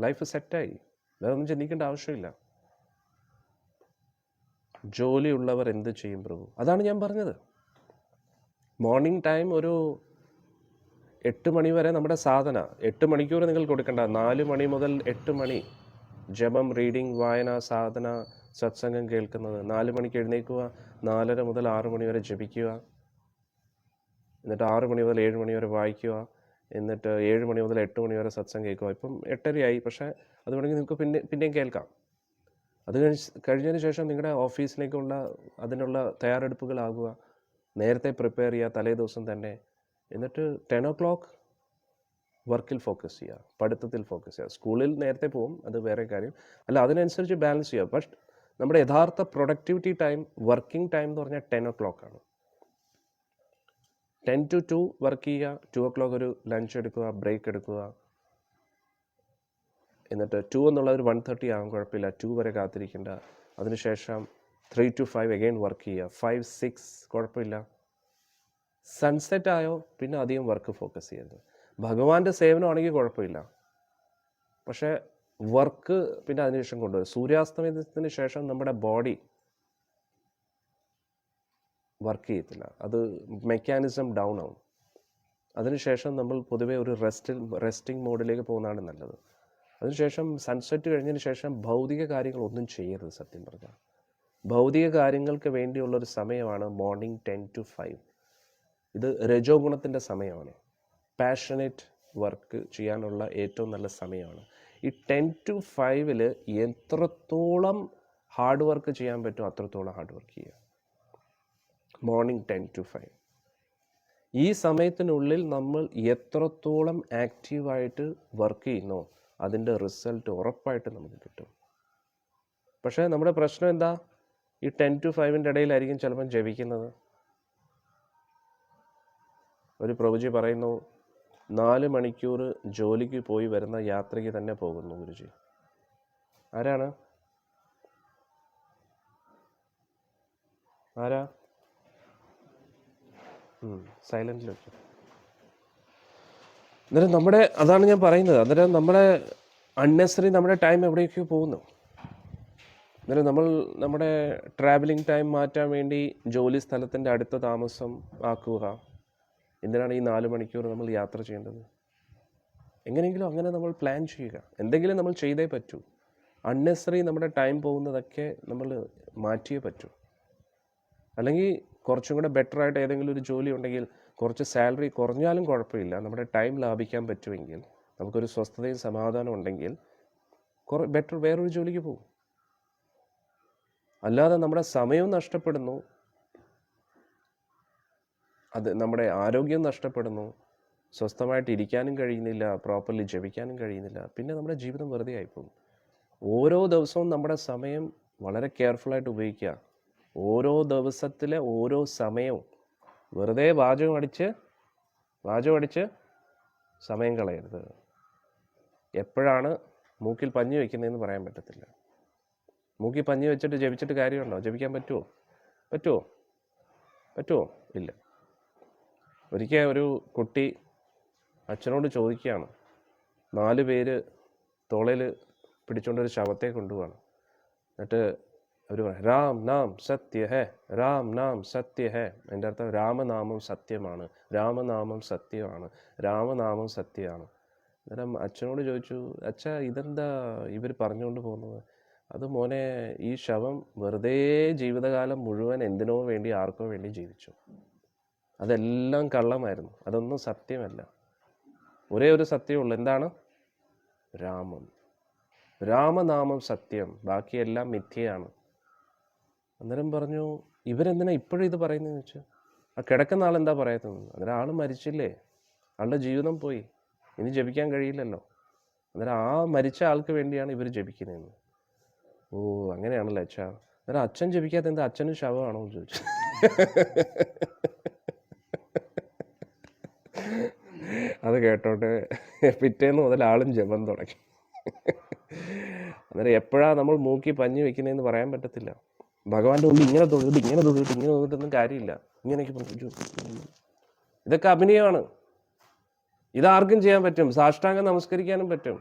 ലൈഫ് സെറ്റായി. വേറെ ഒന്നും ചിന്തിക്കേണ്ട ആവശ്യമില്ല. ജോലിയുള്ളവർ എന്ത് ചെയ്യും പ്രഭു? അതാണ് ഞാൻ പറഞ്ഞത്. മോർണിംഗ് ടൈം ഒരു 8 മണി വരെ നമ്മുടെ സാധന. 8 മണിക്കൂർ നിങ്ങൾ കൊടുക്കണ്ട. 4 മണി മുതൽ 8 മണി ജപം, റീഡിങ്, വായന, സാധന, സത്സംഗം കേൾക്കുന്നത്. 4 മണിക്ക് എഴുന്നേൽക്കുക, 4:30 മുതൽ 6 മണി വരെ ജപിക്കുക, എന്നിട്ട് 6 മണി മുതൽ 7 മണി വരെ വായിക്കുക, എന്നിട്ട് 7 മണി മുതൽ 8 മണി വരെ സത്സംഗം കേൾക്കുക. ഇപ്പം 8:30 പക്ഷേ അത് വേണമെങ്കിൽ നിങ്ങൾക്ക് പിന്നെയും കേൾക്കാം. അത് കഴിഞ്ഞതിന് ശേഷം നിങ്ങളുടെ ഓഫീസിലേക്കുള്ള അതിനുള്ള തയ്യാറെടുപ്പുകളാകുക, നേരത്തെ പ്രിപ്പയർ ചെയ്യുക തലേ ദിവസം തന്നെ. എന്നിട്ട് 10 o'clock വർക്കിൽ ഫോക്കസ് ചെയ്യുക, പഠിത്തത്തിൽ ഫോക്കസ് ചെയ്യുക. സ്കൂളിൽ നേരത്തെ പോകും, അത് വേറെ കാര്യം. അല്ല, അതിനനുസരിച്ച് ബാലൻസ് ചെയ്യുക. പക്ഷേ നമ്മുടെ യഥാർത്ഥ പ്രൊഡക്ടിവിറ്റി ടൈം, വർക്കിംഗ് ടൈം എന്ന് പറഞ്ഞാൽ 10 o'clock ആണ്. 10 to 2 വർക്ക് ചെയ്യുക, 2 o'clock ഒരു ലഞ്ച് എടുക്കുക, ബ്രേക്ക് എടുക്കുക. എന്നിട്ട് 2 എന്നുള്ളത് 1:30 ആകും, കുഴപ്പമില്ല, 2 വരെ കാത്തിരിക്കേണ്ട. അതിനുശേഷം 3 to 5 അഗെയിൻ വർക്ക് ചെയ്യുക, 5, 6 കുഴപ്പമില്ല. സൺസെറ്റ് ആയോ പിന്നെ അധികം വർക്ക് ഫോക്കസ് ചെയ്യരുത്. ഭഗവാന്റെ സേവനമാണെങ്കിൽ കുഴപ്പമില്ല, പക്ഷേ വർക്ക് പിന്നെ അതിനുശേഷം കൊണ്ടുവരും. സൂര്യാസ്തമയത്തിന് ശേഷം നമ്മുടെ ബോഡി വർക്ക് ചെയ്യത്തില്ല, അത് മെക്കാനിസം ഡൗൺ ആവും. അതിനുശേഷം നമ്മൾ പൊതുവേ ഒരു റെസ്റ്റിംഗ് മോഡിലേക്ക് പോകുന്നതാണ് നല്ലത്. അതിനുശേഷം സൺസെറ്റ് കഴിഞ്ഞതിന് ശേഷം ഭൗതിക കാര്യങ്ങളൊന്നും ചെയ്യരുത്. സത്യം പറഞ്ഞാൽ ഭൗതിക കാര്യങ്ങൾക്ക് വേണ്ടിയുള്ളൊരു സമയമാണ് മോർണിംഗ് 10 to 5. ഇത് രജോ ഗുണത്തിൻ്റെ സമയമാണ്. പാഷനേറ്റ് വർക്ക് ചെയ്യാനുള്ള ഏറ്റവും നല്ല സമയമാണ്. ഈ 10 to 5 എത്രത്തോളം ഹാർഡ് വർക്ക് ചെയ്യാൻ പറ്റുമോ അത്രത്തോളം ഹാർഡ് വർക്ക് ചെയ്യുക. മോർണിംഗ് 10 to 5 ഈ സമയത്തിനുള്ളിൽ നമ്മൾ എത്രത്തോളം ആക്റ്റീവായിട്ട് വർക്ക് ചെയ്യുന്നോ അതിൻ്റെ റിസൾട്ട് ഉറപ്പായിട്ട് നമുക്ക് കിട്ടും. പക്ഷേ നമ്മുടെ പ്രശ്നം എന്താ? ഈ 10 to 5 ഇടയിലായിരിക്കും ചിലപ്പം ജപിക്കുന്നത്. ഒരു പ്രഭുജി പറയുന്നു, 4 മണിക്കൂർ ജോലിക്ക് പോയി വരുന്ന യാത്രയ്ക്ക് തന്നെ പോകുന്നു ഗുരുജി. ആരാണ്? ആരാ? സൈലൻറ്റിൽ വെച്ചു. അന്നേരം അതാണ് ഞാൻ പറയുന്നത്. അന്നേരം നമ്മുടെ അൺനെസറി നമ്മുടെ ടൈം എവിടേക്കോ പോകുന്നു. അന്നേരം നമ്മുടെ ട്രാവലിംഗ് ടൈം മാറ്റാൻ വേണ്ടി ജോലി സ്ഥലത്തിൻ്റെ അടുത്ത താമസം ആക്കുക. എന്തിനാണ് ഈ 4 മണിക്കൂർ നമ്മൾ യാത്ര ചെയ്യേണ്ടത്? എങ്ങനെയെങ്കിലും അങ്ങനെ നമ്മൾ പ്ലാൻ ചെയ്യുക. എന്തെങ്കിലും നമ്മൾ ചെയ്തേ പറ്റൂ. അൺനെസറി നമ്മുടെ ടൈം പോകുന്നതൊക്കെ നമ്മൾ മാറ്റിയേ പറ്റൂ. അല്ലെങ്കിൽ കുറച്ചും കൂടെ ബെറ്ററായിട്ട് ഏതെങ്കിലും ഒരു ജോലി ഉണ്ടെങ്കിൽ കുറച്ച് സാലറി കുറഞ്ഞാലും കുഴപ്പമില്ല, നമ്മുടെ ടൈം ലാഭിക്കാൻ പറ്റുമെങ്കിൽ, നമുക്കൊരു സ്വസ്ഥതയും സമാധാനം ഉണ്ടെങ്കിൽ ബെറ്റർ വേറൊരു ജോലിക്ക് പോകും. അല്ലാതെ നമ്മുടെ സമയവും നഷ്ടപ്പെടുന്നു, അത് നമ്മുടെ ആരോഗ്യം നഷ്ടപ്പെടുന്നു, സ്വസ്ഥമായിട്ട് ഇരിക്കാനും കഴിയുന്നില്ല, പ്രോപ്പർലി ജപിക്കാനും കഴിയുന്നില്ല. പിന്നെ നമ്മുടെ ജീവിതം വെറുതെ ആയിപ്പോകും. ഓരോ ദിവസവും നമ്മുടെ സമയം വളരെ കെയർഫുള്ളായിട്ട് ഉപയോഗിക്കുക. ഓരോ ദിവസത്തിലെ ഓരോ സമയവും വെറുതെ വാചകം അടിച്ച് സമയം കളയരുത്. എപ്പോഴാണ് മൂക്കിൽ പഞ്ഞി വയ്ക്കുന്നതെന്ന് പറയാൻ പറ്റത്തില്ല. മൂക്കിൽ പഞ്ഞി വെച്ചിട്ട് ജപിച്ചിട്ട് കാര്യമുണ്ടോ? ജപിക്കാൻ പറ്റുമോ? ഇല്ല. ഒരിക്കൽ ഒരു കുട്ടി അച്ഛനോട് ചോദിക്കുകയാണ്. 4 പേര് തോളയിൽ പിടിച്ചുകൊണ്ടൊരു ശവത്തെ കൊണ്ടുപോവാണ്. എന്നിട്ട് അവർ പറയും, രാം നാം സത്യ ഹേ, രാം നാം സത്യ ഹേ. എൻ്റെ അർത്ഥം രാമനാമം സത്യമാണ്, രാമനാമം സത്യമാണ്, രാമനാമം സത്യമാണ്. അന്നേരം അച്ഛനോട് ചോദിച്ചു, അച്ഛാ ഇതെന്താ ഇവർ പറഞ്ഞുകൊണ്ട് പോകുന്നത്? അത് മോനെ, ഈ ശവം വെറുതെ ജീവിതകാലം മുഴുവൻ എന്തിനോ വേണ്ടി ആർക്കോ വേണ്ടി ജീവിച്ചു. അതെല്ലാം കള്ളമായിരുന്നു, അതൊന്നും സത്യമല്ല. ഒരേ ഒരു സത്യമുള്ളൂ, എന്താണ്? രാമനാമം സത്യം, ബാക്കിയെല്ലാം മിഥ്യയാണ്. അന്നേരം പറഞ്ഞു, ഇവരെന്തിനാ ഇപ്പോഴും ഇത് പറയുന്നതെന്ന് വെച്ചാൽ, ആ കിടക്കുന്ന ആളെന്താ പറയുന്നത്? അന്നേരം ആൾ മരിച്ചില്ലേ, ആളുടെ ജീവിതം പോയി, ഇനി ജപിക്കാൻ കഴിയില്ലല്ലോ. അന്നേരം ആ മരിച്ച ആൾക്ക് വേണ്ടിയാണ് ഇവർ ജപിക്കുന്നതെന്ന്. ഓ അങ്ങനെയാണല്ലോ അച്ഛാ. അന്നേരം അച്ഛൻ ജപിക്കാത്ത എന്താ, അച്ഛനും ശവമാണോ എന്ന് ചോദിച്ചു. അത് കേട്ടോണ്ട് പിറ്റേന്ന് മുതൽ ആളും ജപം തുടങ്ങി. അന്നേരം എപ്പോഴാണ് നമ്മൾ മൂക്കി പഞ്ഞി വെക്കുന്നതെന്ന് പറയാൻ പറ്റത്തില്ല. ഭഗവാന്റെ ഉള്ളിൽ ഇങ്ങനെ തൊഴിട്ടൊന്നും കാര്യമില്ല. ഇങ്ങനെയൊക്കെ ഇതൊക്കെ അഭിനയമാണ്. ഇതാർക്കും ചെയ്യാൻ പറ്റും, സാഷ്ടാംഗം നമസ്കരിക്കാനും പറ്റും.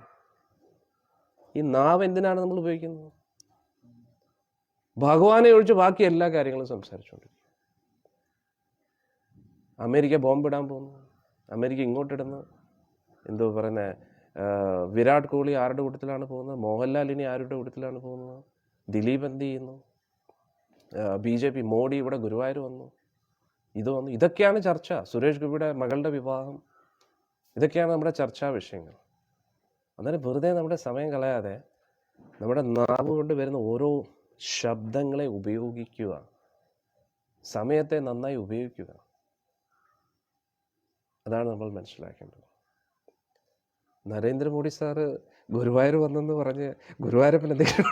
ഈ നാവ് എന്തിനാണ് നമ്മൾ ഉപയോഗിക്കുന്നത്? ഭഗവാനെ ഒഴിച്ച് ബാക്കി എല്ലാ കാര്യങ്ങളും സംസാരിച്ചുകൊണ്ടിരിക്കും. അമേരിക്ക ബോംബിടാൻ പോകുന്നു, അമേരിക്ക ഇങ്ങോട്ടിടുന്നു, എന്തോ പറയുന്നത്, വിരാട് കോഹ്ലി ആരുടെ കൂട്ടത്തിലാണ് പോകുന്നത്, മോഹൻലാൽ ഇനി ആരുടെ കൂട്ടത്തിലാണ് പോകുന്നത്, ദിലീപ് എന്ത് ചെയ്യുന്നു, BJP മോഡി ഇവിടെ ഗുരുവായൂർ വന്നു, ഇത് വന്നു, ഇതൊക്കെയാണ് ചർച്ച. സുരേഷ് ഗോപിയുടെ മകളുടെ വിവാഹം, ഇതൊക്കെയാണ് നമ്മുടെ ചർച്ചാ വിഷയങ്ങൾ. അന്നേരം വെറുതെ നമ്മുടെ സമയം കളയാതെ നമ്മുടെ നാവ് കൊണ്ട് വരുന്ന ഓരോ ശബ്ദങ്ങളെ ഉപയോഗിക്കുക, സമയത്തെ നന്നായി ഉപയോഗിക്കുക. അതാണ് നമ്മൾ മനസ്സിലാക്കേണ്ടത്. നരേന്ദ്രമോദി സാറ് ഗുരുവായൂർ വന്നെന്ന് പറഞ്ഞ് ഗുരുവായൂരപ്പൻ എന്തെങ്കിലും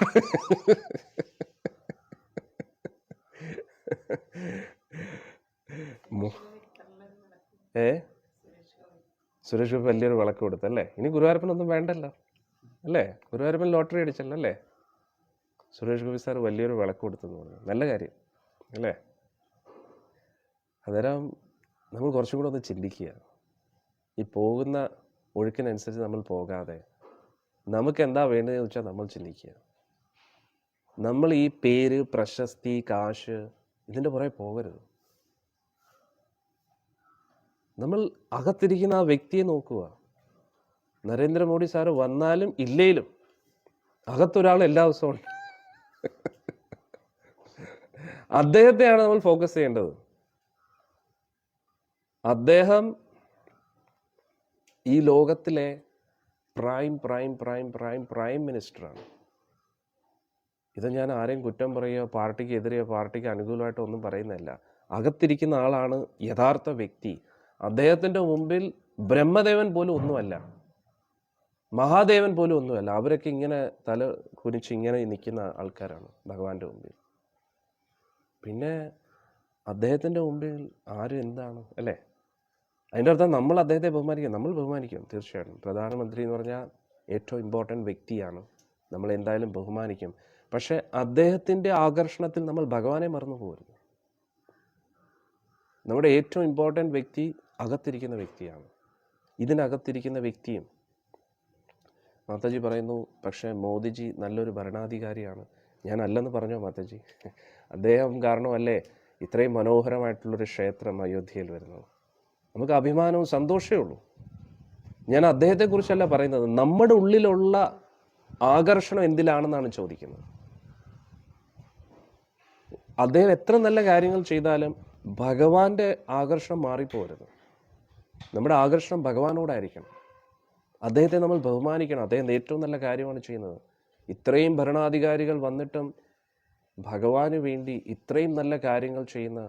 സുരേഷ് ഗോപി വലിയൊരു വിളക്ക് കൊടുത്തല്ലേ? ഇനി ഗുരുവായൂരപ്പനൊന്നും വേണ്ടല്ലോ അല്ലേ? ഗുരുവായൂരപ്പൻ ലോട്ടറി അടിച്ചല്ലോ അല്ലേ? സുരേഷ് ഗോപി സാർ വലിയൊരു വിളക്ക് കൊടുത്തെന്ന് പറഞ്ഞു. നല്ല കാര്യം അല്ലേ? അന്നേരം നമ്മൾ കുറച്ചും കൂടെ ഒന്ന് ചിന്തിക്കുക. ഈ പോകുന്ന ഒഴുക്കിനനുസരിച്ച് നമ്മൾ പോകാതെ നമുക്ക് എന്താ വേണ്ടതെന്ന് വെച്ചാൽ നമ്മൾ ചിന്തിക്കുക. നമ്മൾ ഈ പേര്, പ്രശസ്തി, കാശ് ഇതിൻ്റെ പുറകെ പോകരുത്. നമ്മൾ അകത്തിരിക്കുന്ന ആ വ്യക്തിയെ നോക്കുക. നരേന്ദ്രമോദി സാറ് വന്നാലും ഇല്ലേലും അകത്തൊരാൾ എല്ലാ ദിവസവും ഉണ്ട്. അദ്ദേഹത്തെയാണ് നമ്മൾ ഫോക്കസ് ചെയ്യേണ്ടത്. അദ്ദേഹം ഈ ലോകത്തിലെ പ്രൈം മിനിസ്റ്ററാണ്. ഇത് ഞാൻ ആരെയും കുറ്റം പറയുകയോ പാർട്ടിക്ക് എതിരെയോ പാർട്ടിക്ക് അനുകൂലമായിട്ടോ ഒന്നും പറയുന്നതല്ല. അകത്തിരിക്കുന്ന ആളാണ് യഥാർത്ഥ വ്യക്തി. അദ്ദേഹത്തിൻ്റെ മുമ്പിൽ ബ്രഹ്മദേവൻ പോലും ഒന്നുമല്ല, മഹാദേവൻ പോലും ഒന്നുമല്ല. അവരൊക്കെ ഇങ്ങനെ തല കുനിച്ച് ഇങ്ങനെ നിൽക്കുന്ന ആൾക്കാരാണ് ഭഗവാന്റെ മുമ്പിൽ. പിന്നെ അദ്ദേഹത്തിൻ്റെ മുമ്പിൽ ആരും എന്താണ് അല്ലേ? അതിൻ്റെ അർത്ഥം നമ്മൾ അദ്ദേഹത്തെ ബഹുമാനിക്കും. നമ്മൾ ബഹുമാനിക്കും തീർച്ചയായിട്ടും. പ്രധാനമന്ത്രി എന്ന് പറഞ്ഞാൽ ഏറ്റവും ഇമ്പോർട്ടൻ്റ് വ്യക്തിയാണ്, നമ്മൾ എന്തായാലും ബഹുമാനിക്കും. പക്ഷെ അദ്ദേഹത്തിൻ്റെ ആകർഷണത്തിൽ നമ്മൾ ഭഗവാനെ മറന്നു പോകരുത്. നമ്മുടെ ഏറ്റവും ഇമ്പോർട്ടൻ്റ് വ്യക്തി അകത്തിരിക്കുന്ന വ്യക്തിയാണ്. ഇതിനകത്തിരിക്കുന്ന വ്യക്തിയും മാതാജി പറയുന്നു, പക്ഷേ മോദിജി നല്ലൊരു ഭരണാധികാരിയാണ്. ഞാൻ അല്ലെന്ന് പറഞ്ഞോ മാതാജി? അദ്ദേഹം കാരണമല്ലേ ഇത്രയും മനോഹരമായിട്ടുള്ളൊരു ക്ഷേത്രം അയോധ്യയിൽ വരുന്നത്. നമുക്ക് അഭിമാനവും സന്തോഷമേ ഉള്ളൂ. ഞാൻ അദ്ദേഹത്തെക്കുറിച്ചല്ല പറയുന്നത്, നമ്മുടെ ഉള്ളിലുള്ള ആകർഷണം എന്തിലാണെന്നാണ് ചോദിക്കുന്നത്. അദ്ദേഹം എത്ര നല്ല കാര്യങ്ങൾ ചെയ്താലും ഭഗവാന്റെ ആകർഷണം മാറിപ്പോരുത്. നമ്മുടെ ആകർഷണം ഭഗവാനോടായിരിക്കണം. അദ്ദേഹത്തെ നമ്മൾ ബഹുമാനിക്കണം. അദ്ദേഹം ഏറ്റവും നല്ല കാര്യമാണ് ചെയ്യുന്നത്. ഇത്രയും ഭരണാധികാരികൾ വന്നിട്ടും ഭഗവാന് വേണ്ടി ഇത്രയും നല്ല കാര്യങ്ങൾ ചെയ്യുന്ന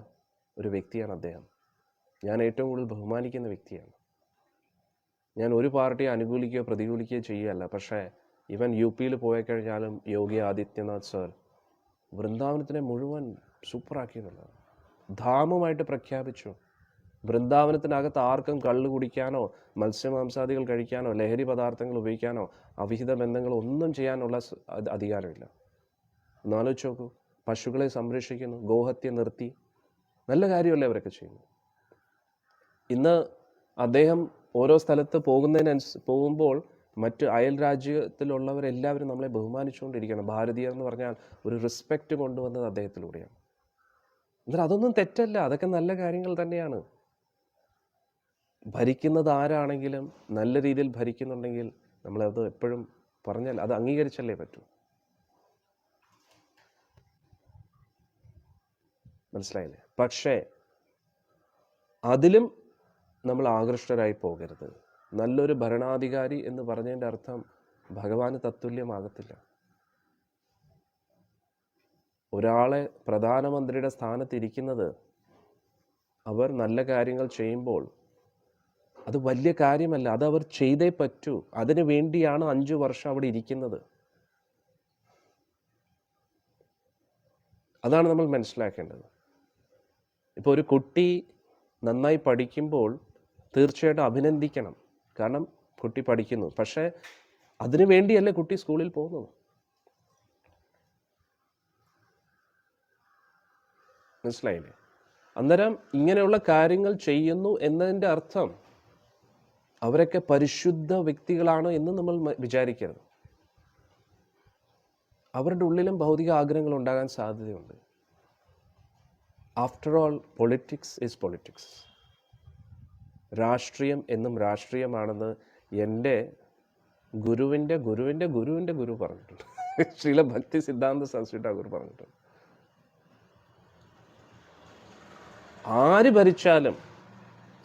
ഒരു വ്യക്തിയാണ് അദ്ദേഹം. ഞാൻ ഏറ്റവും കൂടുതൽ ബഹുമാനിക്കുന്ന വ്യക്തിയാണ്. ഞാൻ ഒരു പാർട്ടിയെ അനുകൂലിക്കുകയോ പ്രതികൂലിക്കുകയോ ചെയ്യുകയല്ല. പക്ഷേ ഇവൻ UP-യിൽ പോയിക്കഴിഞ്ഞാലും യോഗി ആദിത്യനാഥ് സർ വൃന്ദാവനത്തിനെ മുഴുവൻ സൂപ്പറാക്കിയെന്നുള്ളത് ധാമമായിട്ട് പ്രഖ്യാപിച്ചു. വൃന്ദാവനത്തിനകത്ത് ആർക്കും കള്ള് കുടിക്കാനോ മത്സ്യമാംസാദികൾ കഴിക്കാനോ ലഹരി പദാർത്ഥങ്ങൾ ഉപയോഗിക്കാനോ അവിഹിത ബന്ധങ്ങളോ ഒന്നും ചെയ്യാനുള്ള അധികാരമില്ല. ഒന്നാലോചിച്ച് നോക്കൂ. പശുക്കളെ സംരക്ഷിക്കുന്നു, ഗോഹത്യ നിർത്തി. നല്ല കാര്യമല്ലേ അവരൊക്കെ ചെയ്യുന്നു. ഇന്ന് അദ്ദേഹം ഓരോ സ്ഥലത്ത് പോകുമ്പോൾ മറ്റ് അയൽ രാജ്യത്തിലുള്ളവരെല്ലാവരും നമ്മളെ ബഹുമാനിച്ചുകൊണ്ടിരിക്കണം. ഭാരതീയർ എന്ന് പറഞ്ഞാൽ ഒരു റെസ്പെക്റ്റ് കൊണ്ടുവന്നത് അദ്ദേഹത്തിലൂടെയാണ്. എന്നാൽ അതൊന്നും തെറ്റല്ല, അതൊക്കെ നല്ല കാര്യങ്ങൾ തന്നെയാണ്. ഭരിക്കുന്നത് ആരാണെങ്കിലും നല്ല രീതിയിൽ ഭരിക്കുന്നുണ്ടെങ്കിൽ നമ്മളത് എപ്പോഴും പറഞ്ഞാൽ അത് അംഗീകരിച്ചല്ലേ പറ്റൂ. മനസ്സിലായില്ലേ? പക്ഷേ അതിലും നമ്മൾ ആകൃഷ്ടരായി പോകരുത്. നല്ലൊരു ഭരണാധികാരി എന്ന് പറഞ്ഞതിൻ്റെ അർത്ഥം ഭഗവാന് തത്തുല്യമാകത്തില്ല. ഒരാളെ പ്രധാനമന്ത്രിയുടെ സ്ഥാനത്തിരിക്കുന്നത് അവർ നല്ല കാര്യങ്ങൾ ചെയ്യുമ്പോൾ അത് വലിയ കാര്യമല്ല, അത് അവർ ചെയ്തേ പറ്റൂ. അതിനു വേണ്ടിയാണ് 5 വർഷം അവിടെ ഇരിക്കുന്നത്. അതാണ് നമ്മൾ മനസ്സിലാക്കേണ്ടത്. ഇപ്പോൾ ഒരു കുട്ടി നന്നായി പഠിക്കുമ്പോൾ തീർച്ചയായിട്ടും അഭിനന്ദിക്കണം. കാരണം കുട്ടി പഠിക്കുന്നു. പക്ഷേ അതിനു വേണ്ടിയല്ലേ കുട്ടി സ്കൂളിൽ പോകുന്നത്. മനസ്സിലായില്ലേ? അന്നേരം ഇങ്ങനെയുള്ള കാര്യങ്ങൾ ചെയ്യുന്നു എന്നതിൻ്റെ അർത്ഥം അവരൊക്കെ പരിശുദ്ധ വ്യക്തികളാണ് എന്ന് നമ്മൾ വിചാരിക്കരുത്. അവരുടെ ഉള്ളിലും ഭൗതിക ആഗ്രഹങ്ങൾ ഉണ്ടാകാൻ സാധ്യതയുണ്ട്. After all politics is politics. രാഷ്ട്രീയം എന്നും രാഷ്ട്രീയമാണെന്ന് എൻ്റെ ഗുരുവിൻ്റെ ഗുരു പറഞ്ഞിട്ടുണ്ട്. ശ്രീല ഭക്തി സിദ്ധാന്ത സരസ്വതി ഠാക്കൂർ പറഞ്ഞിട്ടുണ്ട്. ആര് ഭരിച്ചാലും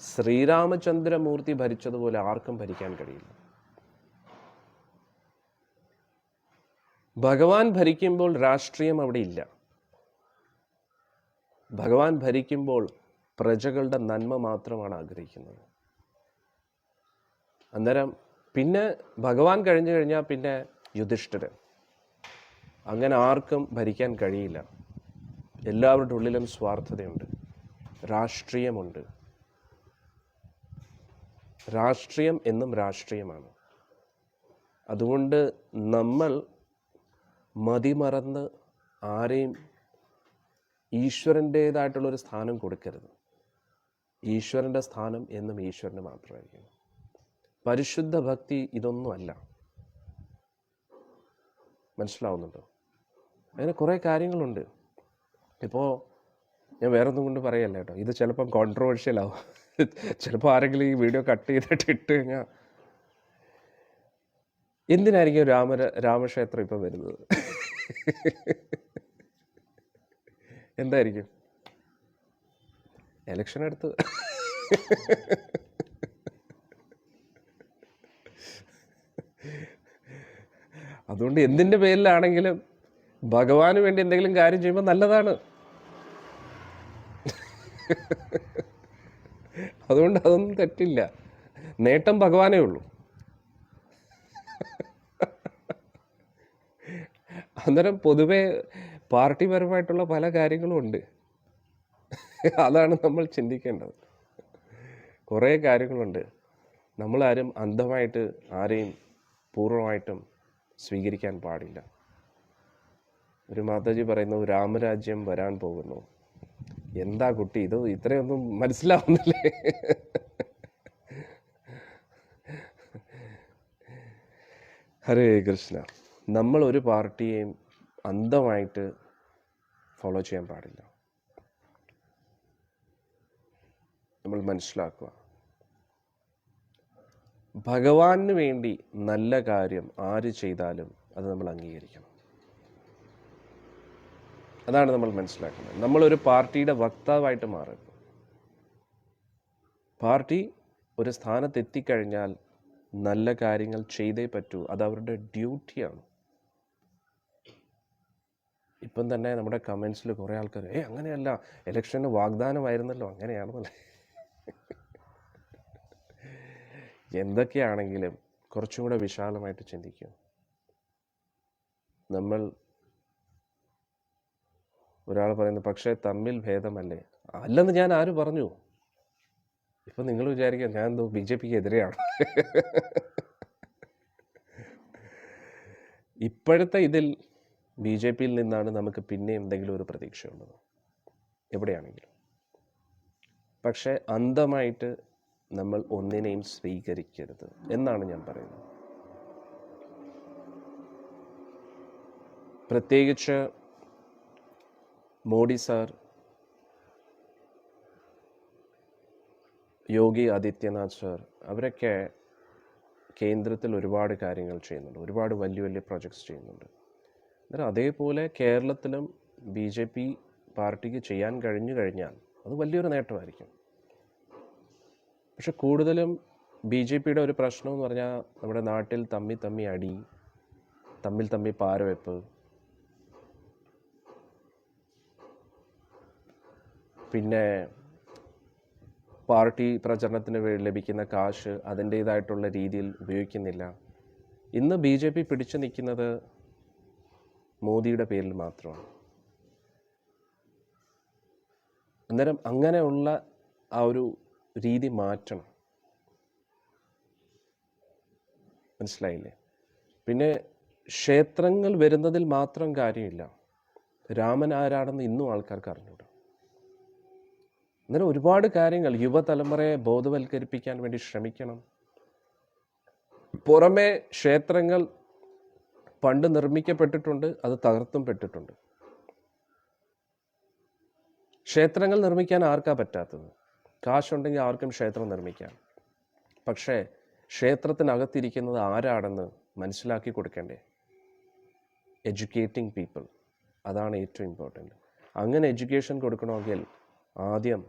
ശ്രീരാമചന്ദ്രമൂർത്തി ഭരിച്ചതുപോലെ ആർക്കും ഭരിക്കാൻ കഴിയില്ല. ഭഗവാൻ ഭരിക്കുമ്പോൾ രാഷ്ട്രീയം അവിടെ ഇല്ല. ഭഗവാൻ ഭരിക്കുമ്പോൾ പ്രജകളുടെ നന്മ മാത്രമാണ് ആഗ്രഹിക്കുന്നത്. അന്നേരം പിന്നെ ഭഗവാൻ കഴിഞ്ഞു കഴിഞ്ഞാൽ പിന്നെ യുധിഷ്ഠിരൻ. അങ്ങനെ ആർക്കും ഭരിക്കാൻ കഴിയില്ല. എല്ലാവരുടെ ഉള്ളിലും സ്വാർത്ഥതയുണ്ട്, രാഷ്ട്രീയമുണ്ട്. രാഷ്ട്രീയം എന്നും രാഷ്ട്രീയമാണ്. അതുകൊണ്ട് നമ്മൾ മതിമറന്ന് ആരെയും ഈശ്വരൻ്റേതായിട്ടുള്ളൊരു സ്ഥാനം കൊടുക്കരുത്. ഈശ്വരൻ്റെ സ്ഥാനം എന്നും ഈശ്വരന് മാത്രമായിരിക്കും. പരിശുദ്ധ ഭക്തി ഇതൊന്നുമല്ല. മനസ്സിലാവുന്നുണ്ടോ? അങ്ങനെ കുറേ കാര്യങ്ങളുണ്ട്. ഇപ്പോൾ ഞാൻ വേറെ ഒന്നും കൊണ്ട് പറയല്ല കേട്ടോ, ഇത് ചിലപ്പം കോൺട്രവേഴ്ഷ്യൽ ആവും. ചിലപ്പോൾ ആരെങ്കിലും ഈ വീഡിയോ കട്ട് ചെയ്തിട്ട് ഇട്ട് കഴിഞ്ഞാൽ എന്തിനായിരിക്കും രാമക്ഷേത്രം ഇപ്പം വരുന്നത്? എന്തായിരിക്കും? എലക്ഷൻ എടുത്ത് അതുകൊണ്ട് എന്തിൻ്റെ പേരിലാണെങ്കിലും ഭഗവാന് വേണ്ടി എന്തെങ്കിലും കാര്യം ചെയ്യുമ്പോൾ നല്ലതാണ്. അതുകൊണ്ട് അതൊന്നും തെറ്റില്ല. നേട്ടം ഭഗവാനേ ഉള്ളൂ. അന്നേരം പൊതുവെ പാർട്ടിപരമായിട്ടുള്ള പല കാര്യങ്ങളും ഉണ്ട്. അതാണ് നമ്മൾ ചിന്തിക്കേണ്ടത്. കുറേ കാര്യങ്ങളുണ്ട്. നമ്മളാരും അന്ധമായിട്ട് ആരെയും പൂർണ്ണമായിട്ടും സ്വീകരിക്കാൻ പാടില്ല. ഒരു മാതാജി പറയുന്നു, രാമരാജ്യം വരാൻ പോകുന്നു. എന്താ കുട്ടി, ഇത് ഇത്രയൊന്നും മനസ്സിലാവുന്നില്ലേ? ഹരേ കൃഷ്ണ. നമ്മൾ ഒരു പാർട്ടിയെയും അന്ധമായിട്ട് ഫോളോ ചെയ്യാൻ പാടില്ല. നമ്മൾ മനസ്സിലാക്കുക, ഭഗവാന് വേണ്ടി നല്ല കാര്യം ആര് ചെയ്താലും അത് നമ്മൾ അംഗീകരിക്കണം. അതാണ് നമ്മൾ മനസ്സിലാക്കുന്നത്. നമ്മളൊരു പാർട്ടിയുടെ വക്താവായിട്ട് മാറും. പാർട്ടി ഒരു സ്ഥാനത്ത് എത്തിക്കഴിഞ്ഞാൽ നല്ല കാര്യങ്ങൾ ചെയ്തേ പറ്റൂ. അത് അവരുടെ ഡ്യൂട്ടിയാണ്. ഇപ്പം തന്നെ നമ്മുടെ കമൻസിൽ കുറേ ആൾക്കാർ അങ്ങനെയല്ല, ഇലക്ഷന് വാഗ്ദാനമായിരുന്നല്ലോ, അങ്ങനെയാണെന്നല്ലേ. എന്തൊക്കെയാണെങ്കിലും കുറച്ചും കൂടെ വിശാലമായിട്ട് ചിന്തിക്കും. നമ്മൾ ഒരാൾ പറയുന്നു, പക്ഷേ തമ്മിൽ ഭേദമല്ലേ? അല്ലെന്ന് ഞാൻ ആര് പറഞ്ഞു? ഇപ്പം നിങ്ങൾ വിചാരിക്കുക ഞാൻ എന്തോ BJP എതിരെയാണ്. ഇപ്പോഴത്തെ ഇതിൽ BJPയിൽ നിന്നാണ് നമുക്ക് പിന്നെ എന്തെങ്കിലും ഒരു പ്രതീക്ഷയുള്ളത്, എവിടെയാണെങ്കിലും. പക്ഷേ അന്ധമായിട്ട് നമ്മൾ ഒന്നിനെയും സ്വീകരിക്കരുത് എന്നാണ് ഞാൻ പറയുന്നത്. പ്രത്യേകിച്ച് മോഡി സാർ, യോഗി ആദിത്യനാഥ് സാർ, അവരൊക്കെ കേന്ദ്രത്തിൽ ഒരുപാട് കാര്യങ്ങൾ ചെയ്യുന്നുണ്ട്, ഒരുപാട് വലിയ വലിയ പ്രോജക്ട്സ് ചെയ്യുന്നുണ്ട്. അന്നേരം അതേപോലെ കേരളത്തിലും BJP പാർട്ടിക്ക് ചെയ്യാൻ കഴിഞ്ഞു കഴിഞ്ഞാൽ അത് വലിയൊരു നേട്ടമായിരിക്കും. പക്ഷെ കൂടുതലും BJPയുടെ ഒരു പ്രശ്നം എന്ന് പറഞ്ഞാൽ നമ്മുടെ നാട്ടിൽ തമ്മി അടി, തമ്മിൽ പാരവെപ്പ്, പിന്നെ പാർട്ടി പ്രചരണത്തിന് ലഭിക്കുന്ന കാശ് അതിൻ്റേതായിട്ടുള്ള രീതിയിൽ ഉപയോഗിക്കുന്നില്ല. ഇന്ന് BJP പിടിച്ചു നിൽക്കുന്നത് മോദിയുടെ പേരിൽ മാത്രമാണ്. അന്നേരം അങ്ങനെയുള്ള ആ ഒരു രീതി മാറ്റണം. മനസ്സിലായില്ലേ? പിന്നെ ക്ഷേത്രങ്ങൾ വരുന്നതിൽ മാത്രം കാര്യമില്ല. രാമൻ ആരാണെന്ന് ഇന്നും ആൾക്കാർക്ക് അറിഞ്ഞൂടാ. അന്നേരം ഒരുപാട് കാര്യങ്ങൾ യുവതലമുറയെ ബോധവൽക്കരിപ്പിക്കാൻ വേണ്ടി ശ്രമിക്കണം. പുറമെ ക്ഷേത്രങ്ങൾ പണ്ട് നിർമ്മിക്കപ്പെട്ടിട്ടുണ്ട്, അത് തകർത്തും പെട്ടിട്ടുണ്ട്. ക്ഷേത്രങ്ങൾ നിർമ്മിക്കാൻ ആർക്കാ പറ്റാത്തത്? കാശുണ്ടെങ്കിൽ ആർക്കും ക്ഷേത്രം നിർമ്മിക്കാം. പക്ഷേ ക്ഷേത്രത്തിനകത്തിരിക്കുന്നത് ആരാണെന്ന് മനസ്സിലാക്കി കൊടുക്കണ്ടേ? എഡ്യൂക്കേറ്റിംഗ് പീപ്പിൾ, അതാണ് ഏറ്റവും ഇമ്പോർട്ടൻ്റ്. അങ്ങനെ എഡ്യൂക്കേഷൻ കൊടുക്കണമെങ്കിൽ ആദ്യം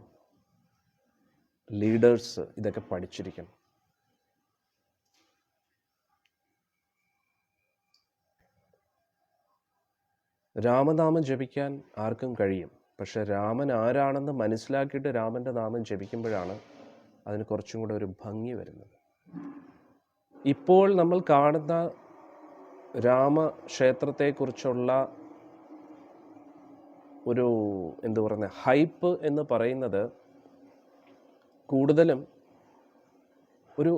ലീഡേഴ്സ് ഇതൊക്കെ പഠിച്ചിരിക്കണം. രാമനാമം ജപിക്കാൻ ആർക്കും കഴിയും. പക്ഷെ രാമൻ ആരാണെന്ന് മനസ്സിലാക്കിയിട്ട് രാമൻ്റെ നാമം ജപിക്കുമ്പോഴാണ് അതിന് കുറച്ചും കൂടെ ഒരു ഭംഗി വരുന്നത്. ഇപ്പോൾ നമ്മൾ കാണുന്ന രാമക്ഷേത്രത്തെക്കുറിച്ചുള്ള ഒരു എന്തു പറയുന്നത് ഹൈപ്പ് എന്ന് പറയുന്നത് കൂടുതലും ഒരു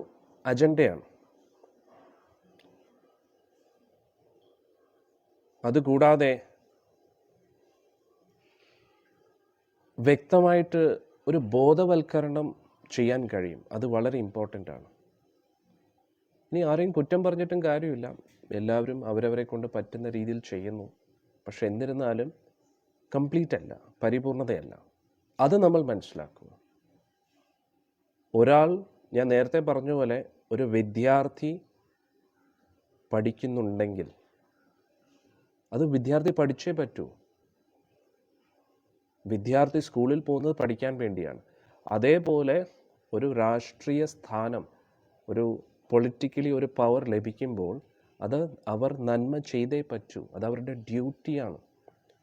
അജണ്ടയാണ്. അതുകൂടാതെ വ്യക്തമായിട്ട് ഒരു ബോധവൽക്കരണം ചെയ്യാൻ കഴിയും. അത് വളരെ ഇമ്പോർട്ടൻ്റ് ആണ്. ഇനി ആരെയും കുറ്റം പറഞ്ഞിട്ടും കാര്യമില്ല. എല്ലാവരും അവരവരെ കൊണ്ട് പറ്റുന്ന രീതിയിൽ ചെയ്യുന്നു. പക്ഷെ എന്നിരുന്നാലും കംപ്ലീറ്റ് അല്ല, പരിപൂർണതയല്ല. അത് നമ്മൾ മനസ്സിലാക്കുക. ഒരാൾ, ഞാൻ നേരത്തെ പറഞ്ഞ പോലെ, ഒരു വിദ്യാർത്ഥി പഠിക്കുന്നുണ്ടെങ്കിൽ അത് വിദ്യാർത്ഥി പഠിച്ചേ പറ്റൂ. വിദ്യാർത്ഥി സ്കൂളിൽ പോകുന്നത് പഠിക്കാൻ വേണ്ടിയാണ്. അതേപോലെ ഒരു രാഷ്ട്രീയ സ്ഥാനം, ഒരു പൊളിറ്റിക്കലി ഒരു പവർ ലഭിക്കുമ്പോൾ അത് അവർ നന്മ ചെയ്തേ പറ്റൂ. അത് അവരുടെ ഡ്യൂട്ടിയാണ്.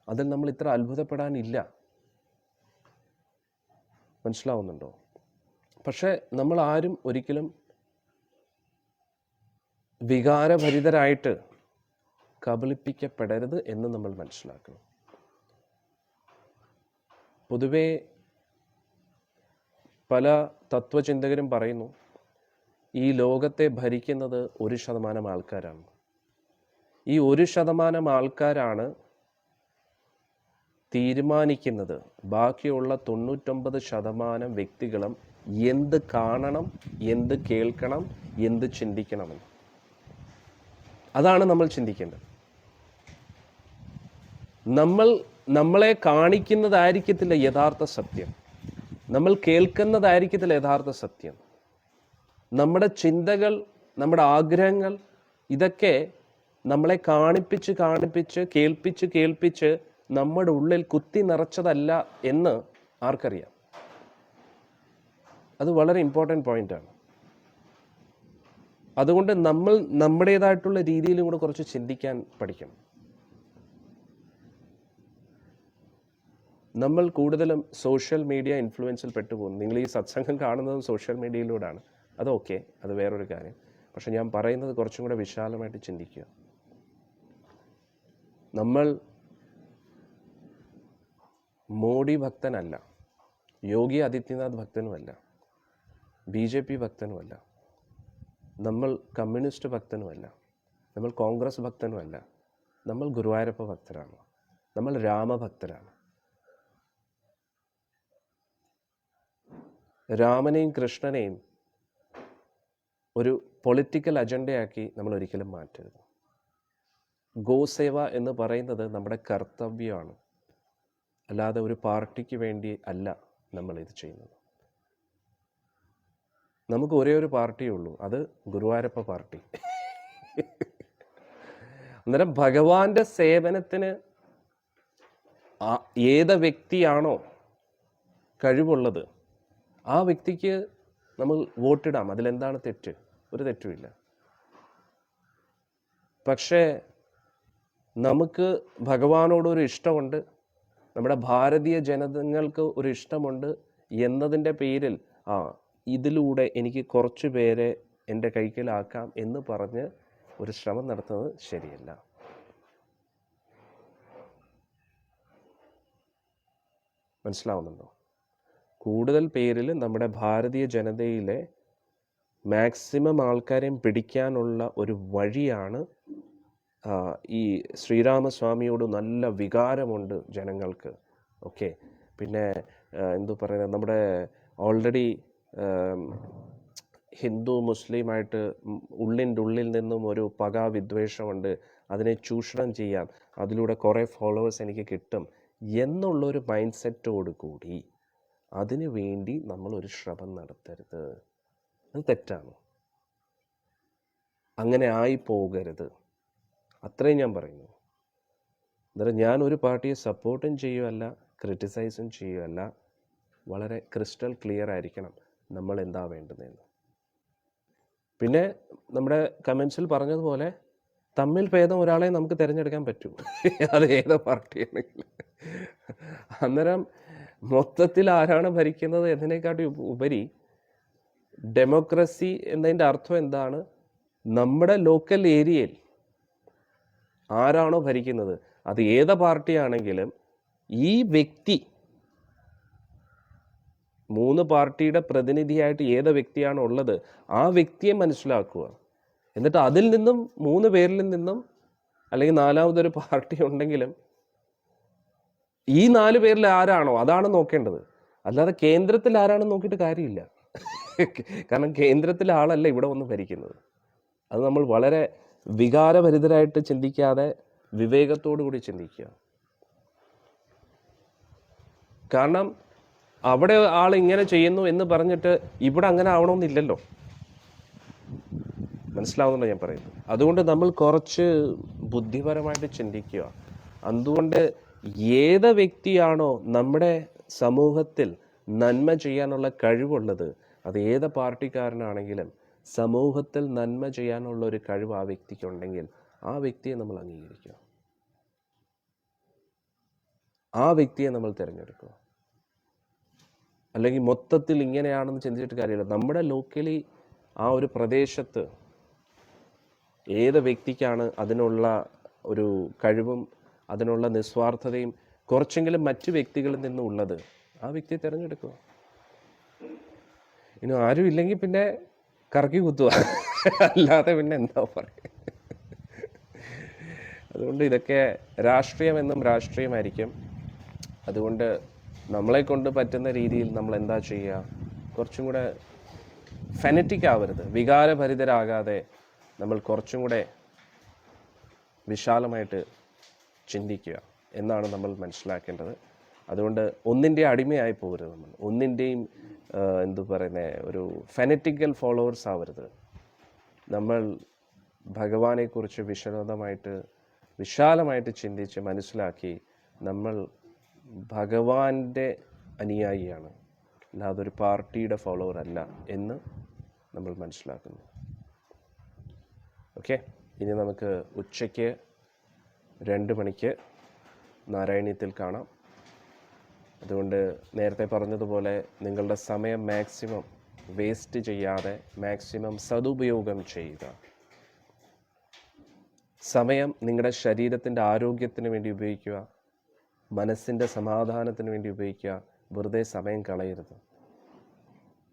അതിൽ നമ്മൾ ഇത്ര അത്ഭുതപ്പെടാനില്ല. മനസ്സിലാവുന്നുണ്ടോ? പക്ഷെ നമ്മൾ ആരും ഒരിക്കലും വികാരഭരിതരായിട്ട് കബളിപ്പിക്കപ്പെടരുത് എന്ന് നമ്മൾ മനസ്സിലാക്കണം. പൊതുവെ പല തത്വചിന്തകരും പറയുന്നു, ഈ ലോകത്തെ ഭരിക്കുന്നത് 1% ആൾക്കാരാണ്. ഈ 1% ആൾക്കാരാണ് തീരുമാനിക്കുന്നത് ബാക്കിയുള്ള 99% വ്യക്തികളും എന്ത് കാണണം, എന്ത് കേൾക്കണം, എന്ത് ചിന്തിക്കണമെന്ന്. അതാണ് നമ്മൾ ചിന്തിക്കേണ്ടത്. നമ്മളെ കാണിക്കുന്നതായിരിക്കത്തില്ല യഥാർത്ഥ സത്യം. നമ്മൾ കേൾക്കുന്നതായിരിക്കത്തില്ല യഥാർത്ഥ സത്യം. നമ്മുടെ ചിന്തകൾ, നമ്മുടെ ആഗ്രഹങ്ങൾ, ഇതൊക്കെ നമ്മളെ കാണിപ്പിച്ച് കേൾപ്പിച്ച് നമ്മുടെ ഉള്ളിൽ കുത്തി നിറച്ചതല്ല എന്ന് ആർക്കറിയാം? അത് വളരെ ഇമ്പോർട്ടൻ്റ് പോയിന്റാണ്. അതുകൊണ്ട് നമ്മൾ നമ്മുടേതായിട്ടുള്ള രീതിയിലും കൂടെ കുറച്ച് ചിന്തിക്കാൻ പഠിക്കണം. നമ്മൾ കൂടുതലും സോഷ്യൽ മീഡിയ ഇൻഫ്ലുവൻസിൽ പെട്ടുപോകുന്നു. നിങ്ങൾ ഈ സത്സംഗം കാണുന്നതും സോഷ്യൽ മീഡിയയിലൂടെയാണ്. അതൊക്കെ, അത് വേറൊരു കാര്യം. പക്ഷെ ഞാൻ പറയുന്നത് കുറച്ചും കൂടെ വിശാലമായിട്ട് ചിന്തിക്കുക. നമ്മൾ മോഡി ഭക്തനല്ല, യോഗി ആദിത്യനാഥ് ഭക്തനുമല്ല, BJP ഭക്തനുമല്ല, നമ്മൾ കമ്മ്യൂണിസ്റ്റ് ഭക്തനുമല്ല, നമ്മൾ കോൺഗ്രസ് ഭക്തനുമല്ല. നമ്മൾ ഗുരുവായൂരപ്പ ഭക്തരാണ്, നമ്മൾ രാമഭക്തരാണ്. രാമനെയും കൃഷ്ണനെയും ഒരു പൊളിറ്റിക്കൽ അജണ്ടയാക്കി നമ്മൾ ഒരിക്കലും മാറ്റരുത്. ഗോസേവ എന്ന് പറയുന്നത് നമ്മുടെ കർത്തവ്യമാണ്. അല്ലാതെ ഒരു പാർട്ടിക്ക് വേണ്ടി അല്ല നമ്മൾ ഇത് ചെയ്യുന്നത്. നമുക്ക് ഒരേ ഒരു പാർട്ടിയേ ഉള്ളൂ, അത് ഗുരുവായൂരപ്പ പാർട്ടി. അന്നേരം ഭഗവാന്റെ സേവനത്തിന് ഏത് വ്യക്തിയാണോ കഴിവുള്ളത് ആ വ്യക്തിക്ക് നമ്മൾ വോട്ടിടാം. അതിലെന്താണ് തെറ്റ്? ഒരു തെറ്റുമില്ല. പക്ഷേ നമുക്ക് ഭഗവാനോടൊരു ഇഷ്ടമുണ്ട്, നമ്മുടെ ഭാരതീയ ജനതകൾക്ക് ഒരു ഇഷ്ടമുണ്ട് എന്നതിൻ്റെ പേരിൽ ഇതിലൂടെ എനിക്ക് കുറച്ച് പേരെ എൻ്റെ കൈക്കലാക്കാം എന്ന് പറഞ്ഞ് ഒരു ശ്രമം നടത്തുന്നത് ശരിയല്ല. മനസ്സിലാവുന്നുണ്ടോ? കൂടുതൽ പേരിൽ നമ്മുടെ ഭാരതീയ ജനതയിലെ മാക്സിമം ആൾക്കാരെയും പിടിക്കാനുള്ള ഒരു വഴിയാണ് ഈ ശ്രീരാമസ്വാമിയോട് നല്ല വികാരമുണ്ട് ജനങ്ങൾക്ക്. ഓക്കെ, പിന്നെ എന്തു പറയുന്നത്, നമ്മുടെ ഓൾറെഡി ഹിന്ദു മുസ്ലിമായിട്ട് ഉള്ളിൻ്റെ ഉള്ളിൽ നിന്നും ഒരു വിദ്വേഷമുണ്ട്, അതിനെ ചൂഷണം ചെയ്യാം, അതിലൂടെ കുറേ ഫോളോവേഴ്സ് എനിക്ക് കിട്ടും എന്നുള്ളൊരു മൈൻഡ് സെറ്റോട് കൂടി അതിനു വേണ്ടി നമ്മളൊരു ശ്രമം നടത്തരുത്. അത് തെറ്റാണ്. അങ്ങനെ ആയി പോകരുത്. അത്രയും ഞാൻ പറയുന്നു. അന്നേരം ഞാൻ ഒരു പാർട്ടിയെ സപ്പോർട്ടും ചെയ്യുമല്ല ക്രിറ്റിസൈസും ചെയ്യുമല്ല. വളരെ ക്രിസ്റ്റൽ ക്ലിയർ ആയിരിക്കണം. നമ്മൾ എന്താ വേണ്ടതെന്ന്. പിന്നെ നമ്മുടെ കമൻസിൽ പറഞ്ഞതുപോലെ തമ്മിൽ ഭേദം ഒരാളെ നമുക്ക് തിരഞ്ഞെടുക്കാൻ പറ്റും, അത് ഏത് പാർട്ടിയാണെങ്കിലും. അന്നേരം മൊത്തത്തിൽ ആരാണ് ഭരിക്കുന്നത് എന്നതിനെക്കാട്ടി ഉപരി ഡെമോക്രസി എന്നതിൻ്റെ അർത്ഥം എന്താണ്? നമ്മുടെ ലോക്കൽ ഏരിയയിൽ ആരാണോ ഭരിക്കുന്നത്, അത് ഏത് പാർട്ടിയാണെങ്കിലും ഈ വ്യക്തി, 3 പാർട്ടിയുടെ പ്രതിനിധിയായിട്ട് ഏത് വ്യക്തിയാണോ ഉള്ളത് ആ വ്യക്തിയെ മനസ്സിലാക്കുക. എന്നിട്ട് അതിൽ നിന്നും 3 പേരിൽ നിന്നും, അല്ലെങ്കിൽ 4മതൊരു പാർട്ടി ഉണ്ടെങ്കിലും ഈ 4 പേരിൽ ആരാണോ അതാണ് നോക്കേണ്ടത്. അല്ലാതെ കേന്ദ്രത്തിൽ ആരാണെന്ന് നോക്കിയിട്ട് കാര്യമില്ല. കാരണം കേന്ദ്രത്തിലെ ആളല്ല ഇവിടെ വന്ന് ഭരിക്കുന്നത്. അത് നമ്മൾ വളരെ വികാരഭരിതരായിട്ട് ചിന്തിക്കാതെ വിവേകത്തോടു കൂടി ചിന്തിക്കുക. കാരണം അവിടെ ആൾ ഇങ്ങനെ ചെയ്യുന്നു എന്ന് പറഞ്ഞിട്ട് ഇവിടെ അങ്ങനെ ആവണമെന്നില്ലല്ലോ. മനസ്സിലാവുന്നുണ്ടോ ഞാൻ പറയുന്നത്? അതുകൊണ്ട് നമ്മൾ കുറച്ച് ബുദ്ധിപരമായിട്ട് ചിന്തിക്കുക. അതുകൊണ്ട് ഏത് വ്യക്തിയാണോ നമ്മുടെ സമൂഹത്തിൽ നന്മ ചെയ്യാനുള്ള കഴിവുള്ളത്, അത് ഏത് പാർട്ടിക്കാരനാണെങ്കിലും സമൂഹത്തിൽ നന്മ ചെയ്യാനുള്ള ഒരു കഴിവ് ആ വ്യക്തിക്കുണ്ടെങ്കിൽ ആ വ്യക്തിയെ നമ്മൾ അംഗീകരിക്കുക, ആ വ്യക്തിയെ നമ്മൾ തിരഞ്ഞെടുക്കുക. അല്ലെങ്കിൽ മൊത്തത്തിൽ ഇങ്ങനെയാണെന്ന് ചിന്തിച്ചിട്ട് കാര്യമില്ല. നമ്മുടെ ലോക്കലി ആ ഒരു പ്രദേശത്ത് ഏത് വ്യക്തിക്കാണ് അതിനുള്ള ഒരു കഴിവും അതിനുള്ള നിസ്വാർത്ഥതയും കുറച്ചെങ്കിലും മറ്റു വ്യക്തികളിൽ നിന്നും ഉള്ളത്, ആ വ്യക്തിയെ തിരഞ്ഞെടുക്കുക. ഇനി ആരും ഇല്ലെങ്കിൽ പിന്നെ കറക്കി കുത്തുക, അല്ലാതെ പിന്നെ എന്താ പറയുക. അതുകൊണ്ട് ഇതൊക്കെ രാഷ്ട്രീയമെന്നും രാഷ്ട്രീയമായിരിക്കും. അതുകൊണ്ട് നമ്മളെ കൊണ്ട് പറ്റുന്ന രീതിയിൽ നമ്മൾ എന്താ ചെയ്യുക, കുറച്ചും കൂടെ ഫെനറ്റിക് ആവരുത്, വികാരഭരിതരാകാതെ നമ്മൾ കുറച്ചും കൂടെ വിശാലമായിട്ട് ചിന്തിക്കുക എന്നാണ് നമ്മൾ മനസ്സിലാക്കേണ്ടത്. അതുകൊണ്ട് ഒന്നിൻ്റെ അടിമയായി പോകരുത്, നമ്മൾ ഒന്നിൻ്റെയും ഒരു ഫെനറ്റിക്കൽ ഫോളോവേഴ്സ് ആവരുത്. നമ്മൾ ഭഗവാനെക്കുറിച്ച് വിശാലമായിട്ട് ചിന്തിച്ച് മനസ്സിലാക്കി നമ്മൾ ഭഗവാന്റെ അനുയായിയാണ്, അല്ലാതെ ഒരു പാർട്ടിയുടെ ഫോളോവർ അല്ല എന്ന് നമ്മൾ മനസ്സിലാക്കുന്നു. ഓക്കെ, ഇനി നമുക്ക് ഉച്ചയ്ക്ക് 2 മണിക്ക് നാരായണീയത്തിൽ കാണാം. അതുകൊണ്ട് നേരത്തെ പറഞ്ഞതുപോലെ നിങ്ങളുടെ സമയം മാക്സിമം വേസ്റ്റ് ചെയ്യാതെ മാക്സിമം സദുപയോഗം ചെയ്യുക. സമയം നിങ്ങളുടെ ശരീരത്തിൻ്റെ ആരോഗ്യത്തിന് വേണ്ടി ഉപയോഗിക്കുക, മനസ്സിൻ്റെ സമാധാനത്തിന് വേണ്ടി ഉപയോഗിക്കുക. വെറുതെ സമയം കളയരുത്.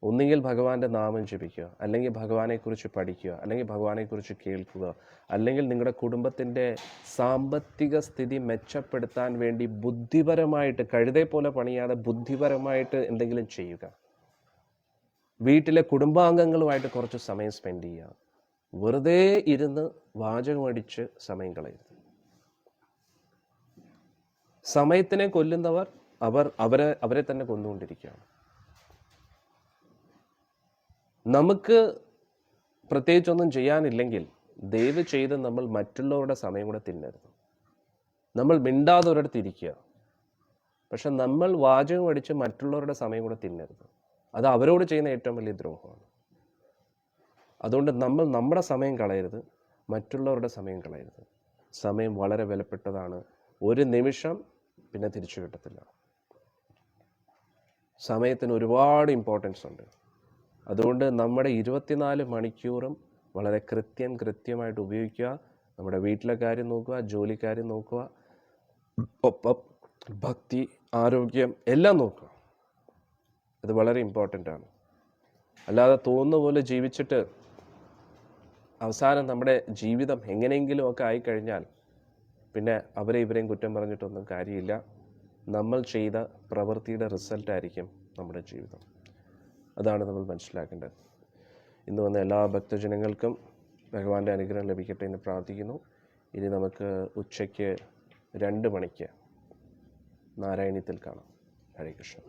ഒന്നുകിൽ ഭഗവാന്റെ നാമം ജപിക്കുക, അല്ലെങ്കിൽ ഭഗവാനെക്കുറിച്ച് പഠിക്കുക, അല്ലെങ്കിൽ ഭഗവാനെക്കുറിച്ച് കേൾക്കുക, അല്ലെങ്കിൽ നിങ്ങളുടെ കുടുംബത്തിൻ്റെ സാമ്പത്തിക സ്ഥിതി മെച്ചപ്പെടുത്താൻ വേണ്ടി ബുദ്ധിപരമായിട്ട്, കഴുതേ പോലെ പണിയാതെ ബുദ്ധിപരമായിട്ട് എന്തെങ്കിലും ചെയ്യുക. വീട്ടിലെ കുടുംബാംഗങ്ങളുമായിട്ട് കുറച്ച് സമയം സ്പെൻഡ് ചെയ്യുക. വെറുതെ ഇരുന്ന് വാചകമടിച്ച് സമയം കളയരുത്. സമയത്തിനെ കൊല്ലുന്നവർ അവരെ തന്നെ കൊന്നുകൊണ്ടിരിക്കുകയാണ്. നമുക്ക് പ്രത്യേകിച്ചൊന്നും ചെയ്യാനില്ലെങ്കിൽ ദയവ് ചെയ്ത് നമ്മൾ മറ്റുള്ളവരുടെ സമയം കൂടെ തിന്നരുത്. നമ്മൾ മിണ്ടാതെ ഒരിടത്ത് ഇരിക്കുക, പക്ഷെ നമ്മൾ വാചകം അടിച്ച് മറ്റുള്ളവരുടെ സമയം കൂടെ തിന്നരുത്. അത് അവരോട് ചെയ്യുന്ന ഏറ്റവും വലിയ ദ്രോഹമാണ്. അതുകൊണ്ട് നമ്മൾ നമ്മുടെ സമയം കളയരുത്, മറ്റുള്ളവരുടെ സമയം കളയരുത്. സമയം വളരെ വിലപ്പെട്ടതാണ്. ഒരു നിമിഷം പിന്നെ തിരിച്ചു കിട്ടത്തില്ല. സമയത്തിന് ഒരുപാട് ഇമ്പോർട്ടൻസ് ഉണ്ട്. അതുകൊണ്ട് നമ്മുടെ 24 മണിക്കൂറും വളരെ കൃത്യമായിട്ട് ഉപയോഗിക്കുക. നമ്മുടെ വീട്ടിലെ കാര്യം നോക്കുക, ജോലിക്കാര്യം നോക്കുക, ഒപ്പം ഭക്തി, ആരോഗ്യം എല്ലാം നോക്കുക. അത് വളരെ ഇമ്പോർട്ടൻ്റ് ആണ്. അല്ലാതെ തോന്നുന്ന പോലെ ജീവിച്ചിട്ട് അവസാനം നമ്മുടെ ജീവിതം എങ്ങനെയെങ്കിലും ഒക്കെ ആയിക്കഴിഞ്ഞാൽ പിന്നെ ഇവരെയും കുറ്റം പറഞ്ഞിട്ടൊന്നും കാര്യമില്ല. നമ്മൾ ചെയ്ത പ്രവൃത്തിയുടെ റിസൾട്ടായിരിക്കും നമ്മുടെ ജീവിതം. അതാണ് നമ്മൾ മനസ്സിലാക്കേണ്ടത്. ഇന്ന് വന്ന എല്ലാ ഭക്തജനങ്ങൾക്കും ഭഗവാന്റെ അനുഗ്രഹം ലഭിക്കട്ടെ എന്ന് പ്രാർത്ഥിക്കുന്നു. ഇനി നമുക്ക് ഉച്ചയ്ക്ക് 2 മണിക്ക് നാരായണീയത്തിൽ കാണാം. ഹരേ കൃഷ്ണ.